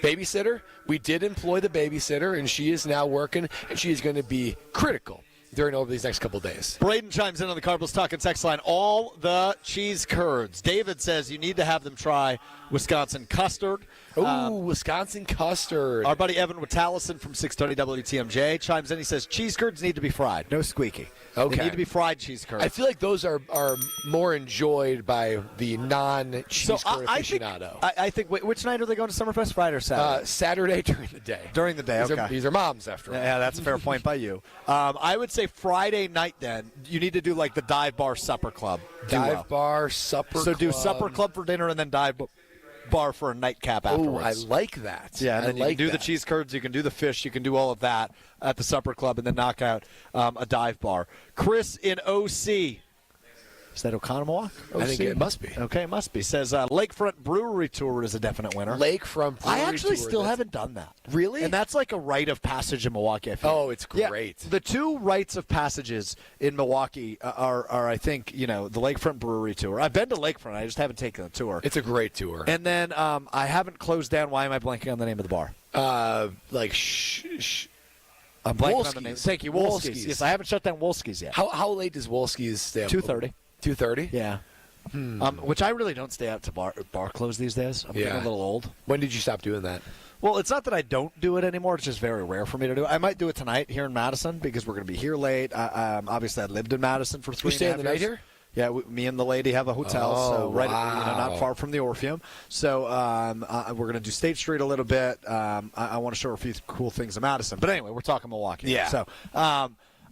babysitter. We did employ the babysitter, and she is now working, and she is going to be critical over these next couple of days. Braden chimes in on the Cardinals Talking text line. All the cheese curds. David says you need to have them try Wisconsin custard. Wisconsin custard. Our buddy Evan Witalison from 630 WTMJ chimes in. He says cheese curds need to be fried. No squeaky. Okay. They need to be fried cheese curds. I feel like those are more enjoyed by the non-cheese curd aficionado. I think which night are they going to Summerfest, Friday or Saturday? Saturday during the day. During the day, okay. These are moms, after all. Yeah, that's a fair point by you. I would say Friday night then, you need to do like the dive bar supper club. Dive bar supper club. So do supper club for dinner and then dive bar for a nightcap afterwards. I like that. Yeah, and then you can do the cheese curds, you can do the fish, you can do all of that at the supper club and then knock out a dive bar. Chris in OC. Is that Oconomowoc? I think it must be. Okay, it must be. Says Lakefront Brewery Tour is a definite winner. Lakefront Brewery I actually Tour, still haven't done that. Really? And that's like a rite of passage in Milwaukee, I feel. Oh, it's great. Yeah, the 2 rites of passages in Milwaukee are I think, the Lakefront Brewery Tour. I've been to Lakefront. I just haven't taken the tour. It's a great tour. And then I haven't closed down. Why am I blanking on the name of the bar? I'm blanking on the name. Thank you, Wolski's. Yes, I haven't shut down Wolski's yet. How late does Wolski's stay up? 2:30. 2:30? Yeah. Which I really don't stay out to bar close these days. I'm getting a little old. When did you stop doing that? Well, it's not that I don't do it anymore. It's just very rare for me to do it. I might do it tonight here in Madison because we're going to be here late. Obviously, I lived in Madison for 3.5 years. You staying the night here? Yeah, me and the lady have a hotel, so right, not far from the Orpheum. So we're going to do State Street a little bit. I want to show her a few cool things in Madison. But anyway, we're talking Milwaukee. Yeah. So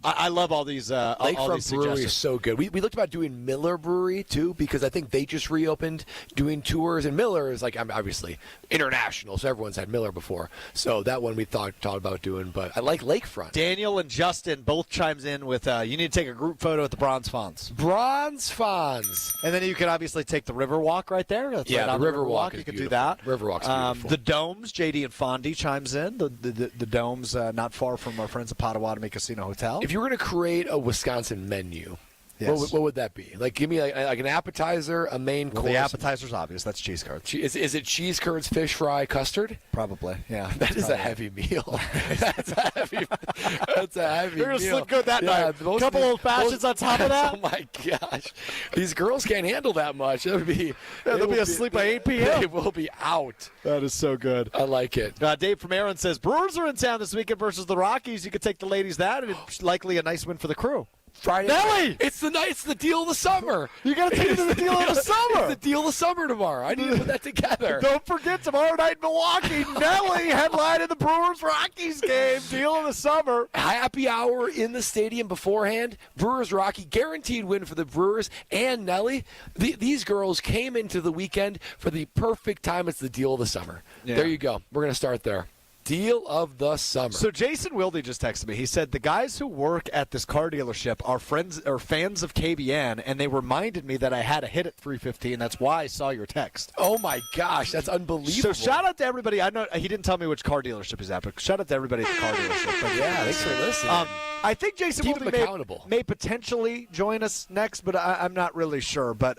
I love all these Lakefront Brewery is so good. We looked about doing Miller Brewery, too, because I think they just reopened doing tours. And Miller is, obviously international, so everyone's had Miller before. So that one we thought about doing. But I like Lakefront. Daniel and Justin both chimes in with, you need to take a group photo at the Bronze Fonz. Bronze Fonz. And then you can obviously take the River Walk right there. That's yeah, right the on River Walk. You could do that. River Walk's beautiful. The Domes, JD and Fondy chimes in. The Domes, not far from our friends at Potawatomi Casino Hotel. If you were going to create a Wisconsin menu, what would that be? Give me like an appetizer, a main course. The appetizer's obvious. That's cheese curds. Is it cheese curds, fish fry, custard? Probably, yeah. That is a heavy meal. That's a heavy meal. You're going to slip good that night. A couple old fashions on top of that? Oh, my gosh. These girls can't handle that much. They'll be asleep by 8 p.m. They will be out. That is so good. I like it. Dave from Aaron says, Brewers are in town this weekend versus the Rockies. You could take the ladies that, and it's likely a nice win for the crew. Friday. Nelly! It's the deal of the summer. You got to take it to the deal of the summer. It's the deal of the summer tomorrow. I need to put that together. Don't forget tomorrow night in Milwaukee, Nelly headlining the Brewers-Rockies game. Deal of the summer. Happy hour in the stadium beforehand. Brewers-Rocky, guaranteed win for the Brewers and Nelly. These girls came into the weekend for the perfect time. It's the deal of the summer. Yeah. There you go. We're going to start there. Deal of the summer. So Jason Wilde just texted me. He said the guys who work at this car dealership are fans of KBN, and they reminded me that I had a hit at 3:15. That's why I saw your text. Oh my gosh, that's unbelievable. So shout out to everybody. I know he didn't tell me which car dealership he's at, but shout out to everybody at the car dealership. But yeah, thanks for listening. I think Jason Wilde may potentially join us next, but I'm not really sure. But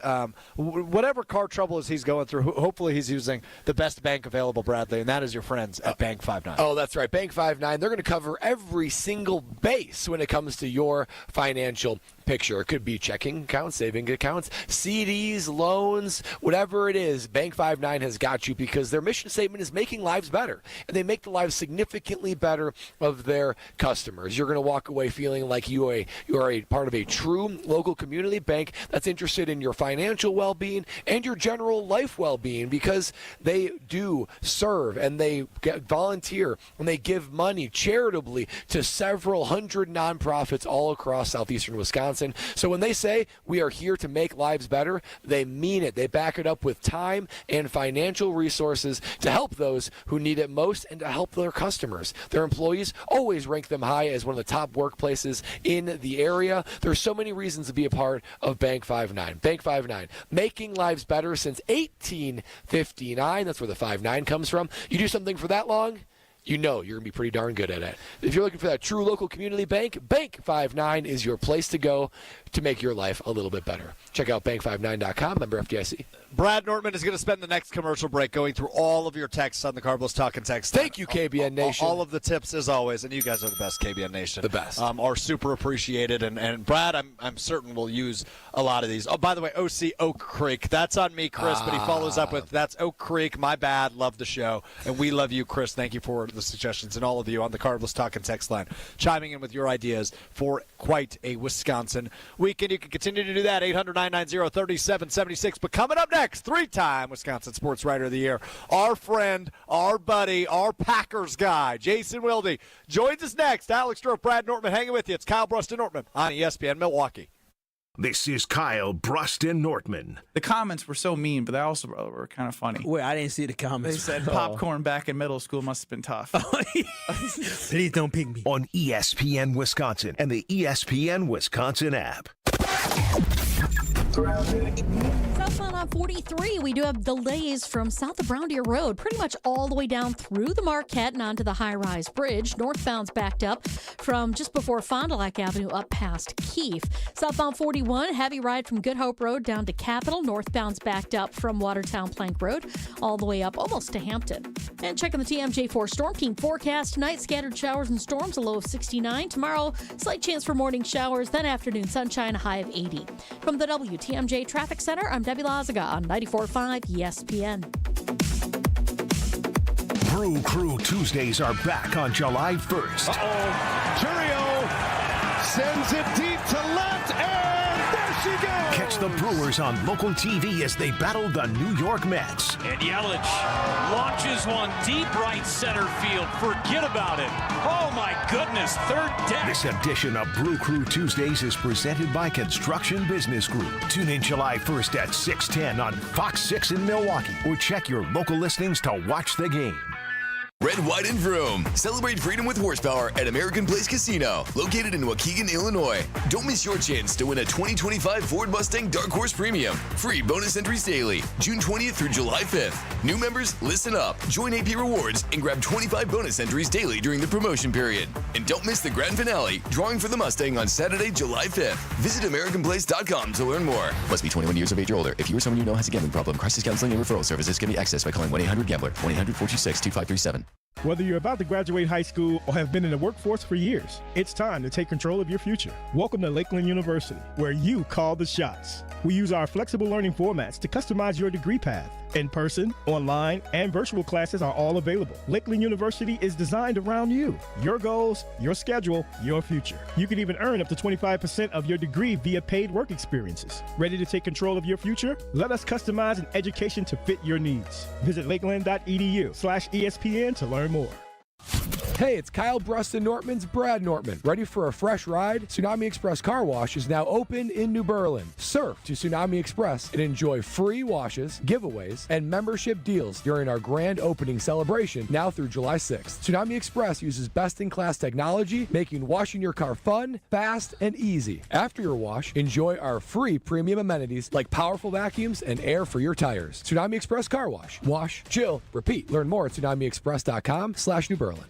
whatever car troubles he's going through, hopefully he's using the best bank available, Bradley, and that is your friends at Bank 5-9. Oh, that's right. Bank 5-9. They're going to cover every single base when it comes to your financial picture. It could be checking accounts, saving accounts, CDs, loans, whatever it is. Bank 5-9 has got you because their mission statement is making lives better, and they make the lives significantly better of their customers. You're going to walk away feeling like you are a part of a true local community bank that's interested in your financial well-being and your general life well-being, because they do serve and they volunteer and they give money charitably to several hundred nonprofits all across southeastern Wisconsin. So when they say we are here to make lives better, they mean it. They back it up with time and financial resources to help those who need it most and to help their customers. Their employees always rank them high as one of the top workplaces in the area. There's so many reasons to be a part of Bank 5-9. Bank 5-9, making lives better since 1859. That's where the 5-9 comes from. You do something for that long, you know you're going to be pretty darn good at it. If you're looking for that true local community bank, Bank 5-9 is your place to go to make your life a little bit better. Check out bank59.com, member FDIC. Brad Nortman is going to spend the next commercial break going through all of your texts on the Carbos Talking text. Thank you, KBN Nation. All of the tips, as always, and you guys are the best, KBN Nation. The best. Are super appreciated, and Brad, I'm certain will use a lot of these. Oh, by the way, OC Oak Creek. That's on me, Chris, but he follows up with, that's Oak Creek. My bad. Love the show. And we love you, Chris. Thank you for the suggestions, and all of you on the Carbos Talking text line chiming in with your ideas for quite a Wisconsin weekend. You can continue to do that, 800-990-3776. But coming up next, three-time Wisconsin Sports Writer of the Year, our friend, our buddy, our Packers guy, Jason Wilde, joins us next. Alex Stroh, Brad Nortman hanging with you. It's Kyle Brust and Nortman on ESPN Milwaukee. This is Kyle Brust and Nortman. The comments were so mean, but they also were kind of funny. Wait, I didn't see the comments. They said popcorn back in middle school must have been tough. Please don't pick me. On ESPN Wisconsin and the ESPN Wisconsin app. Southbound on 43, we do have delays from south of Brown Deer Road, pretty much all the way down through the Marquette and onto the high-rise bridge. Northbound's backed up from just before Fond du Lac Avenue up past Keefe. Southbound 41, heavy ride from Good Hope Road down to Capitol. Northbound's backed up from Watertown Plank Road all the way up almost to Hampton. And checking the TMJ4 Storm Team forecast tonight, scattered showers and storms, a low of 69. Tomorrow, slight chance for morning showers, then afternoon sunshine, a high of 80. From the WTMJ Traffic Center, I'm Debbie Lazaga on 94.5 ESPN. Brew Crew Tuesdays are back on July 1st. Churio sends it deep to left, and there she goes. Catch the Brewers on local TV as they battle the New York Mets. And Yelich launches one deep right center field. Forget about it. Oh, my goodness. Third deck. This edition of Brew Crew Tuesdays is presented by Construction Business Group. Tune in July 1st at 6:10 on Fox 6 in Milwaukee, or check your local listings to watch the game. Red, white, and vroom. Celebrate freedom with horsepower at American Place Casino, located in Waukegan, Illinois. Don't miss your chance to win a 2025 Ford Mustang Dark Horse Premium. Free bonus entries daily, June 20th through July 5th. New members, listen up. Join AP Rewards and grab 25 bonus entries daily during the promotion period. And don't miss the grand finale, drawing for the Mustang on Saturday, July 5th. Visit AmericanPlace.com to learn more. Must be 21 years of age or older. If you or someone you know has a gambling problem, crisis counseling and referral services can be accessed by calling 1-800-GAMBLER, 1-800-426-2537. Whether you're about to graduate high school or have been in the workforce for years, it's time to take control of your future. Welcome to Lakeland University, where you call the shots. We use our flexible learning formats to customize your degree path. In-person, online, and virtual classes are all available. Lakeland University is designed around you, your goals, your schedule, your future. You can even earn up to 25% of your degree via paid work experiences. Ready to take control of your future? Let us customize an education to fit your needs. Visit lakeland.edu/ESPN to learn more. Hey, it's Kyle Brust and Nortman's Brad Nortman. Ready for a fresh ride? Tsunami Express Car Wash is now open in New Berlin. Surf to Tsunami Express and enjoy free washes, giveaways, and membership deals during our grand opening celebration now through July 6th. Tsunami Express uses best-in-class technology, making washing your car fun, fast, and easy. After your wash, enjoy our free premium amenities like powerful vacuums and air for your tires. Tsunami Express Car Wash. Wash, chill, repeat. Learn more at tsunamiexpress.com/New Berlin.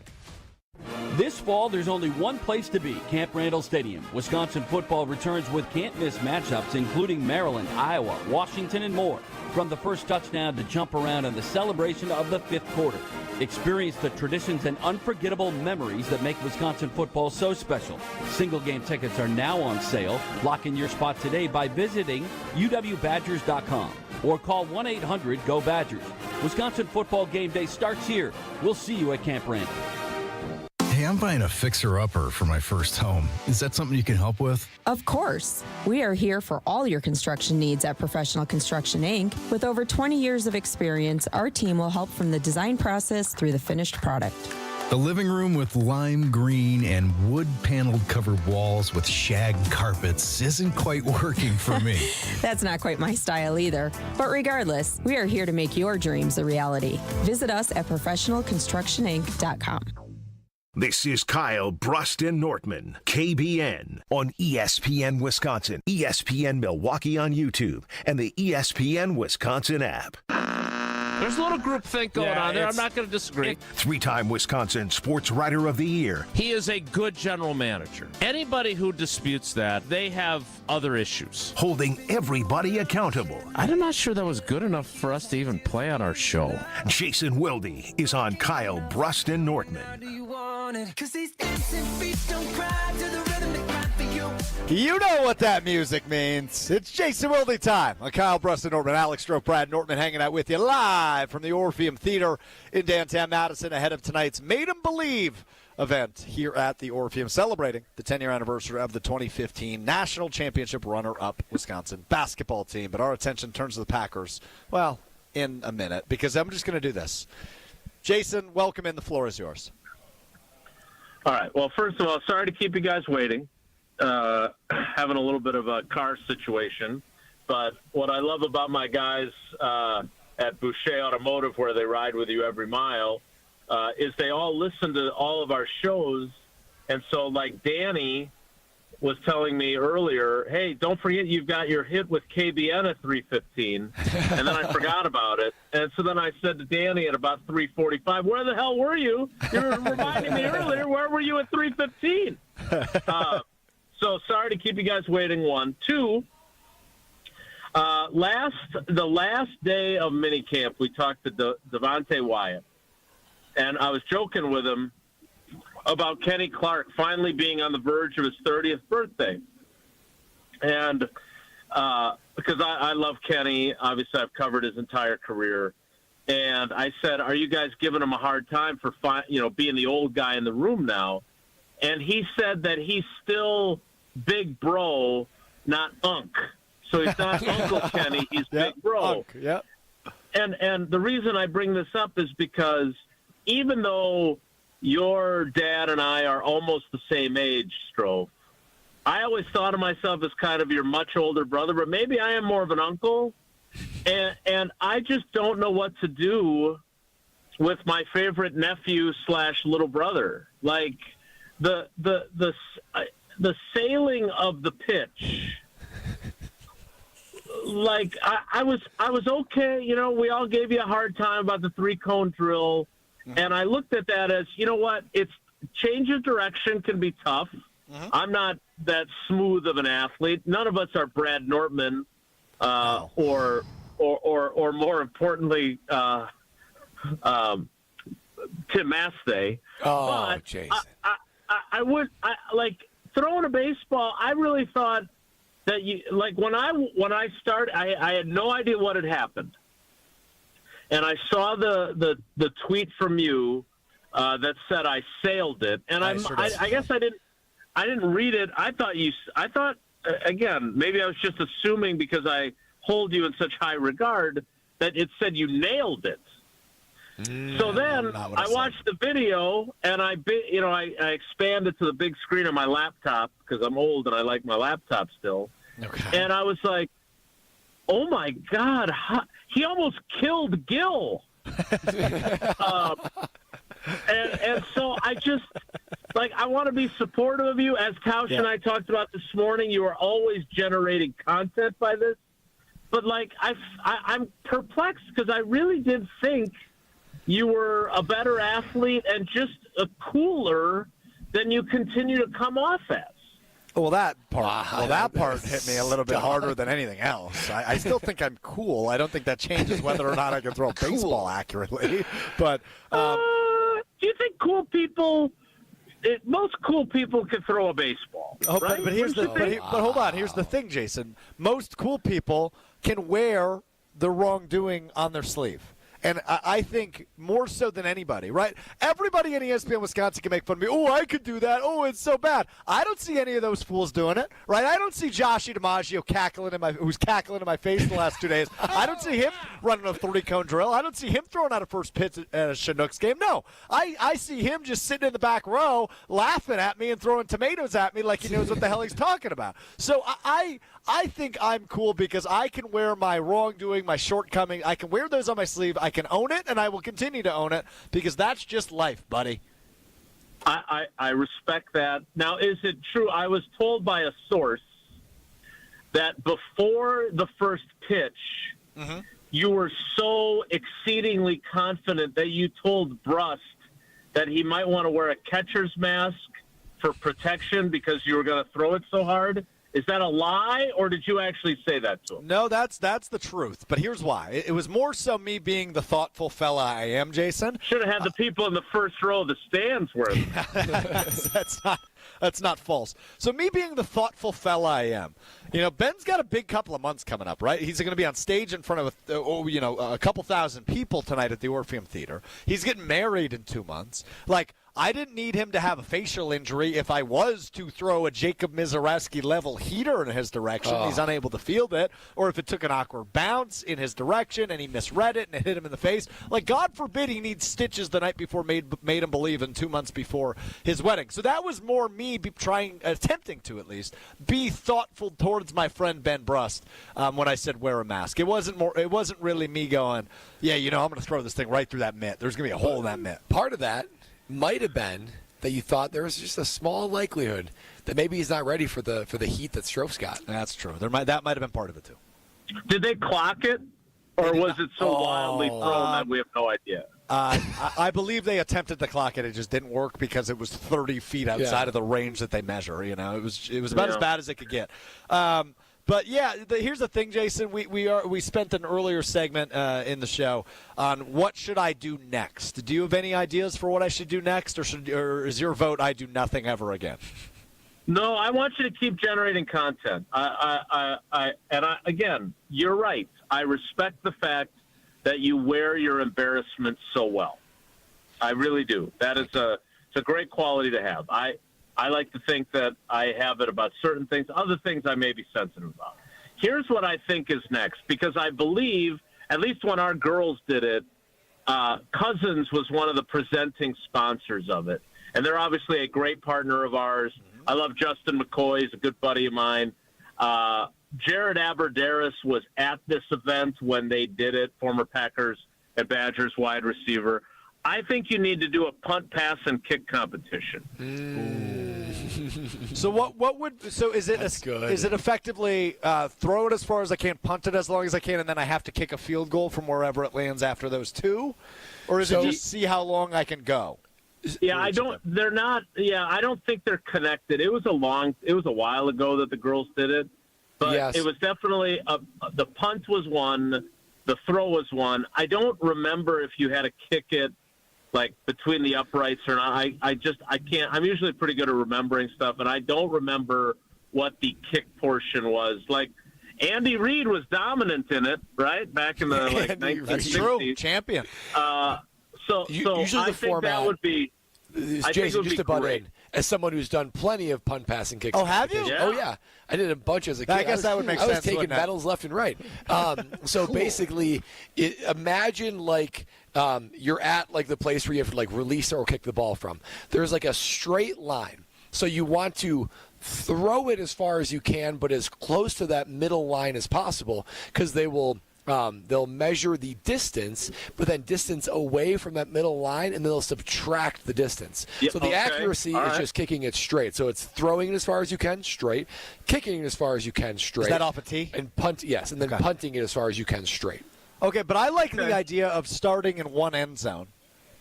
This fall, there's only one place to be, Camp Randall Stadium. Wisconsin football returns with can't-miss matchups, including Maryland, Iowa, Washington, and more. From the first touchdown to jump around and the celebration of the fifth quarter. Experience the traditions and unforgettable memories that make Wisconsin football so special. Single-game tickets are now on sale. Lock in your spot today by visiting uwbadgers.com or call 1-800-GO-BADGERS. Wisconsin football game day starts here. We'll see you at Camp Randall. Hey, I'm buying a fixer-upper for my first home. Is that something you can help with? Of course. We are here for all your construction needs at Professional Construction, Inc. With over 20 years of experience, our team will help from the design process through the finished product. The living room with lime green and wood-paneled covered walls with shag carpets isn't quite working for me. That's not quite my style either. But regardless, we are here to make your dreams a reality. Visit us at professionalconstructioninc.com. This is Kyle Brust and Nortman, KBN, on ESPN Wisconsin, ESPN Milwaukee on YouTube, and the ESPN Wisconsin app. There's a little groupthink going on there. I'm not going to disagree. Three-time Wisconsin Sports Writer of the Year. He is a good general manager. Anybody who disputes that, they have other issues. Holding everybody accountable. I'm not sure that was good enough for us to even play on our show. Jason Wilde is on Kyle Brust and Nortman. You know what that music means. It's Jason Wilde time on Kyle Brust and Nortman. Alex Stroh, Brad Nortman hanging out with you live from the Orpheum Theater in downtown Madison ahead of tonight's Made 'em Believe event here at the Orpheum, celebrating the 10-year anniversary of the 2015 National Championship runner-up Wisconsin basketball team. But our attention turns to the Packers, well, in a minute, because I'm just going to do this. Jason, welcome in. The floor is yours. All right. Well, first of all, sorry to keep you guys waiting. Having a little bit of a car situation. But what I love about my guys at Boucher Automotive, where they ride with you every mile, is they all listen to all of our shows. And so, like Danny was telling me earlier, hey, don't forget you've got your hit with KBN at 3:15. And then I forgot about it. And so then I said to Danny at about 3:45, where the hell were you? You were reminding me earlier, where were you at 3:15? So sorry to keep you guys waiting, one. Two, the last day of minicamp, we talked to Devontae Wyatt. And I was joking with him about Kenny Clark finally being on the verge of his 30th birthday. And because I love Kenny, obviously I've covered his entire career. And I said, are you guys giving him a hard time for being the old guy in the room now? And he said that he's still big bro, not unk. So he's not Uncle Kenny, he's big bro. Unk, yep. And the reason I bring this up is because even though your dad and I are almost the same age, Stroh, I always thought of myself as kind of your much older brother, but maybe I am more of an uncle. And I just don't know what to do with my favorite nephew / little brother. Like the sailing of the pitch. Like I was okay. We all gave you a hard time about the 3-cone drill. And I looked at that as, you know what, it's change of direction can be tough. Mm-hmm. I'm not that smooth of an athlete. None of us are Brad Nortman, or more importantly, Tim Masthay. Oh, but Jason. I would throwing a baseball. I really thought that when I started, I had no idea what had happened. And I saw the tweet from you that said I sailed it, and I guess I didn't read it. I thought again, maybe I was just assuming because I hold you in such high regard that it said you nailed it. So then I watched the video, and I expanded to the big screen on my laptop because I'm old and I like my laptop still. Okay. And I was like, oh my God, he almost killed Gil. And so I just, I want to be supportive of you. As Tausch and I talked about this morning, you are always generating content by this. But, I'm perplexed because I really did think you were a better athlete and just a cooler than you continue to come off as. Well, that part hit me a little bit harder than anything else. I still think I'm cool. I don't think that changes whether or not I can throw a baseball accurately. But do you think cool people? Most cool people can throw a baseball. Oh, right? but hold on. Here's the thing, Jason. Most cool people can wear the wrongdoing on their sleeve. And I think more so than anybody, right? Everybody in ESPN Wisconsin can make fun of me. Oh, I could do that. Oh, it's so bad. I don't see any of those fools doing it, right? I don't see Joshie DiMaggio who's cackling in my face the last 2 days. I don't see him running a 3-cone drill. I don't see him throwing out a first pitch at a Chinooks game. No, I see him just sitting in the back row laughing at me and throwing tomatoes at me like he knows what the hell he's talking about. So I think I'm cool because I can wear my wrongdoing, my shortcoming. I can wear those on my sleeve. I can own it, and I will continue to own it because that's just life, buddy. I respect that. Now, is it true? I was told by a source that before the first pitch, you were so exceedingly confident that you told Brust that he might want to wear a catcher's mask for protection because you were going to throw it so hard. Is that a lie, or did you actually say that to him? No, that's the truth. But here's why. It was more so me being the thoughtful fella I am, Jason. Should have had the people in the first row of the stands where That's not false. So me being the thoughtful fella I am, Ben's got a big couple of months coming up, right? He's going to be on stage in front of a couple thousand people tonight at the Orpheum Theater. He's getting married in 2 months. I didn't need him to have a facial injury if I was to throw a Jacob Misiorowski-level heater in his direction. He's unable to field it, or if it took an awkward bounce in his direction and he misread it and it hit him in the face. God forbid he needs stitches the night before made him believe in 2 months before his wedding. So that was more me attempting to at least, be thoughtful towards my friend Ben Brust when I said wear a mask. It wasn't really me going, I'm going to throw this thing right through that mitt. There's going to be a hole in that mitt. Part of that might have been that you thought there was just a small likelihood that maybe he's not ready for the heat that Stroh's got. That's true. That might have been part of it too. Did they clock it, or was it so wildly thrown that we have no idea? I believe they attempted to clock it. It just didn't work because it was 30 feet outside of the range that they measure. It was about as bad as it could get. But here's the thing, Jason. We spent an earlier segment in the show on what should I do next. Do you have any ideas for what I should do next, or is your vote I do nothing ever again? No, I want you to keep generating content. Again, you're right. I respect the fact that you wear your embarrassment so well. I really do. It's a great quality to have. I like to think that I have it about certain things. Other things I may be sensitive about. Here's what I think is next, because I believe, at least when our girls did it, Cousins was one of the presenting sponsors of it. And they're obviously a great partner of ours. I love Justin McCoy. He's a good buddy of mine. Jared Aberderis was at this event when they did it, former Packers and Badgers wide receiver. I think you need to do a punt, pass, and kick competition. So is it effectively throw it as far as I can, punt it as long as I can, and then I have to kick a field goal from wherever it lands after those two, or is it just see how long I can go? Yeah, I don't think they're connected. It was a while ago that the girls did it, but it was definitely the punt was one, the throw was one. I don't remember if you had to kick it between the uprights or not. I can't. I'm usually pretty good at remembering stuff, and I don't remember what the kick portion was. Andy Reid was dominant in it, right? Back in the 1960s. That's true. Champion. Usually I the think format that would be. Jason, just to butt in, as someone who's done plenty of punt, pass, and kicks. Oh, have you? Yeah. Oh, yeah. I did a bunch as a kid. I guess that would make sense. I was taking medals left and right. So basically, imagine you're at the place where you have to release or kick the ball from. There's a straight line. So you want to throw it as far as you can, but as close to that middle line as possible, because they'll measure the distance, but then distance away from that middle line, and they'll subtract the distance. Yep, so the accuracy is just kicking it straight. So it's throwing it as far as you can straight, kicking it as far as you can straight. Is that off a tee? And punting it as far as you can straight. Okay, but I like the idea of starting in one end zone,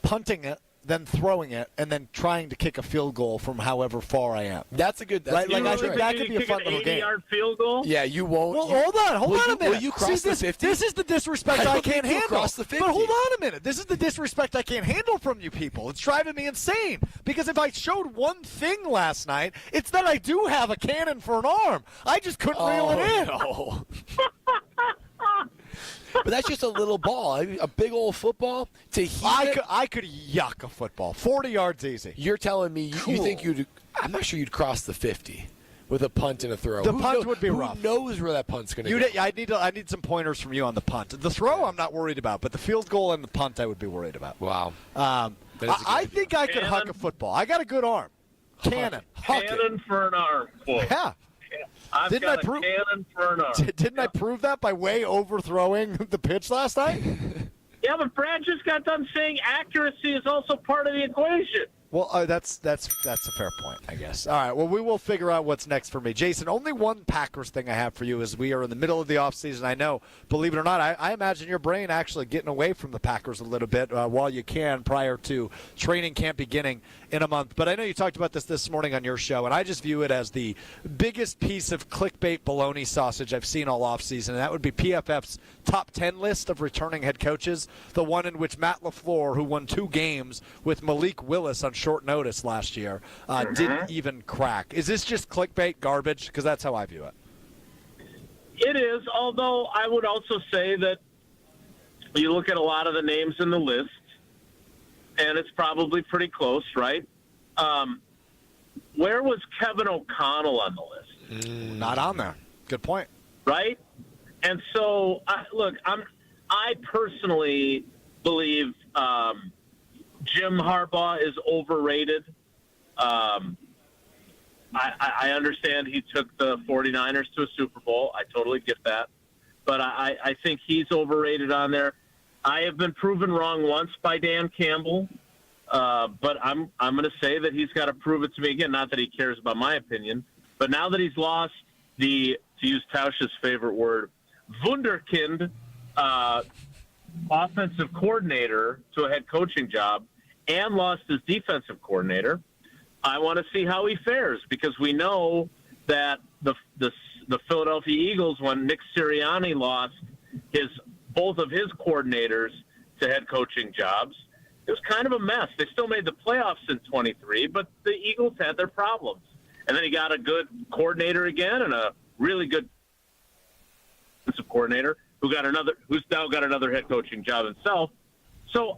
punting it, then throwing it, and then trying to kick a field goal from however far I am. That's a good. I think that could be a fun little game. 80-yard field goal? Yeah, you won't. Well, hold on a minute. Will you cross the 50? This is the disrespect I can't handle. Cross the 50. But hold on a minute. This is the disrespect I can't handle from you people. It's driving me insane. Because if I showed one thing last night, it's that I do have a cannon for an arm. I just couldn't reel it in. No. But that's just a little ball. A big old football to heat I could yuck a football. 40 yards easy. You're telling me you think I'm not sure you'd cross the 50 with a punt and a throw. The punt would be rough. Who knows where that punt's going to go? I need some pointers from you on the punt. The throw I'm not worried about, but the field goal and the punt I would be worried about. Wow. I think I could huck a football. I got a good arm. Cannon. Cannon for an arm. Boy. Yeah. Didn't I prove cannon for an arm. Didn't I prove that by way overthrowing the pitch last night? Yeah, but Brad just got done saying accuracy is also part of the equation. Well, that's a fair point, I guess. All right, well, we will figure out what's next for me. Jason, only one Packers thing I have for you is we are in the middle of the offseason. I know, believe it or not, I imagine your brain actually getting away from the Packers a little bit while you can prior to training camp beginning in a month. But I know you talked about this morning on your show, and I just view it as the biggest piece of clickbait bologna sausage I've seen all offseason, and that would be PFF's top 10 list of returning head coaches, the one in which Matt Lafleur, who won 2 games with Malik Willis on short notice last year, didn't even crack. Is this just clickbait garbage? Because that's how I view it. It is, although I would also say that you look at a lot of the names in the list, and it's probably pretty close, right? Where was Kevin O'Connell on the list? Not on there. Good point. Right? And so, I personally believe Jim Harbaugh is overrated. I understand he took the 49ers to a Super Bowl. I totally get that. But I think he's overrated on there. I have been proven wrong once by Dan Campbell, but I'm going to say that he's got to prove it to me again. Not that he cares about my opinion, but now that he's lost to use Tausch's favorite word, Wunderkind, offensive coordinator to a head coaching job, and lost his defensive coordinator, I want to see how he fares, because we know that the Philadelphia Eagles, when Nick Sirianni lost both of his coordinators to head coaching jobs, it was kind of a mess. They still made the playoffs in 23, but the Eagles had their problems. And then he got a good coordinator again and a really good defensive coordinator who's now got another head coaching job himself. So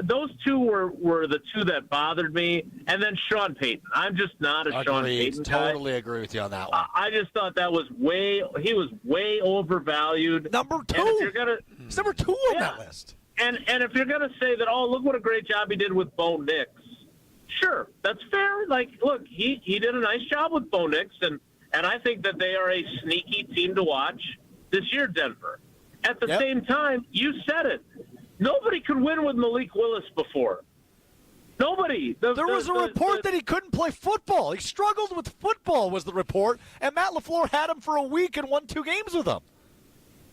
those two were the two that bothered me. And then Sean Payton. I'm just not a Sean Payton guy. Totally agree with you on that one. I just thought he was way overvalued. Number 2. He's number 2 on that list. And if you're going to say that, oh, look what a great job he did with Bo Nix, sure, that's fair. Like, look, he did a nice job with Bo Nix, and I think that they are a sneaky team to watch this year, Denver. At the same time, you said it. Nobody could win with Malik Willis before. Nobody. There was a report that he couldn't play football. He struggled with football, was the report, and Matt LaFleur had him for a week and won 2 games with him.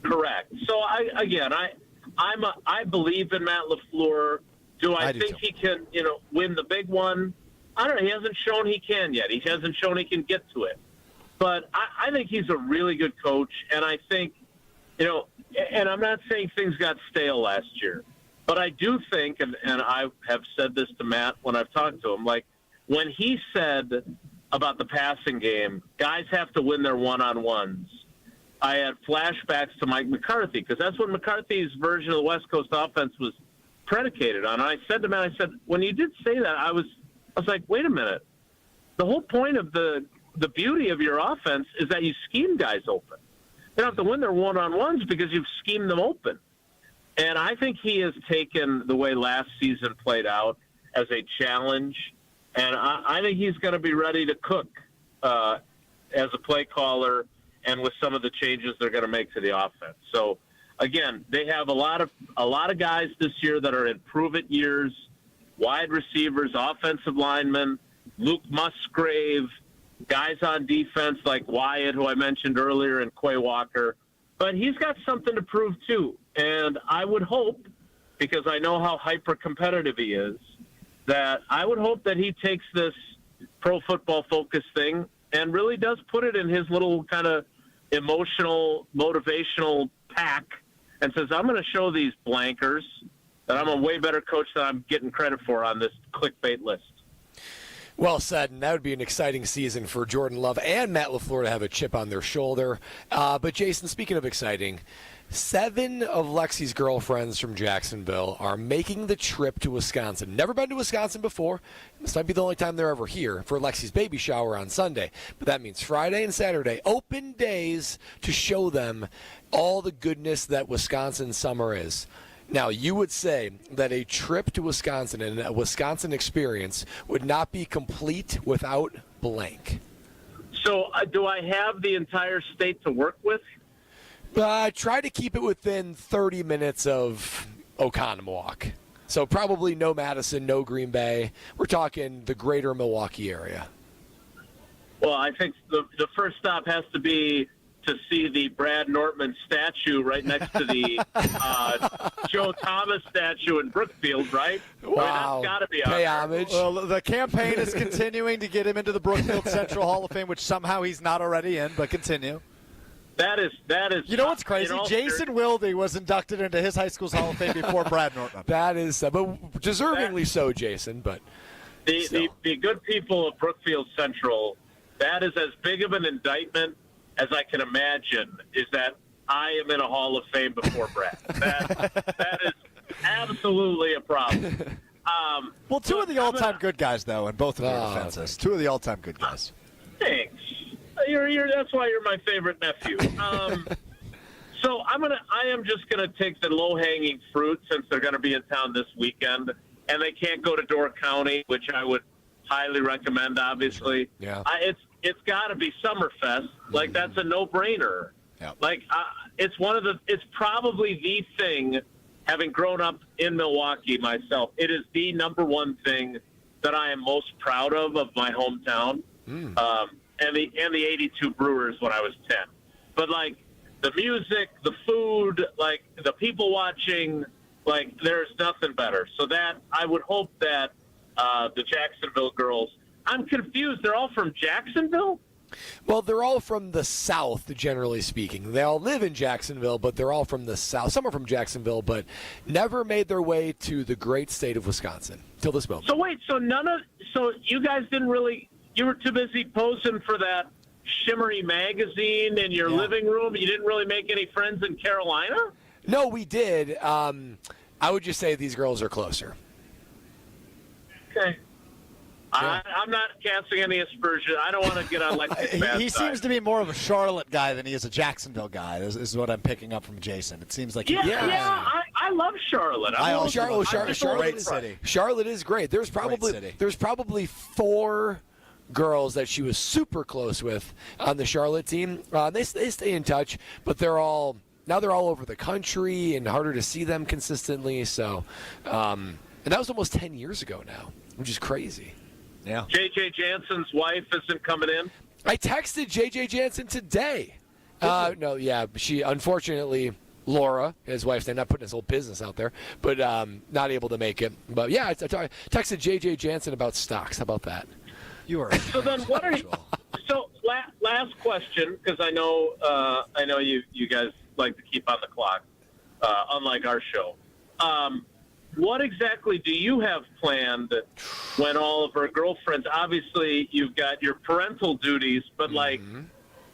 Correct. So, I believe in Matt LaFleur. Do I think he can, win the big one? I don't know. He hasn't shown he can yet. He hasn't shown he can get to it. But I think he's a really good coach, and I think, and I'm not saying things got stale last year, but I do think, and I have said this to Matt when I've talked to him, like when he said about the passing game, guys have to win their one-on-ones, I had flashbacks to Mike McCarthy, because that's what McCarthy's version of the West Coast offense was predicated on. And I said to Matt, when you did say that, I was like, wait a minute. The whole point of the beauty of your offense is that you scheme guys open. They don't have to win their one-on-ones because you've schemed them open. And I think he has taken the way last season played out as a challenge. And I think he's going to be ready to cook as a play caller and with some of the changes they're going to make to the offense. So, again, they have a lot of guys this year that are in prove-it years, wide receivers, offensive linemen, Luke Musgrave, guys on defense like Wyatt, who I mentioned earlier, and Quay Walker. But he's got something to prove, too. And I would hope, because I know how hyper-competitive he is, that I would hope that he takes this pro football focus thing and really does put it in his little kind of emotional, motivational pack and says, I'm going to show these blankers that I'm a way better coach than I'm getting credit for on this clickbait list. Well said, and that would be an exciting season for Jordan Love and Matt LaFleur to have a chip on their shoulder. But, Jason, speaking of exciting, 7 of Lexi's girlfriends from Jacksonville are making the trip to Wisconsin. Never been to Wisconsin before. This might be the only time they're ever here for Lexi's baby shower on Sunday. But that means Friday and Saturday, open days to show them all the goodness that Wisconsin summer is. Now, you would say that a trip to Wisconsin and a Wisconsin experience would not be complete without blank. So do I have the entire state to work with? Try to keep it within 30 minutes of Oconomowoc. So probably no Madison, no Green Bay. We're talking the greater Milwaukee area. Well, I think the first stop has to be to see the Brad Nortman statue right next to the Joe Thomas statue in Brookfield, right? Wow. I mean, that's got to be Pay out there. homage. Well, the campaign is continuing to get him into the Brookfield Central Hall of Fame, which somehow he's not already in, but continue. That is. You know what's crazy? Jason Wilde was inducted into his high school's Hall of Fame before Brad Nortman. That is, but deservingly so, Jason. But the good people of Brookfield Central, that is as big of an indictment as I can imagine, is that I am in a Hall of Fame before Brad. That is absolutely a problem. Well, two of the all-time good guys, though, in both of their defenses. Two of the all-time good guys. Thanks. That's why you're my favorite nephew. So I am just gonna take the low-hanging fruit since they're gonna be in town this weekend, and they can't go to Door County, which I would highly recommend. Obviously, yeah. It's got to be Summerfest. Like that's a no-brainer. Yeah. Like it's probably the thing. Having grown up in Milwaukee myself, it is the number one thing that I am most proud of my hometown. And the 82 Brewers when I was 10. But like the music, the food, like the people watching, like there's nothing better. So that I would hope that the Jacksonville girls, I'm confused. They're all from Jacksonville? Well, they're all from the South, generally speaking. They all live in Jacksonville, but they're all from the South. Some are from Jacksonville, but never made their way to the great state of Wisconsin till this moment. So wait, so you guys didn't really, you were too busy posing for that shimmery magazine in your living room? You didn't really make any friends in Carolina? No, we did. I would just say these girls are closer. Okay. I'm not casting any aspersion. I don't want to get on like He seems to be more of a Charlotte guy than he is a Jacksonville guy, is what I'm picking up from Jason. It seems like I love Charlotte. Great city. Charlotte is great. There's probably 4 girls that she was super close with on the Charlotte team. They stay in touch, but they're all over the country and harder to see them consistently. So, and that was almost 10 years ago now, which is crazy. Yeah. J.J. Jansen's wife isn't coming in? I texted J.J. Jansen today. She unfortunately, Laura, his wife's name, not putting his whole business out there, but not able to make it. But yeah, I texted J.J. Jansen about stocks. How about that? You are. So then, what are you? So last question, because I know you guys like to keep on the clock, unlike our show. What exactly do you have planned when all of our girlfriends? Obviously, you've got your parental duties, but like,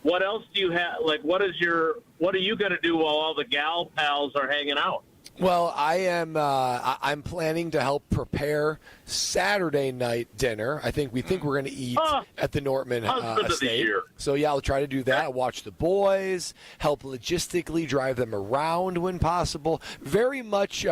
what else do you have? Like, what are you going to do while all the gal pals are hanging out? Well, I am. I'm planning to help prepare Saturday night dinner. We think we're going to eat at the Nortman estate. So yeah, I'll try to do that. Watch the boys, help logistically drive them around when possible. Very much.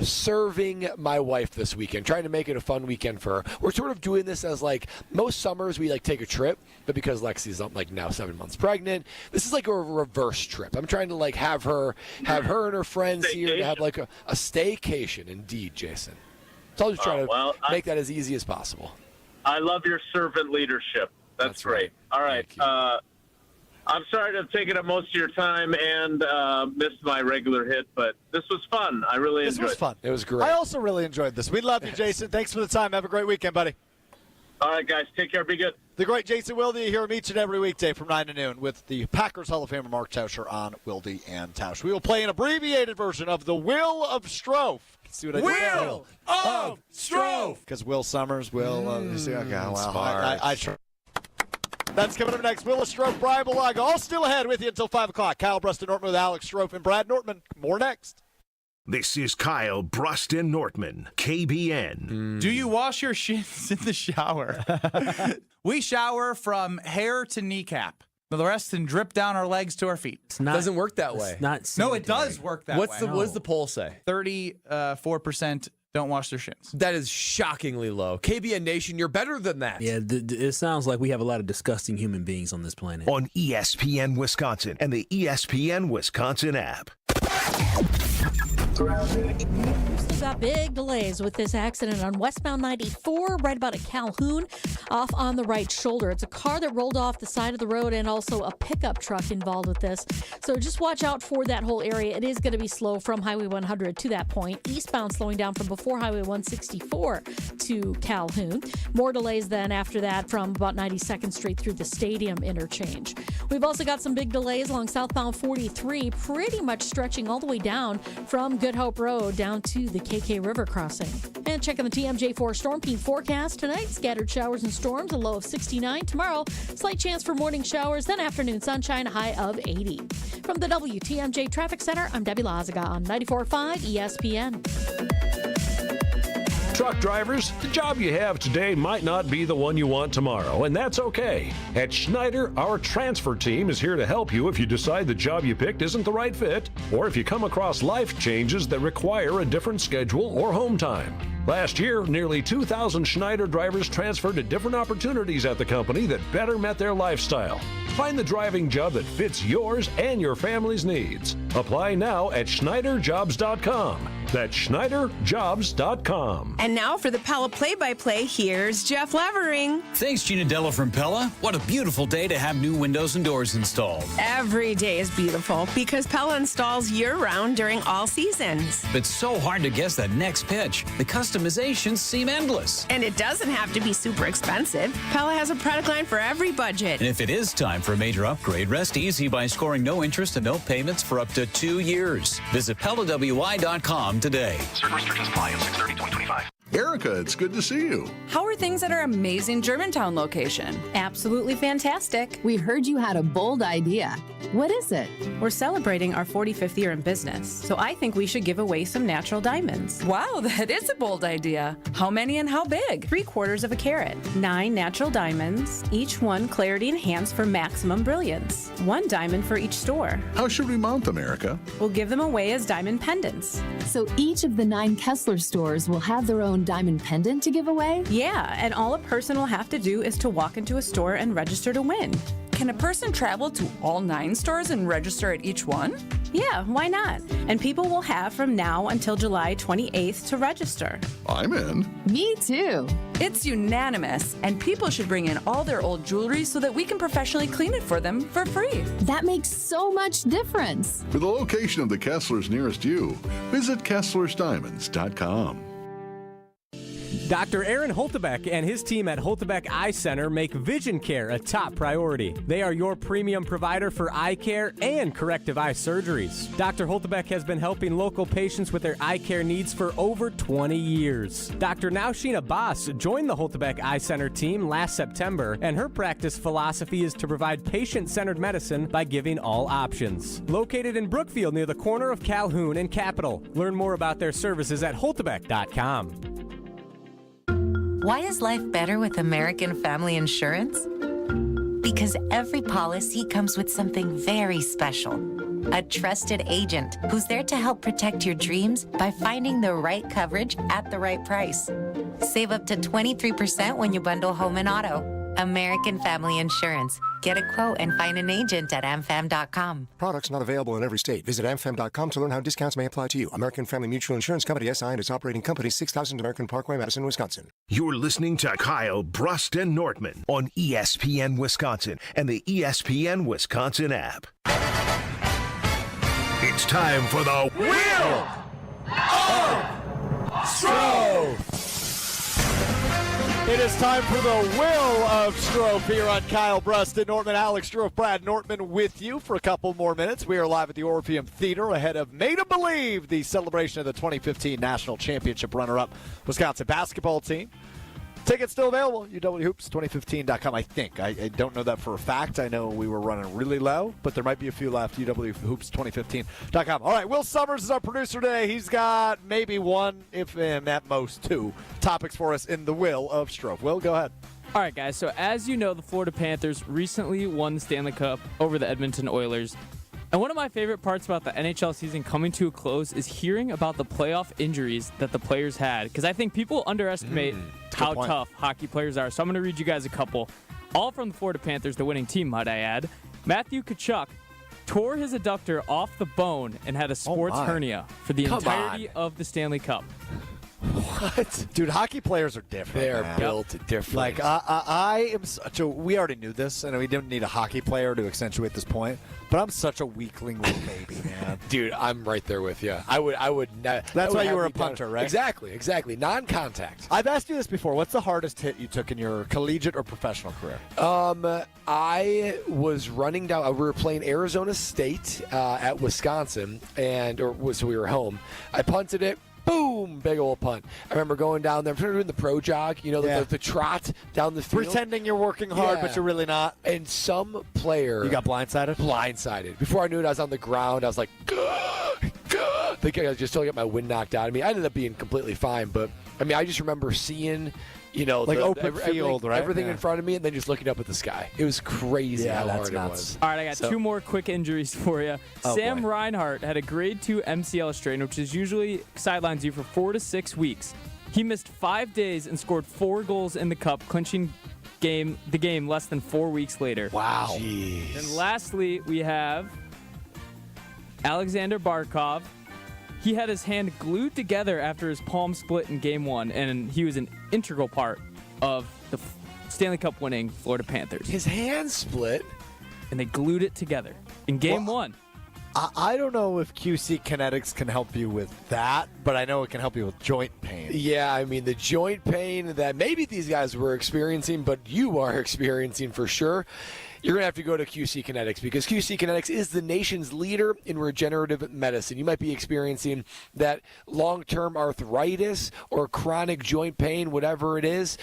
Serving my wife this weekend, trying to make it a fun weekend for her. We're sort of doing this as like most summers we like take a trip, but because Lexi's like now 7 months pregnant, this is like a reverse trip. I'm trying to like have her and her friends here to have like a staycation. Indeed, Jason. So I'll just try to make that as easy as possible. I love your servant leadership. That's great. Right. All right. I'm sorry to have taken up most of your time and missed my regular hit, but this was fun. I really enjoyed it. This was fun. It was great. I also really enjoyed this. We love you, Jason. Thanks for the time. Have a great weekend, buddy. All right, guys. Take care. Be good. The great Jason Wilde. You hear him each and every weekday from 9 to noon with the Packers Hall of Famer Mark Tauscher on Wilde and Tausch. We will play an abbreviated version of the Will of Strofe. See what I did there? Will of Strofe. Because Will Summers will. Smart. I try. That's coming up next. Will Strofe, Brian Balaga, all still ahead with you until 5 o'clock. Kyle Brust and Nortman with Alex Strofe and Brad Nortman. More next. This is Kyle Brust and Nortman, KBN. Do you wash your shins in the shower? We shower from hair to kneecap. The rest can drip down our legs to our feet. Doesn't work that way. No, it does work that way. What does the poll say? 34% don't wash their shins. That is shockingly low. KBN Nation, you're better than that. Yeah, it sounds like we have a lot of disgusting human beings on this planet. On ESPN Wisconsin and the ESPN Wisconsin app. Still got big delays with this accident on westbound 94, right about at Calhoun, off on the right shoulder. It's a car that rolled off the side of the road and also a pickup truck involved with this. So just watch out for that whole area. It is going to be slow from Highway 100 to that point. Eastbound slowing down from before Highway 164 to Calhoun. More delays then after that from about 92nd Street through the Stadium interchange. We've also got some big delays along southbound 43, pretty much stretching all the way down from Good Hope Road down to the KK River crossing. And checking the TMJ4 Storm Team forecast tonight, scattered showers and storms, a low of 69. Tomorrow, slight chance for morning showers, then afternoon sunshine, a high of 80. From the WTMJ Traffic Center, I'm Debbie Lazaga on 94.5 ESPN. Truck drivers, the job you have today might not be the one you want tomorrow, and that's okay. At Schneider, our transfer team is here to help you if you decide the job you picked isn't the right fit, or if you come across life changes that require a different schedule or home time. Last year, nearly 2,000 Schneider drivers transferred to different opportunities at the company that better met their lifestyle. Find the driving job that fits yours and your family's needs. Apply now at SchneiderJobs.com. That's SchneiderJobs.com. And now for the Pella play-by-play, here's Jeff Levering. Thanks, Gina Della from Pella. What a beautiful day to have new windows and doors installed. Every day is beautiful because Pella installs year-round during all seasons. But it's so hard to guess that next pitch. The customizations seem endless. And it doesn't have to be super expensive. Pella has a product line for every budget. And if it is time for a major upgrade, rest easy by scoring no interest and no payments for up to 2 years. Visit PellaWI.com today. Certain restrictions apply on 6/30/2025. Erica, it's good to see you. How are things at our amazing Germantown location? Absolutely fantastic. We heard you had a bold idea. What is it? We're celebrating our 45th year in business, so I think we should give away some natural diamonds. Wow, that is a bold idea. How many and how big? 3/4 of a carat. 9 natural diamonds, each one clarity enhanced for maximum brilliance. 1 diamond for each store. How should we mount them, Erica? We'll give them away as diamond pendants. So each of the 9 Kessler stores will have their own diamond pendant to give away? Yeah, and all a person will have to do is to walk into a store and register to win. Can a person travel to all 9 stores and register at each one? Yeah, why not? And people will have from now until July 28th to register. I'm in. Me too. It's unanimous, and people should bring in all their old jewelry so that we can professionally clean it for them for free. That makes so much difference. For the location of the Kesslers nearest you, visit KesslersDiamonds.com. Dr. Aaron Holtebeck and his team at Holtebeck Eye Center make vision care a top priority. They are your premium provider for eye care and corrective eye surgeries. Dr. Holtebeck has been helping local patients with their eye care needs for over 20 years. Dr. Nausheen Abbas joined the Holtebeck Eye Center team last September, and her practice philosophy is to provide patient-centered medicine by giving all options. Located in Brookfield near the corner of Calhoun and Capitol. Learn more about their services at holtebeck.com. Why is life better with American Family Insurance? Because every policy comes with something very special. A trusted agent who's there to help protect your dreams by finding the right coverage at the right price. Save up to 23% when you bundle home and auto. American Family Insurance. Get a quote and find an agent at amfam.com. Products not available in every state. Visit amfam.com to learn how discounts may apply to you. American Family Mutual Insurance Company, SI, and its operating company, 6000 American Parkway, Madison, Wisconsin. You're listening to Kyle, Brust, and Nortman on ESPN Wisconsin and the ESPN Wisconsin app. It's time for the Wheel of Stroke! It is time for the Will of Strofe here on Kyle, Brust, and Nortman. Alex Strofe, Brad Nortman with you for a couple more minutes. We are live at the Orpheum Theater ahead of Made to Believe, the celebration of the 2015 National Championship runner-up Wisconsin basketball team. Tickets still available, uwhoops2015.com, I think. I don't know that for a fact. I know we were running really low, but there might be a few left, uwhoops2015.com. All right, Will Summers is our producer today. He's got maybe one, if at most two, topics for us in the Will of Strofe. Will, go ahead. All right, guys, so as you know, the Florida Panthers recently won the Stanley Cup over the Edmonton Oilers. And one of my favorite parts about the NHL season coming to a close is hearing about the playoff injuries that the players had. Because I think people underestimate how tough hockey players are. So I'm going to read you guys a couple. All from the Florida Panthers, the winning team, might I add. Matthew Tkachuk tore his adductor off the bone and had a sports hernia for the entirety of the Stanley Cup. What? Dude, hockey players are different. They're built different. Like, I am such a... We already knew this, and we didn't need a hockey player to accentuate this point, but I'm such a weakling little baby, man. Dude, I'm right there with you. I would. That's why you were a punter, right? Exactly. Non-contact. I've asked you this before. What's the hardest hit you took in your collegiate or professional career? I was running down. We were playing Arizona State at Wisconsin, so we were home. I punted it. Boom! Big old punt. I remember going down there, doing the pro jog, the trot down the field. Pretending you're working hard, but you're really not. And some player... You got blindsided? Blindsided. Before I knew it, I was on the ground. I was like, gah, gah. I think I was just still get my wind knocked out of me. I ended up being completely fine, but, I just remember seeing... open field, right? Everything in front of me, and then just looking up at the sky. It was crazy how hard it was. All right, I got two more quick injuries for you. Sam Reinhart had a grade 2 MCL strain, which is usually sidelines you for 4 to 6 weeks. He missed 5 days and scored 4 goals in the Cup, clinching the game less than 4 weeks later. Wow. Jeez. And lastly, we have Alexander Barkov. He had his hand glued together after his palm split in Game 1, and he was an integral part of the Stanley Cup winning Florida Panthers. His hand split? And they glued it together in Game 1. I don't know if QC Kinetics can help you with that, but I know it can help you with joint pain. Yeah, the joint pain that maybe these guys were experiencing, but you are experiencing for sure. You're going to have to go to QC Kinetics because QC Kinetics is the nation's leader in regenerative medicine. You might be experiencing that long-term arthritis or chronic joint pain, whatever it is.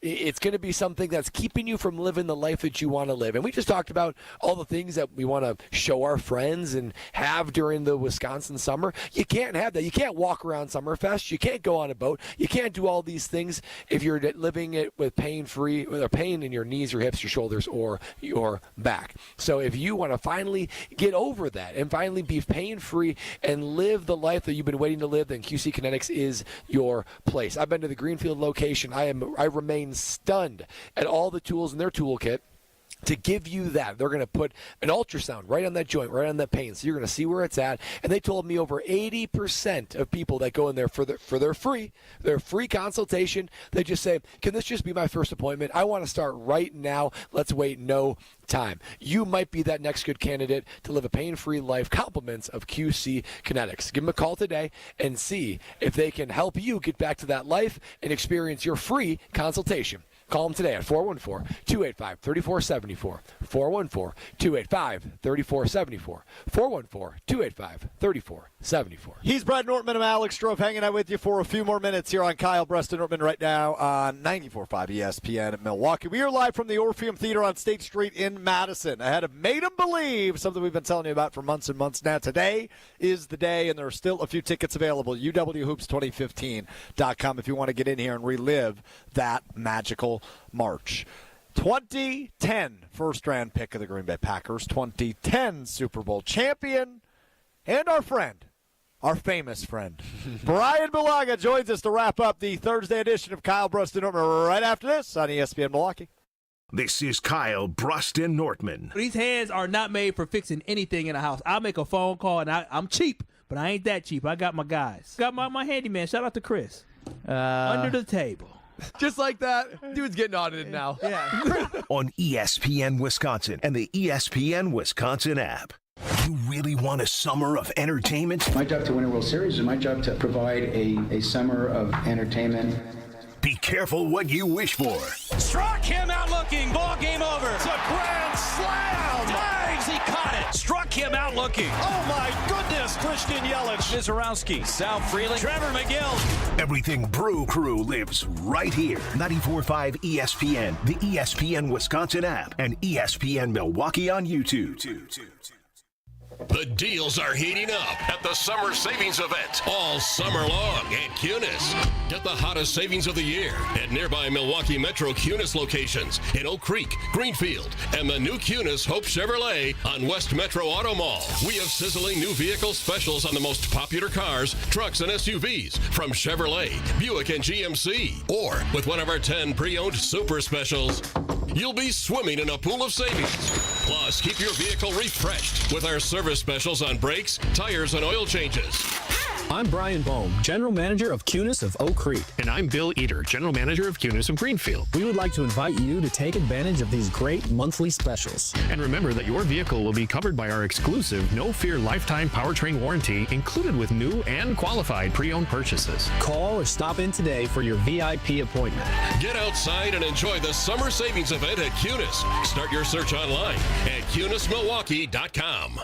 It's going to be something that's keeping you from living the life that you want to live. And we just talked about all the things that we want to show our friends and have during the Wisconsin summer. You can't have that. You can't walk around Summerfest. You can't go on a boat. You can't do all these things if you're living it with pain-free, with a pain in your knees, your hips, your shoulders, or your back. So if you want to finally get over that and finally be pain-free and live the life that you've been waiting to live, then QC Kinetics is your place. I've been to the Greenfield location. I remain stunned at all the tools in their toolkit to give you that. They're going to put an ultrasound right on that joint, right on that pain, so you're going to see where it's at. And they told me over 80% of people that go in there for their free consultation, they just say, can this just be my first appointment? I want to start right now. Let's wait no time. You might be that next good candidate to live a pain-free life. Compliments of QC Kinetics. Give them a call today and see if they can help you get back to that life and experience your free consultation. Call them today at 414-285-3474. 414-285-3474. 414-285-3474. He's Brad Nortman. I'm Alex Strofe hanging out with you for a few more minutes here on Kyle Brust and Nortman right now on 94.5 ESPN at Milwaukee. We are live from the Orpheum Theater on State Street in Madison ahead of Made 'em Believe, something we've been telling you about for months and months now. Today is the day, and there are still a few tickets available. UWHoops2015.com if you want to get in here and relive that magical March. 2010 first-round pick of the Green Bay Packers, 2010 Super Bowl champion, and our famous friend, Brian Bulaga joins us to wrap up the Thursday edition of Kyle Brust and Nortman right after this on ESPN Milwaukee. This is Kyle Brust and Nortman. These hands are not made for fixing anything in the house. I'll make a phone call, and I'm cheap, but I ain't that cheap. I got my guys. Got my handyman. Shout out to Chris. Under the table. Just like that, dude's getting audited now. Yeah. On ESPN Wisconsin and the ESPN Wisconsin app. You really want a summer of entertainment? My job to win a World Series is my job to provide a summer of entertainment. Be careful what you wish for. Struck him out looking. Ball game over. It's a grand slam. Dives. He caught it. Struck him out looking. Oh, my goodness. Christian Yelich. Zizorowski. Sal Freeland. Trevor McGill. Everything Brew Crew lives right here. 94.5 ESPN, the ESPN Wisconsin app, and ESPN Milwaukee on YouTube. The deals are heating up at the Summer Savings Event all summer long at Cunis. Get the hottest savings of the year at nearby Milwaukee Metro Cunis locations in Oak Creek, Greenfield, and the new Cunis Hope Chevrolet on West Metro Auto Mall. We have sizzling new vehicle specials on the most popular cars, trucks, and SUVs from Chevrolet, Buick, and GMC. Or with one of our 10 pre-owned super specials. you'll be swimming in a pool of savings. Plus, keep your vehicle refreshed with our service specials on brakes, tires, and oil changes. I'm Brian Bohm, General Manager of Cunis of Oak Creek. And I'm Bill Eater, General Manager of Cunis of Greenfield. We would like to invite you to take advantage of these great monthly specials. And remember that your vehicle will be covered by our exclusive No Fear Lifetime Powertrain Warranty, included with new and qualified pre-owned purchases. Call or stop in today for your VIP appointment. Get outside and enjoy the summer savings event at Cunis. Start your search online at CunisMilwaukee.com.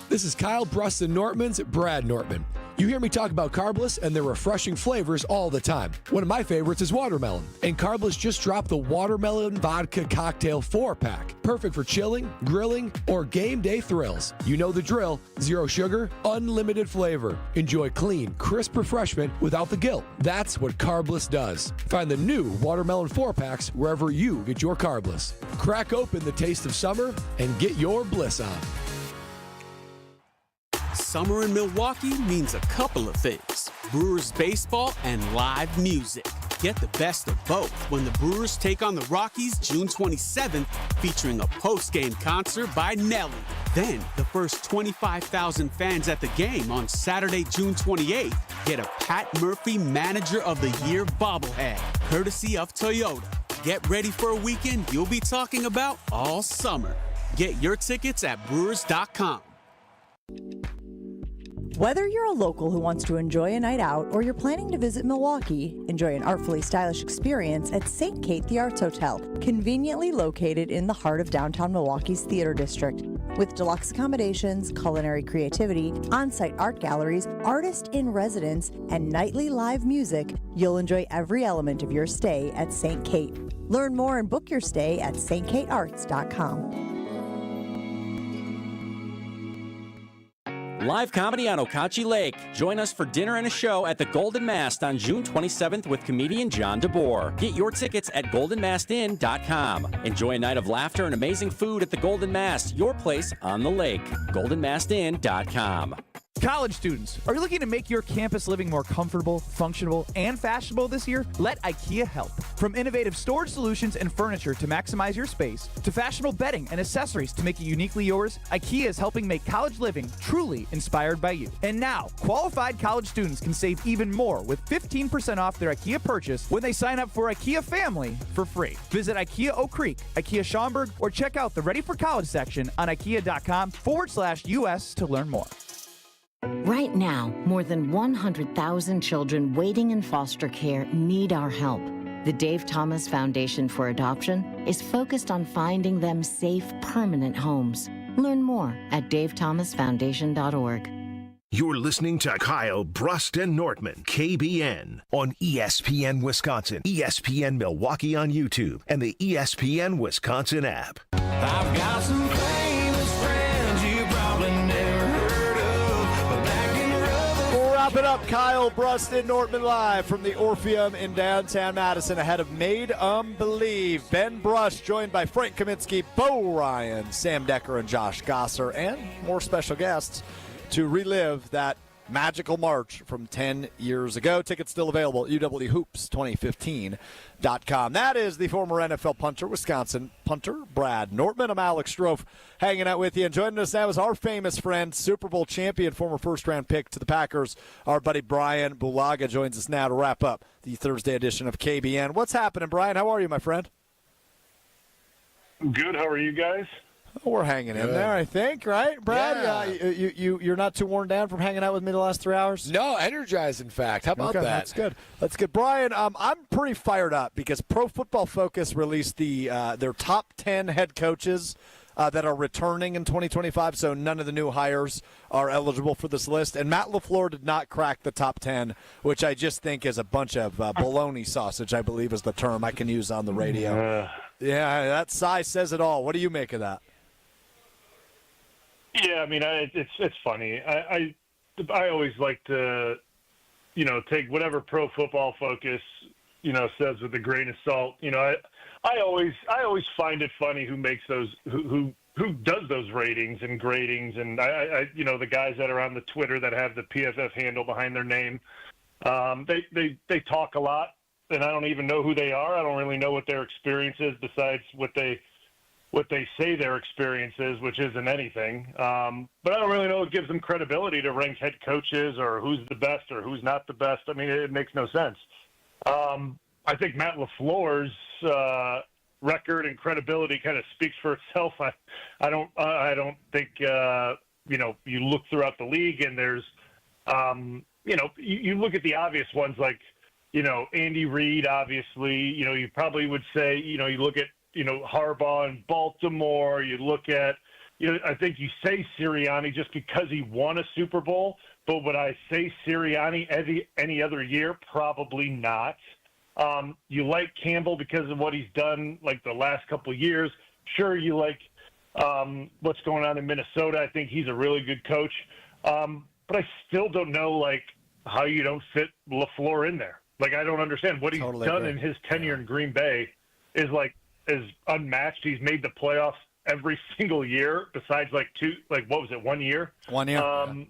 This is Kyle Brust and Nortman's Brad Nortman. You hear me talk about Carbless and their refreshing flavors all the time. One of my favorites is watermelon, and Carbless just dropped the Watermelon Vodka Cocktail 4-pack. Perfect for chilling, grilling, or game day thrills. You know the drill. Zero sugar, unlimited flavor. Enjoy clean, crisp refreshment without the guilt. That's what Carbless does. Find the new Watermelon 4-packs wherever you get your Carbless. Crack open the taste of summer and get your bliss on. Summer in Milwaukee means a couple of things: Brewers baseball and live music. Get the best of both when the Brewers take on the Rockies June 27th, featuring a post-game concert by Nelly. Then, the first 25,000 fans at the game on Saturday, June 28th, get a Pat Murphy Manager of the Year bobblehead, courtesy of Toyota. Get ready for a weekend you'll be talking about all summer. Get your tickets at Brewers.com. Whether you're a local who wants to enjoy a night out or you're planning to visit Milwaukee, enjoy an artfully stylish experience at St. Kate the Arts Hotel, conveniently located in the heart of downtown Milwaukee's Theater District. With deluxe accommodations, culinary creativity, on-site art galleries, artist in residence, and nightly live music, you'll enjoy every element of your stay at St. Kate. Learn more and book your stay at stkatearts.com. Live comedy on Okauchee Lake. Join us for dinner and a show at the Golden Mast on June 27th with comedian John DeBoer. Get your tickets at goldenmastin.com. Enjoy a night of laughter and amazing food at the Golden Mast, your place on the lake. goldenmastin.com. College students, are you looking to make your campus living more comfortable, functional, and fashionable this year? Let IKEA help. From innovative storage solutions and furniture to maximize your space, to fashionable bedding and accessories to make it uniquely yours, IKEA is helping make college living truly inspired by you. And now, qualified college students can save even more with 15% off their IKEA purchase when they sign up for IKEA Family for free. Visit IKEA Oak Creek, IKEA Schaumburg, or check out the Ready for College section on IKEA.com/US to learn more. Right now, more than 100,000 children waiting in foster care need our help. The Dave Thomas Foundation for Adoption is focused on finding them safe, permanent homes. Learn more at davethomasfoundation.org. You're listening to Kyle Brust and Nortman, KBN, on ESPN Wisconsin, ESPN Milwaukee on YouTube, and the ESPN Wisconsin app. I've got some famous friends you probably never heard of, but back in the rubber. Wrap it up. Kyle Brust and Nortman live from the Orpheum in downtown Madison ahead of Made Believe. Ben Brust joined by Frank Kaminsky, Bo Ryan, Sam Decker, and Josh Gosser, and more special guests to relive that magical march from 10 years ago. Tickets still available at uwhoops2015.com. That is the former NFL punter, Wisconsin punter, Brad Nortman. I'm Alex Strofe hanging out with you. And joining us now is our famous friend, Super Bowl champion, former first-round pick to the Packers. Our buddy Brian Bulaga joins us now to wrap up the Thursday edition of KBN. What's happening, Brian? How are you, my friend? Good. How are you guys? We're hanging in there, I think, right, Brad? Yeah. You're not too worn down from hanging out with me the last 3 hours? No, energized, in fact. How about that? That's good. That's good. Brian, I'm pretty fired up because Pro Football Focus released their top 10 head coaches that are returning in 2025, so none of the new hires are eligible for this list. And Matt Lafleur did not crack the top 10, which I just think is a bunch of bologna sausage, I believe is the term I can use on the radio. Yeah, that size says it all. What do you make of that? Yeah, I mean, it's funny. I always like to, take whatever Pro Football Focus, says with a grain of salt. I always find it funny who makes those, who does those ratings and gradings, and I the guys that are on the Twitter that have the PFF handle behind their name, they talk a lot, and I don't even know who they are. I don't really know what their experience is besides what they say their experience is, which isn't anything. But I don't really know what gives them credibility to rank head coaches or who's the best or who's not the best. I mean, it makes no sense. I think Matt LaFleur's record and credibility kind of speaks for itself. I don't think you look throughout the league and there's you look at the obvious ones like Andy Reid. Obviously, you probably would say you look at Harbaugh in Baltimore. You look at I think you say Sirianni just because he won a Super Bowl. But would I say Sirianni any other year? Probably not. You like Campbell because of what he's done like the last couple of years. Sure, you like what's going on in Minnesota. I think he's a really good coach. But I still don't know like how you don't fit LaFleur in there. Like I don't understand what he's done in his tenure in Green Bay is unmatched. He's made the playoffs every single year besides what was it, 1 year? 1 year.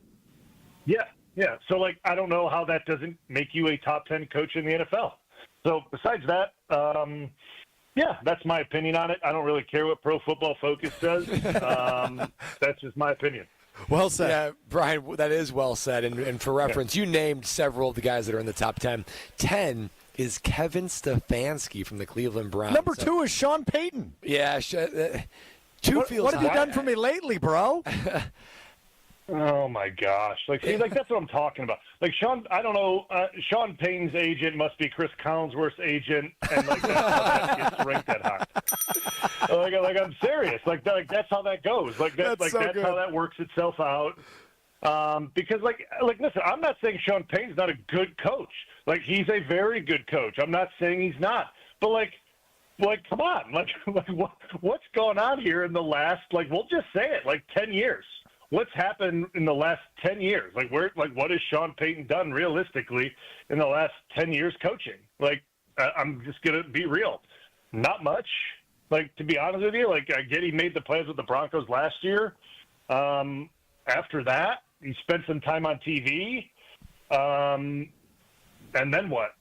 Yeah. So I don't know how that doesn't make you a top 10 coach in the NFL. So besides that, that's my opinion on it. I don't really care what Pro Football Focus says. That's just my opinion. Well said. Yeah, Brian, that is well said. And for reference, you named several of the guys that are in the top 10. 10 is Kevin Stefanski from the Cleveland Browns. Number 2 is Sean Payton. Yeah. Two feels What have you done for me lately, bro? Oh my gosh! That's what I'm talking about. Like Sean, I don't know. Sean Payton's agent must be Chris Collinsworth's agent, and that's how that gets ranked that high. I'm serious. That's how that goes. That's how that works itself out. Because listen, I'm not saying Sean Payton's not a good coach. He's a very good coach. I'm not saying he's not. But come on, what's going on here in the last we'll just say it 10 years. What's happened in the last 10 years? What has Sean Payton done realistically in the last 10 years coaching? I'm just going to be real. Not much. To be honest with you, I get he made the plays with the Broncos last year. After that, he spent some time on TV. And then what?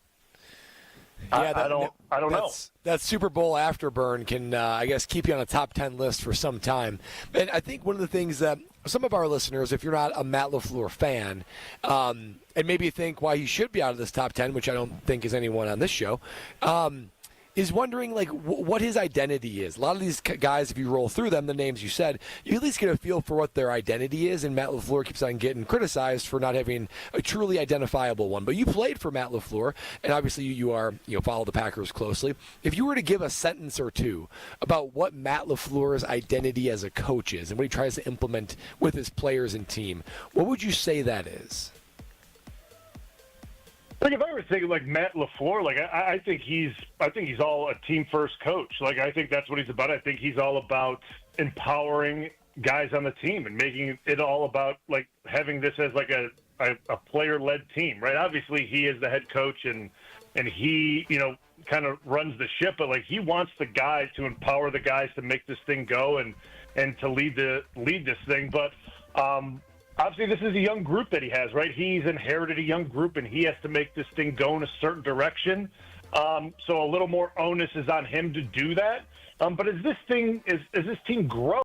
Yeah, I don't know. That Super Bowl afterburn can, I guess, keep you on a top 10 list for some time. And I think one of the things that some of our listeners, if you're not a Matt LaFleur fan, and maybe think why he should be out of this top 10, which I don't think is anyone on this show, is wondering what his identity is. A lot of these guys, if you roll through them, the names you said, you at least get a feel for what their identity is, and Matt LaFleur keeps on getting criticized for not having a truly identifiable one. But you played for Matt LaFleur, and obviously you follow the Packers closely. If you were to give a sentence or two about what Matt LaFleur's identity as a coach is and what he tries to implement with his players and team, what would you say that is? If I were thinking Matt LaFleur, I think he's all a team first coach. I think that's what he's about. I think he's all about empowering guys on the team and making it all about having this as a player led team, right? Obviously he is the head coach and he kind of runs the ship, but he wants the guys to empower the guys to make this thing go and to lead this thing. But obviously, this is a young group that he has, right? He's inherited a young group, and he has to make this thing go in a certain direction. So a little more onus is on him to do that. But as this team grows,